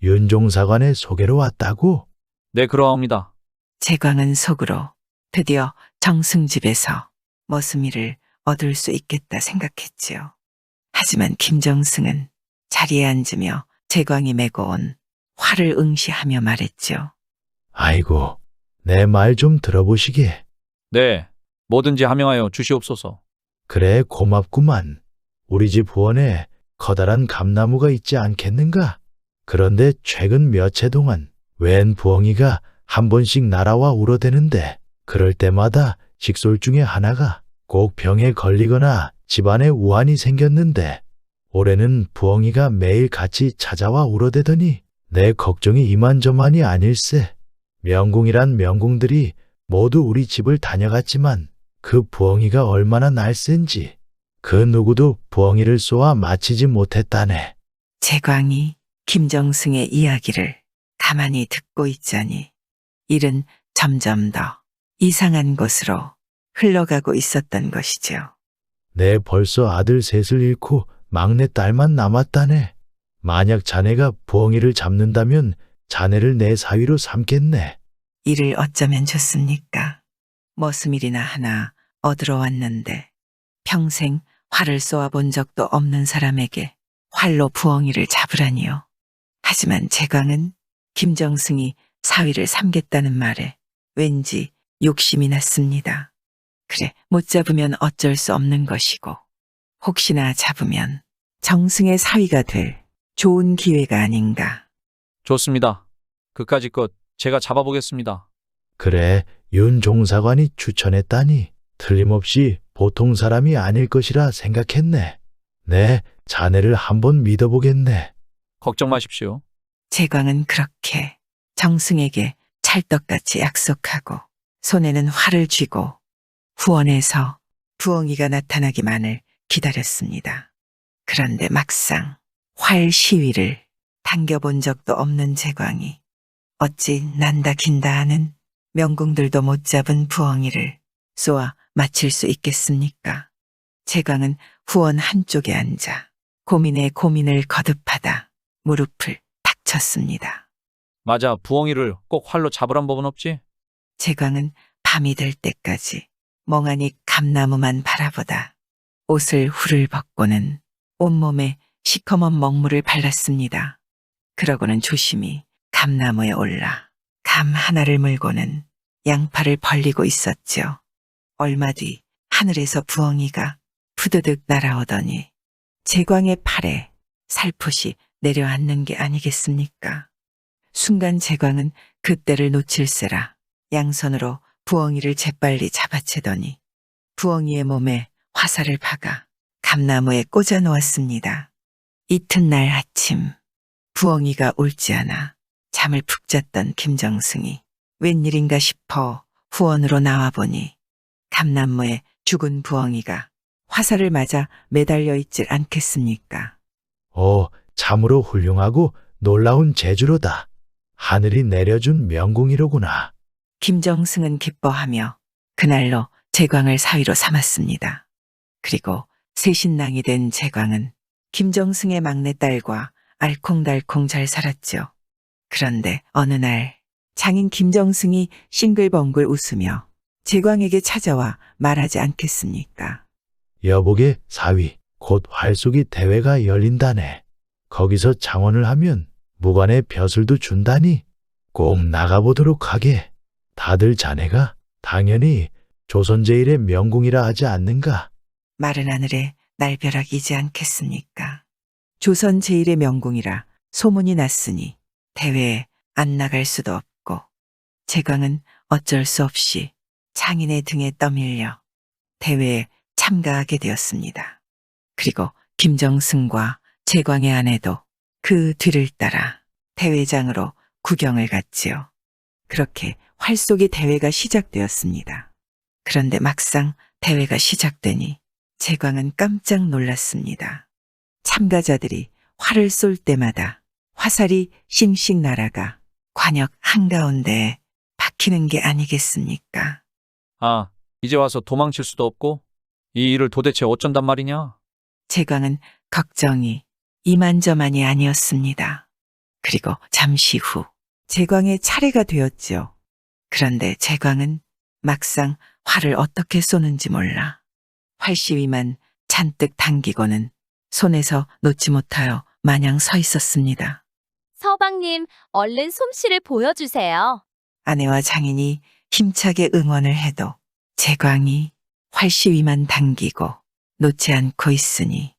윤종사관의 소개로 왔다고? 네, 그러합니다. 재광은 속으로 드디어 정승집에서 머슴이를 얻을 수 있겠다 생각했지요. 하지만 김정승은 자리에 앉으며 재광이 메고 온 활을 응시하며 말했죠. 아이고, 내 말 좀 들어보시게. 네, 뭐든지 하명하여 주시옵소서. 그래, 고맙구만. 우리 집 후원에 커다란 감나무가 있지 않겠는가? 그런데 최근 몇 해 동안 웬 부엉이가 한 번씩 날아와 울어대는데 그럴 때마다 식솔 중에 하나가 꼭 병에 걸리거나 집안에 우환이 생겼는데 올해는 부엉이가 매일 같이 찾아와 울어대더니 내 걱정이 이만저만이 아닐세. 명궁이란 명궁들이 모두 우리 집을 다녀갔지만 그 부엉이가 얼마나 날쌘지 그 누구도 부엉이를 쏘아 마치지 못했다네. 재광이 김정승의 이야기를 가만히 듣고 있자니 일은 점점 더 이상한 곳으로 흘러가고 있었던 것이죠. 내 벌써 아들 셋을 잃고 막내 딸만 남았다네. 만약 자네가 부엉이를 잡는다면 자네를 내 사위로 삼겠네. 이를 어쩌면 좋습니까? 머슴일이나 하나 얻으러 왔는데 평생 활을 쏘아본 적도 없는 사람에게 활로 부엉이를 잡으라니요. 하지만 재광은 김정승이 사위를 삼겠다는 말에 왠지 욕심이 났습니다. 그래, 못 잡으면 어쩔 수 없는 것이고 혹시나 잡으면 정승의 사위가 될 좋은 기회가 아닌가. 좋습니다. 그까짓 것 제가 잡아보겠습니다. 그래, 윤 종사관이 추천했다니 틀림없이 보통 사람이 아닐 것이라 생각했네. 네, 자네를 한번 믿어보겠네. 걱정 마십시오. 재광은 그렇게 정승에게 찰떡같이 약속하고 손에는 활을 쥐고 후원에서 부엉이가 나타나기만을 기다렸습니다. 그런데 막상 활 시위를 당겨본 적도 없는 재광이 어찌 난다 긴다 하는 명궁들도 못 잡은 부엉이를 쏘아 마칠 수 있겠습니까? 재광은 후원 한쪽에 앉아 고민에 고민을 거듭하다 무릎을 탁 쳤습니다. 맞아, 부엉이를 꼭 활로 잡으란 법은 없지? 재광은 밤이 될 때까지 멍하니 감나무만 바라보다 옷을 훌을 벗고는 온몸에 시커먼 먹물을 발랐습니다. 그러고는 조심히 감나무에 올라 감 하나를 물고는 양팔을 벌리고 있었죠. 얼마 뒤 하늘에서 부엉이가 푸드득 날아오더니 재광의 팔에 살포시 내려앉는 게 아니겠습니까? 순간 재광은 그때를 놓칠세라 양손으로 부엉이를 재빨리 잡아채더니 부엉이의 몸에 화살을 박아 감나무에 꽂아 놓았습니다. 이튿날 아침 부엉이가 옳지 않아 잠을 푹 잤던 김정승이 웬일인가 싶어 후원으로 나와보니 감나무에 죽은 부엉이가 화살을 맞아 매달려 있질 않겠습니까? 참으로 훌륭하고 놀라운 재주로다. 하늘이 내려준 명궁이로구나. 김정승은 기뻐하며 그날로 재광을 사위로 삼았습니다. 그리고 새신랑이 된 재광은 김정승의 막내딸과 알콩달콩 잘 살았죠. 그런데 어느 날 장인 김정승이 싱글벙글 웃으며 재광에게 찾아와 말하지 않겠습니까? 여보게 사위, 곧 활쏘기 대회가 열린다네. 거기서 장원을 하면 무관의 벼슬도 준다니 꼭 나가보도록 하게. 다들 자네가 당연히 조선제일의 명궁이라 하지 않는가? 마른 하늘에 날벼락이지 않겠습니까? 조선 제일의 명궁이라 소문이 났으니 대회에 안 나갈 수도 없고 재광은 어쩔 수 없이 장인의 등에 떠밀려 대회에 참가하게 되었습니다. 그리고 김정승과 재광의 아내도 그 뒤를 따라 대회장으로 구경을 갔지요. 그렇게 활쏘기 대회가 시작되었습니다. 그런데 막상 대회가 시작되니 재광은 깜짝 놀랐습니다. 참가자들이 활을 쏠 때마다 화살이 싱싱 날아가 관역 한가운데에 박히는 게 아니겠습니까? 아, 이제 와서 도망칠 수도 없고 이 일을 도대체 어쩐단 말이냐? 재광은 걱정이 이만저만이 아니었습니다. 그리고 잠시 후 재광의 차례가 되었지요. 그런데 재광은 막상 활을 어떻게 쏘는지 몰라 활시위만 잔뜩 당기고는 손에서 놓지 못하여 마냥 서 있었습니다. 서방님, 얼른 솜씨를 보여주세요. 아내와 장인이 힘차게 응원을 해도 재광이 활시위만 당기고 놓지 않고 있으니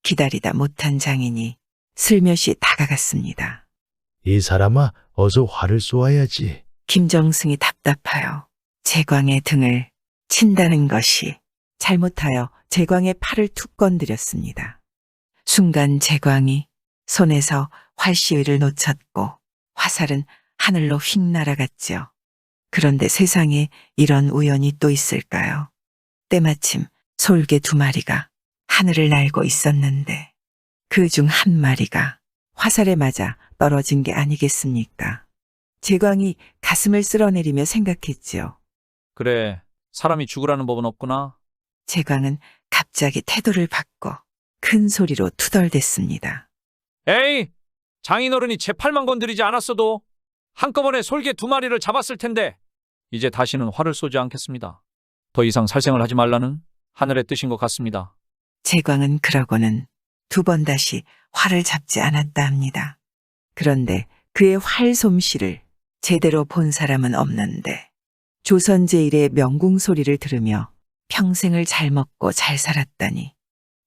기다리다 못한 장인이 슬며시 다가갔습니다. 이 사람아, 어서 활을 쏘아야지. 김정승이 답답하여 재광의 등을 친다는 것이 잘못하여 재광의 팔을 툭 건드렸습니다. 순간 재광이 손에서 활시위를 놓쳤고 화살은 하늘로 휙 날아갔죠. 그런데 세상에 이런 우연이 또 있을까요? 때마침 솔개 2마리가 하늘을 날고 있었는데 그 중 한 마리가 화살에 맞아 떨어진 게 아니겠습니까? 재광이 가슴을 쓸어내리며 생각했지요. 그래, 사람이 죽으라는 법은 없구나. 재광은 갑자기 태도를 바꿔 큰 소리로 투덜댔습니다. 에이! 장인어른이 제 팔만 건드리지 않았어도 한꺼번에 솔개 2마리를 잡았을 텐데 이제 다시는 활을 쏘지 않겠습니다. 더 이상 살생을 하지 말라는 하늘의 뜻인 것 같습니다. 재광은 그러고는 2번 다시 활을 잡지 않았다 합니다. 그런데 그의 활 솜씨를 제대로 본 사람은 없는데 조선 제일의 명궁 소리를 들으며 평생을 잘 먹고 잘 살았다니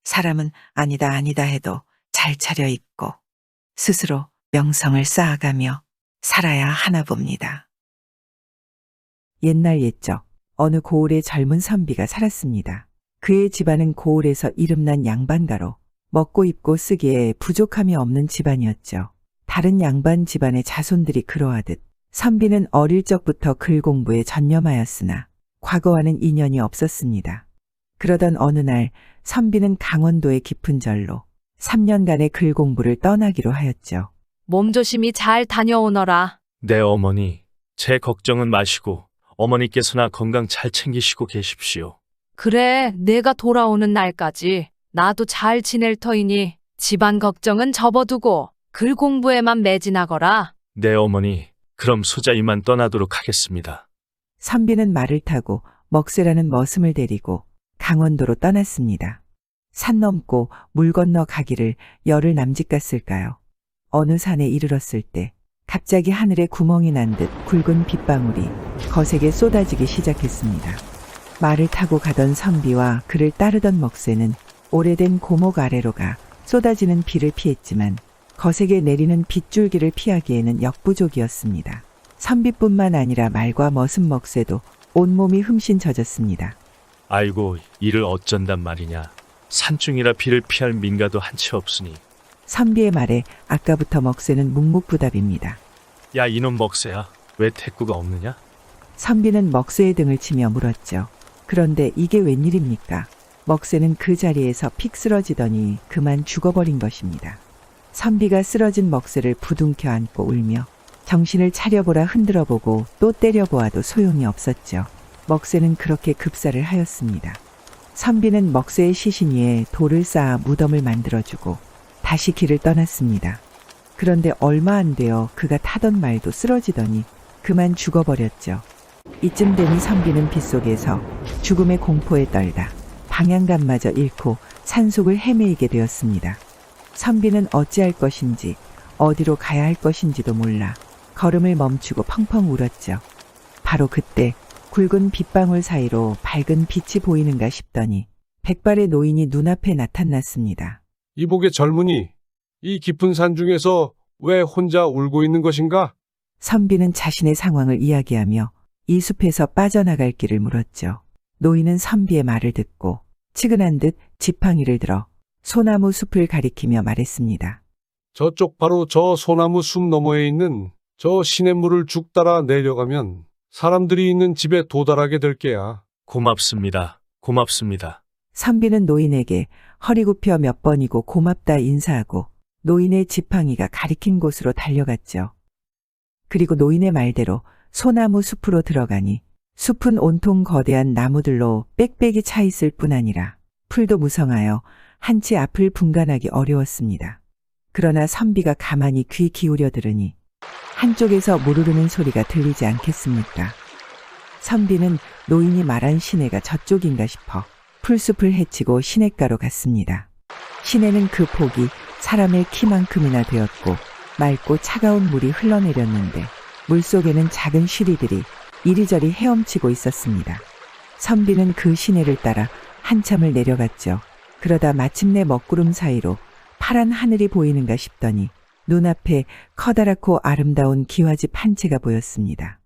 사람은 아니다 해도 잘 차려입고 스스로 명성을 쌓아가며 살아야 하나 봅니다. 옛날 옛적 어느 고을의 젊은 선비가 살았습니다. 그의 집안은 고을에서 이름난 양반가로 먹고 입고 쓰기에 부족함이 없는 집안이었죠. 다른 양반 집안의 자손들이 그러하듯 선비는 어릴 적부터 글 공부에 전념하였으나 과거와는 인연이 없었습니다. 그러던 어느 날 선비는 강원도의 깊은 절로 3년간의 글 공부를 떠나기로 하였죠. 몸조심히 잘 다녀오너라. 네, 어머니. 제 걱정은 마시고 어머니께서나 건강 잘 챙기시고 계십시오. 그래, 내가 돌아오는 날까지 나도 잘 지낼 터이니 집안 걱정은 접어두고 글 공부에만 매진하거라. 네, 어머니. 그럼 소자 이만 떠나도록 하겠습니다. 선비는 말을 타고 먹새라는 머슴을 데리고 강원도로 떠났습니다. 산 넘고 물 건너 가기를 열흘 남짓 갔을까요? 어느 산에 이르렀을 때 갑자기 하늘에 구멍이 난 듯 굵은 빗방울이 거세게 쏟아지기 시작했습니다. 말을 타고 가던 선비와 그를 따르던 먹새는 오래된 고목 아래로 가 쏟아지는 비를 피했지만 거세게 내리는 빗줄기를 피하기에는 역부족이었습니다. 선비뿐만 아니라 말과 머슴 먹새도 온몸이 흠씬 젖었습니다. 아이고, 이를 어쩐단 말이냐. 산중이라 비를 피할 민가도 한 채 없으니. 선비의 말에 아까부터 먹새는 묵묵부답입니다. 야, 이놈 먹새야. 왜 태꾸가 없느냐? 선비는 먹새의 등을 치며 물었죠. 그런데 이게 웬일입니까? 먹새는 그 자리에서 픽 쓰러지더니 그만 죽어버린 것입니다. 선비가 쓰러진 먹새를 부둥켜 안고 울며 정신을 차려보라 흔들어보고 또 때려보아도 소용이 없었죠. 먹새는 그렇게 급사를 하였습니다. 선비는 먹새의 시신 위에 돌을 쌓아 무덤을 만들어주고 다시 길을 떠났습니다. 그런데 얼마 안 되어 그가 타던 말도 쓰러지더니 그만 죽어버렸죠. 이쯤 되니 선비는 빗속에서 죽음의 공포에 떨다 방향감마저 잃고 산속을 헤매이게 되었습니다. 선비는 어찌할 것인지 어디로 가야 할 것인지도 몰라 걸음을 멈추고 펑펑 울었죠. 바로 그때 굵은 빗방울 사이로 밝은 빛이 보이는가 싶더니 백발의 노인이 눈앞에 나타났습니다. 이복의 젊은이, 이 깊은 산 중에서 왜 혼자 울고 있는 것인가? 선비는 자신의 상황을 이야기하며 이 숲에서 빠져나갈 길을 물었죠. 노인은 선비의 말을 듣고 치근한 듯 지팡이를 들어 소나무 숲을 가리키며 말했습니다. 저쪽 바로 저 소나무 숲 너머에 있는 저 시냇물을 죽 따라 내려가면 사람들이 있는 집에 도달하게 될 게야. 고맙습니다. 고맙습니다. 선비는 노인에게 허리 굽혀 몇 번이고 고맙다 인사하고 노인의 지팡이가 가리킨 곳으로 달려갔죠. 그리고 노인의 말대로 소나무 숲으로 들어가니 숲은 온통 거대한 나무들로 빽빽이 차 있을 뿐 아니라 풀도 무성하여 한치 앞을 분간하기 어려웠습니다. 그러나 선비가 가만히 귀 기울여 들으니 한쪽에서 무르르는 소리가 들리지 않겠습니까? 선비는 노인이 말한 시내가 저쪽인가 싶어 풀숲을 헤치고 시냇가로 갔습니다. 시내는 그 폭이 사람의 키만큼이나 되었고 맑고 차가운 물이 흘러내렸는데 물속에는 작은 쉬리들이 이리저리 헤엄치고 있었습니다. 선비는 그 시내를 따라 한참을 내려갔죠. 그러다 마침내 먹구름 사이로 파란 하늘이 보이는가 싶더니 눈앞에 커다랗고 아름다운 기와집 한 채가 보였습니다.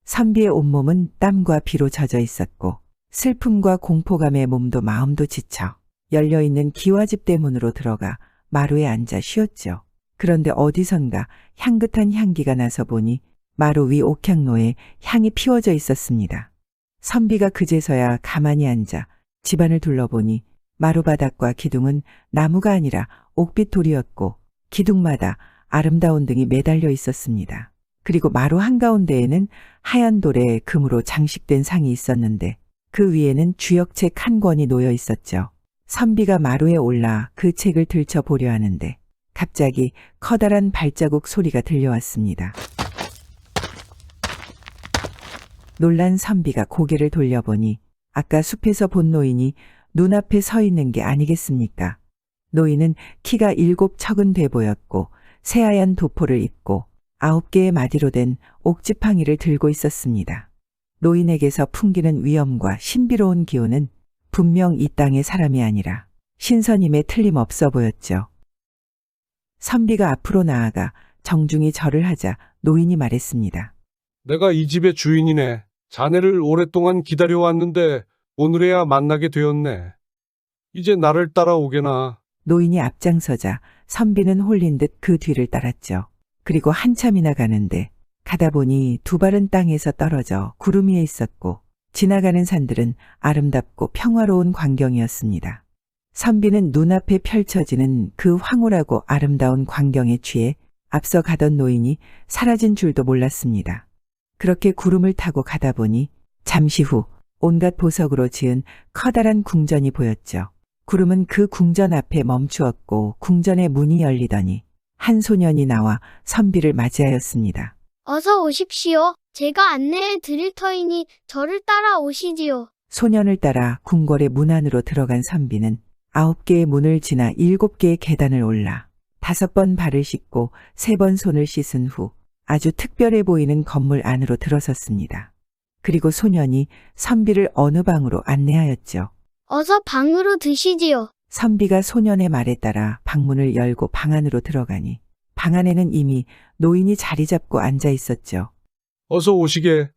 선비의 온몸은 땀과 비로 젖어 있었고 슬픔과 공포감에 몸도 마음도 지쳐 열려있는 기와집 대문으로 들어가 마루에 앉아 쉬었죠. 그런데 어디선가 향긋한 향기가 나서 보니 마루 위 옥향로에 향이 피워져 있었습니다. 선비가 그제서야 가만히 앉아 집안을 둘러보니 마루바닥과 기둥은 나무가 아니라 옥빛 돌이었고 기둥마다 아름다운 등이 매달려 있었습니다. 그리고 마루 한가운데에는 하얀 돌에 금으로 장식된 상이 있었는데 그 위에는 주역책 한 권이 놓여 있었죠. 선비가 마루에 올라 그 책을 들춰보려 하는데 갑자기 커다란 발자국 소리가 들려왔습니다. 놀란 선비가 고개를 돌려보니 아까 숲에서 본 노인이 눈앞에 서 있는 게 아니겠습니까? 노인은 키가 7척은 돼 보였고 새하얀 도포를 입고 9개의 마디로 된 옥지팡이를 들고 있었습니다. 노인에게서 풍기는 위엄과 신비로운 기운은 분명 이 땅의 사람이 아니라 신선임에 틀림없어 보였죠. 선비가 앞으로 나아가 정중히 절을 하자 노인이 말했습니다. 내가 이 집의 주인이네. 자네를 오랫동안 기다려왔는데 오늘에야 만나게 되었네. 이제 나를 따라오게나. 노인이 앞장서자 선비는 홀린 듯 그 뒤를 따랐죠. 그리고 한참이나 가는데 가다 보니 두 발은 땅에서 떨어져 구름 위에 있었고 지나가는 산들은 아름답고 평화로운 광경이었습니다. 선비는 눈앞에 펼쳐지는 그 황홀하고 아름다운 광경에 취해 앞서 가던 노인이 사라진 줄도 몰랐습니다. 그렇게 구름을 타고 가다 보니 잠시 후 온갖 보석으로 지은 커다란 궁전이 보였죠. 구름은 그 궁전 앞에 멈추었고 궁전의 문이 열리더니 한 소년이 나와 선비를 맞이하였습니다. 어서 오십시오. 제가 안내해 드릴 터이니 저를 따라오시지요. 소년을 따라 궁궐의 문 안으로 들어간 선비는 9개의 문을 지나 7개의 계단을 올라 5번 발을 씻고 3번 손을 씻은 후 아주 특별해 보이는 건물 안으로 들어섰습니다. 그리고 소년이 선비를 어느 방으로 안내하였죠. 어서 방으로 드시지요. 선비가 소년의 말에 따라 방문을 열고 방 안으로 들어가니 방 안에는 이미 노인이 자리 잡고 앉아 있었죠. 어서 오시게.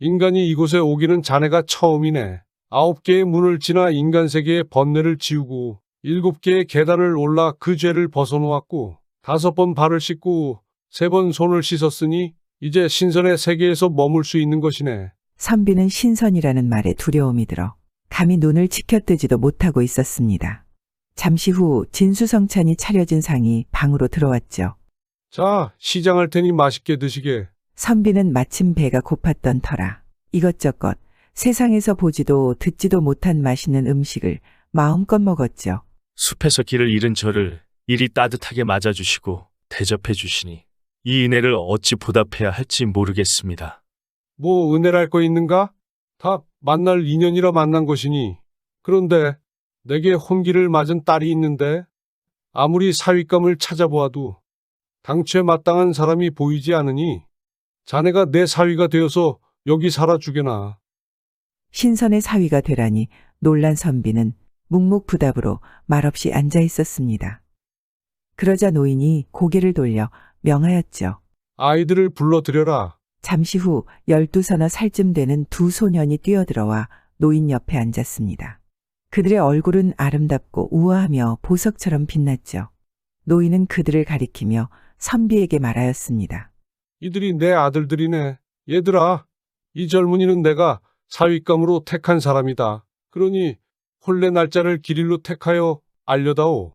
인간이 이곳에 오기는 자네가 처음이네. 9개의 문을 지나 인간 세계의 번뇌를 지우고 7개의 계단을 올라 그 죄를 벗어놓았고 5번 발을 씻고 3번 손을 씻었으니 이제 신선의 세계에서 머물 수 있는 것이네. 선비는 신선이라는 말에 두려움이 들어 감히 눈을 치켜뜨지도 못하고 있었습니다. 잠시 후 진수성찬이 차려진 상이 방으로 들어왔죠. 자, 시장할 테니 맛있게 드시게. 선비는 마침 배가 고팠던 터라 이것저것 세상에서 보지도 듣지도 못한 맛있는 음식을 마음껏 먹었죠. 숲에서 길을 잃은 저를 이리 따뜻하게 맞아주시고 대접해 주시니 이 은혜를 어찌 보답해야 할지 모르겠습니다. 뭐 은혜랄 거 있는가? 다 만날 인연이라 만난 것이니. 그런데 내게 혼기를 맞은 딸이 있는데 아무리 사윗감을 찾아보아도 당최 마땅한 사람이 보이지 않으니 자네가 내 사위가 되어서 여기 살아주게나. 신선의 사위가 되라니 놀란 선비는 묵묵부답으로 말없이 앉아 있었습니다. 그러자 노인이 고개를 돌려 명하였죠. 아이들을 불러들여라. 잠시 후 12서너 살쯤 되는 두 소년이 뛰어들어와 노인 옆에 앉았습니다. 그들의 얼굴은 아름답고 우아하며 보석처럼 빛났죠. 노인은 그들을 가리키며 선비에게 말하였습니다. 이들이 내 아들들이네. 얘들아, 이 젊은이는 내가 사윗감으로 택한 사람이다. 그러니 혼례 날짜를 길일로 택하여 알려다오.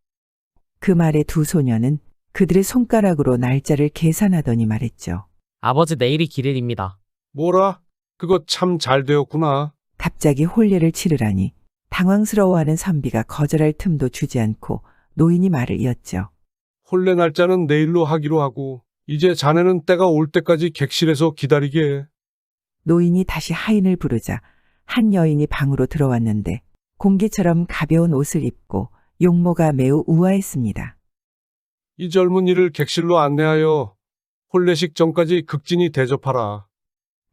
그 말에 두 소년은 그들의 손가락으로 날짜를 계산하더니 말했죠. 아버지 내일이 길일입니다. 뭐라? 그거 참 잘 되었구나. 갑자기 혼례를 치르라니 당황스러워하는 선비가 거절할 틈도 주지 않고 노인이 말을 이었죠. 혼례 날짜는 내일로 하기로 하고 이제 자네는 때가 올 때까지 객실에서 기다리게 해. 노인이 다시 하인을 부르자 한 여인이 방으로 들어왔는데 공기처럼 가벼운 옷을 입고 용모가 매우 우아했습니다. 이 젊은이를 객실로 안내하여 혼례식 전까지 극진히 대접하라.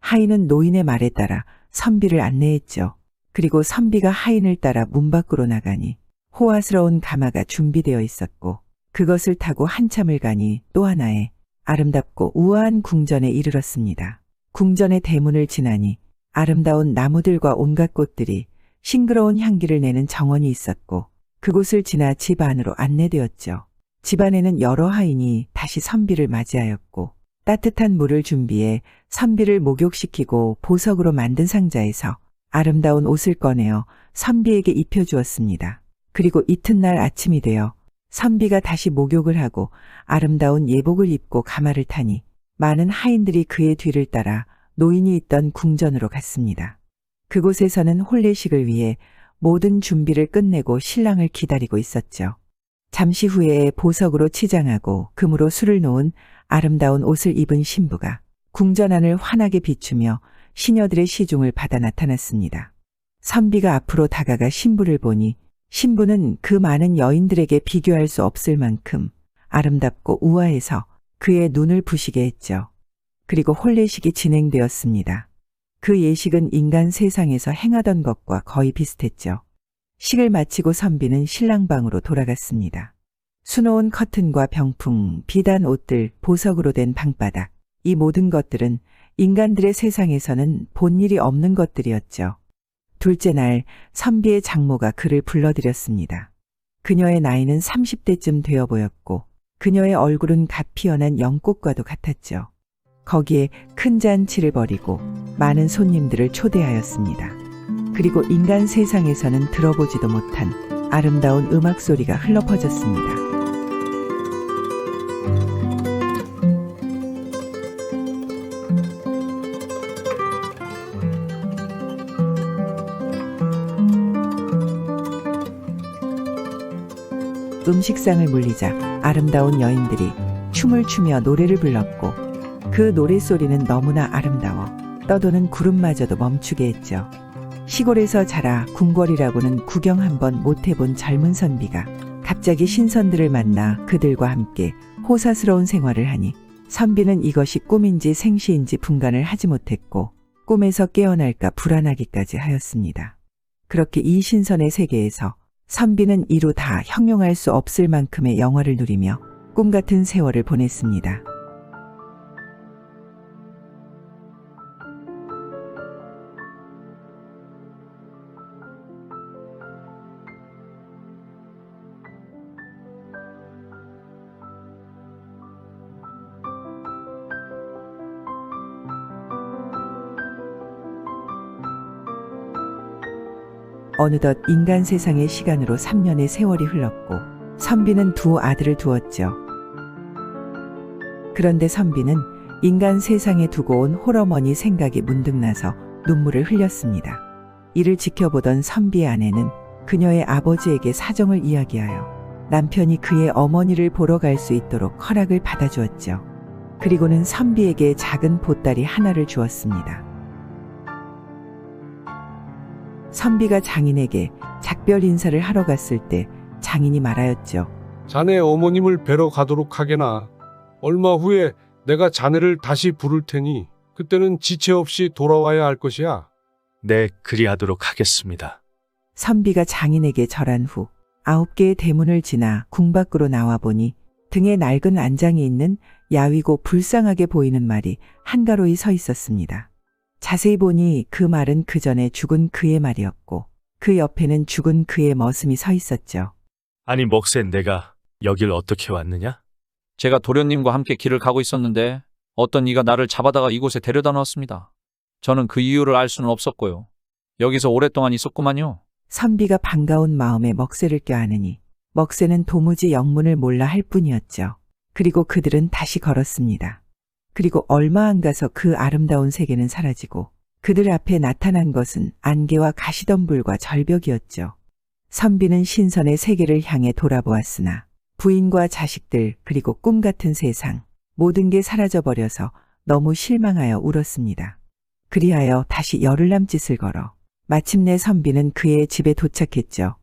하인은 노인의 말에 따라 선비를 안내했죠. 그리고 선비가 하인을 따라 문 밖으로 나가니 호화스러운 가마가 준비되어 있었고 그것을 타고 한참을 가니 또 하나의 아름답고 우아한 궁전에 이르렀습니다. 궁전의 대문을 지나니 아름다운 나무들과 온갖 꽃들이 싱그러운 향기를 내는 정원이 있었고 그곳을 지나 집 안으로 안내되었죠. 집 안에는 여러 하인이 다시 선비를 맞이하였고 따뜻한 물을 준비해 선비를 목욕시키고 보석으로 만든 상자에서 아름다운 옷을 꺼내어 선비에게 입혀주었습니다. 그리고 이튿날 아침이 되어 선비가 다시 목욕을 하고 아름다운 예복을 입고 가마를 타니 많은 하인들이 그의 뒤를 따라 노인이 있던 궁전으로 갔습니다. 그곳에서는 혼례식을 위해 모든 준비를 끝내고 신랑을 기다리고 있었죠. 잠시 후에 보석으로 치장하고 금으로 술을 놓은 아름다운 옷을 입은 신부가 궁전 안을 환하게 비추며 시녀들의 시중을 받아 나타났습니다. 선비가 앞으로 다가가 신부를 보니 신부는 그 많은 여인들에게 비교할 수 없을 만큼 아름답고 우아해서 그의 눈을 부시게 했죠. 그리고 혼례식이 진행되었습니다. 그 예식은 인간 세상에서 행하던 것과 거의 비슷했죠. 식을 마치고 선비는 신랑 방으로 돌아갔습니다. 수놓은 커튼과 병풍, 비단 옷들, 보석으로 된 방바닥, 이 모든 것들은 인간들의 세상에서는 본 일이 없는 것들이었죠. 둘째 날 선비의 장모가 그를 불러들였습니다. 그녀의 나이는 30대쯤 되어 보였고 그녀의 얼굴은 갓 피어난 연꽃과도 같았죠. 거기에 큰 잔치를 벌이고 많은 손님들을 초대하였습니다. 그리고 인간 세상에서는 들어보지도 못한 아름다운 음악 소리가 흘러퍼졌습니다. 음식상을 물리자 아름다운 여인들이 춤을 추며 노래를 불렀고 그 노랫소리는 너무나 아름다워 떠도는 구름마저도 멈추게 했죠. 시골에서 자라 궁궐이라고는 구경 한번 못 해본 젊은 선비가 갑자기 신선들을 만나 그들과 함께 호사스러운 생활을 하니 선비는 이것이 꿈인지 생시인지 분간을 하지 못했고 꿈에서 깨어날까 불안하기까지 하였습니다. 그렇게 이 신선의 세계에서 선비는 이루 다 형용할 수 없을 만큼의 영화를 누리며 꿈같은 세월을 보냈습니다. 어느덧 인간 세상의 시간으로 3년의 세월이 흘렀고 선비는 두 아들을 두었죠. 그런데 선비는 인간 세상에 두고 온 홀어머니 생각이 문득 나서 눈물을 흘렸습니다. 이를 지켜보던 선비의 아내는 그녀의 아버지에게 사정을 이야기하여 남편이 그의 어머니를 보러 갈 수 있도록 허락을 받아주었죠. 그리고는 선비에게 작은 보따리 하나를 주었습니다. 선비가 장인에게 작별 인사를 하러 갔을 때 장인이 말하였죠. 자네 어머님을 뵈러 가도록 하게나. 얼마 후에 내가 자네를 다시 부를 테니 그때는 지체 없이 돌아와야 할 것이야. 네, 그리하도록 하겠습니다. 선비가 장인에게 절한 후 9개의 대문을 지나 궁 밖으로 나와 보니 등에 낡은 안장이 있는 야위고 불쌍하게 보이는 말이 한가로이 서 있었습니다. 자세히 보니 그 말은 그 전에 죽은 그의 말이었고 그 옆에는 죽은 그의 머슴이 서 있었죠. 아니 먹센 내가 여길 어떻게 왔느냐? 제가 도련님과 함께 길을 가고 있었는데 어떤 이가 나를 잡아다가 이곳에 데려다 놓았습니다. 저는 그 이유를 알 수는 없었고요. 여기서 오랫동안 있었구만요. 선비가 반가운 마음에 먹새를 껴안으니 먹새는 도무지 영문을 몰라 할 뿐이었죠. 그리고 그들은 다시 걸었습니다. 그리고 얼마 안 가서 그 아름다운 세계는 사라지고 그들 앞에 나타난 것은 안개와 가시덤불과 절벽이었죠. 선비는 신선의 세계를 향해 돌아보았으나 부인과 자식들 그리고 꿈 같은 세상 모든 게 사라져버려서 너무 실망하여 울었습니다. 그리하여 다시 열흘 남짓을 걸어 마침내 선비는 그의 집에 도착했죠.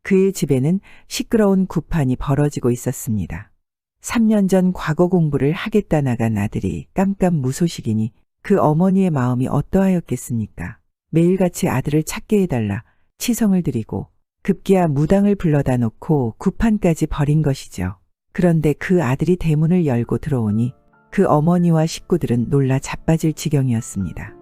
그의 집에는 시끄러운 구판이 벌어지고 있었습니다. 3년 전 과거 공부를 하겠다 나간 아들이 깜깜무소식이니 그 어머니의 마음이 어떠하였겠습니까? 매일같이 아들을 찾게 해달라 치성을 드리고 급기야 무당을 불러다 놓고 구판까지 벌인 것이죠. 그런데 그 아들이 대문을 열고 들어오니 그 어머니와 식구들은 놀라 자빠질 지경이었습니다.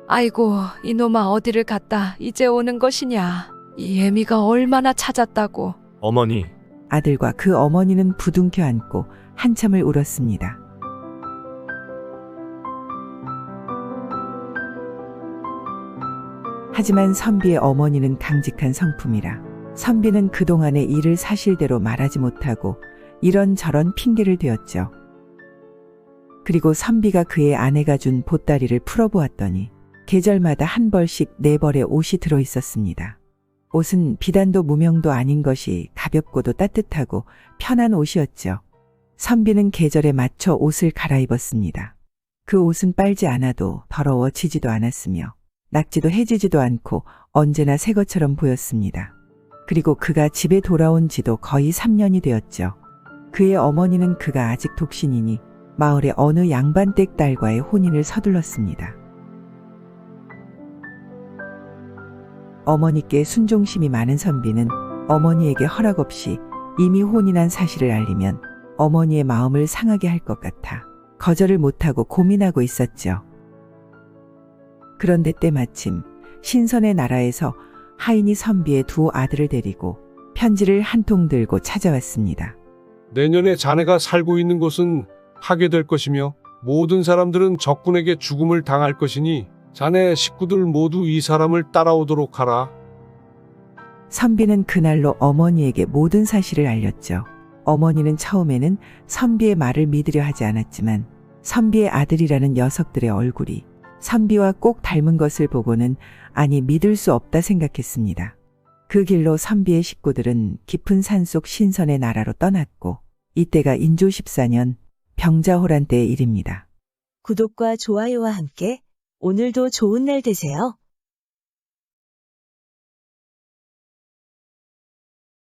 아이고, 이놈아 어디를 갔다 이제 오는 것이냐. 이 애미가 얼마나 찾았다고. 어머니. 아들과 그 어머니는 부둥켜 안고 한참을 울었습니다. 하지만 선비의 어머니는 강직한 성품이라 선비는 그동안의 일을 사실대로 말하지 못하고 이런저런 핑계를 대었죠. 그리고 선비가 그의 아내가 준 보따리를 풀어보았더니 계절마다 한 벌씩 4벌의 옷이 들어있었습니다. 옷은 비단도 무명도 아닌 것이 가볍고도 따뜻하고 편한 옷이었죠. 선비는 계절에 맞춰 옷을 갈아입었습니다. 그 옷은 빨지 않아도 더러워지지도 않았으며 낙지도 해지지도 않고 언제나 새 것처럼 보였습니다. 그리고 그가 집에 돌아온 지도 거의 3년이 되었죠. 그의 어머니는 그가 아직 독신이니 마을의 어느 양반댁 딸과의 혼인을 서둘렀습니다. 어머니께 순종심이 많은 선비는 어머니에게 허락 없이 이미 혼인한 사실을 알리면 어머니의 마음을 상하게 할 것 같아 거절을 못하고 고민하고 있었죠. 그런데 때마침 신선의 나라에서 하인이 선비의 2 아들을 데리고 편지를 한 통 들고 찾아왔습니다. 내년에 자네가 살고 있는 곳은 하게 될 것이며 모든 사람들은 적군에게 죽음을 당할 것이니 자네 식구들 모두 이 사람을 따라오도록 하라. 선비는 그날로 어머니에게 모든 사실을 알렸죠. 어머니는 처음에는 선비의 말을 믿으려 하지 않았지만 선비의 아들이라는 녀석들의 얼굴이 선비와 꼭 닮은 것을 보고는 아니 믿을 수 없다 생각했습니다. 그 길로 선비의 식구들은 깊은 산속 신선의 나라로 떠났고 이때가 인조 14년 병자호란 때의 일입니다. 구독과 좋아요와 함께 오늘도 좋은 날 되세요.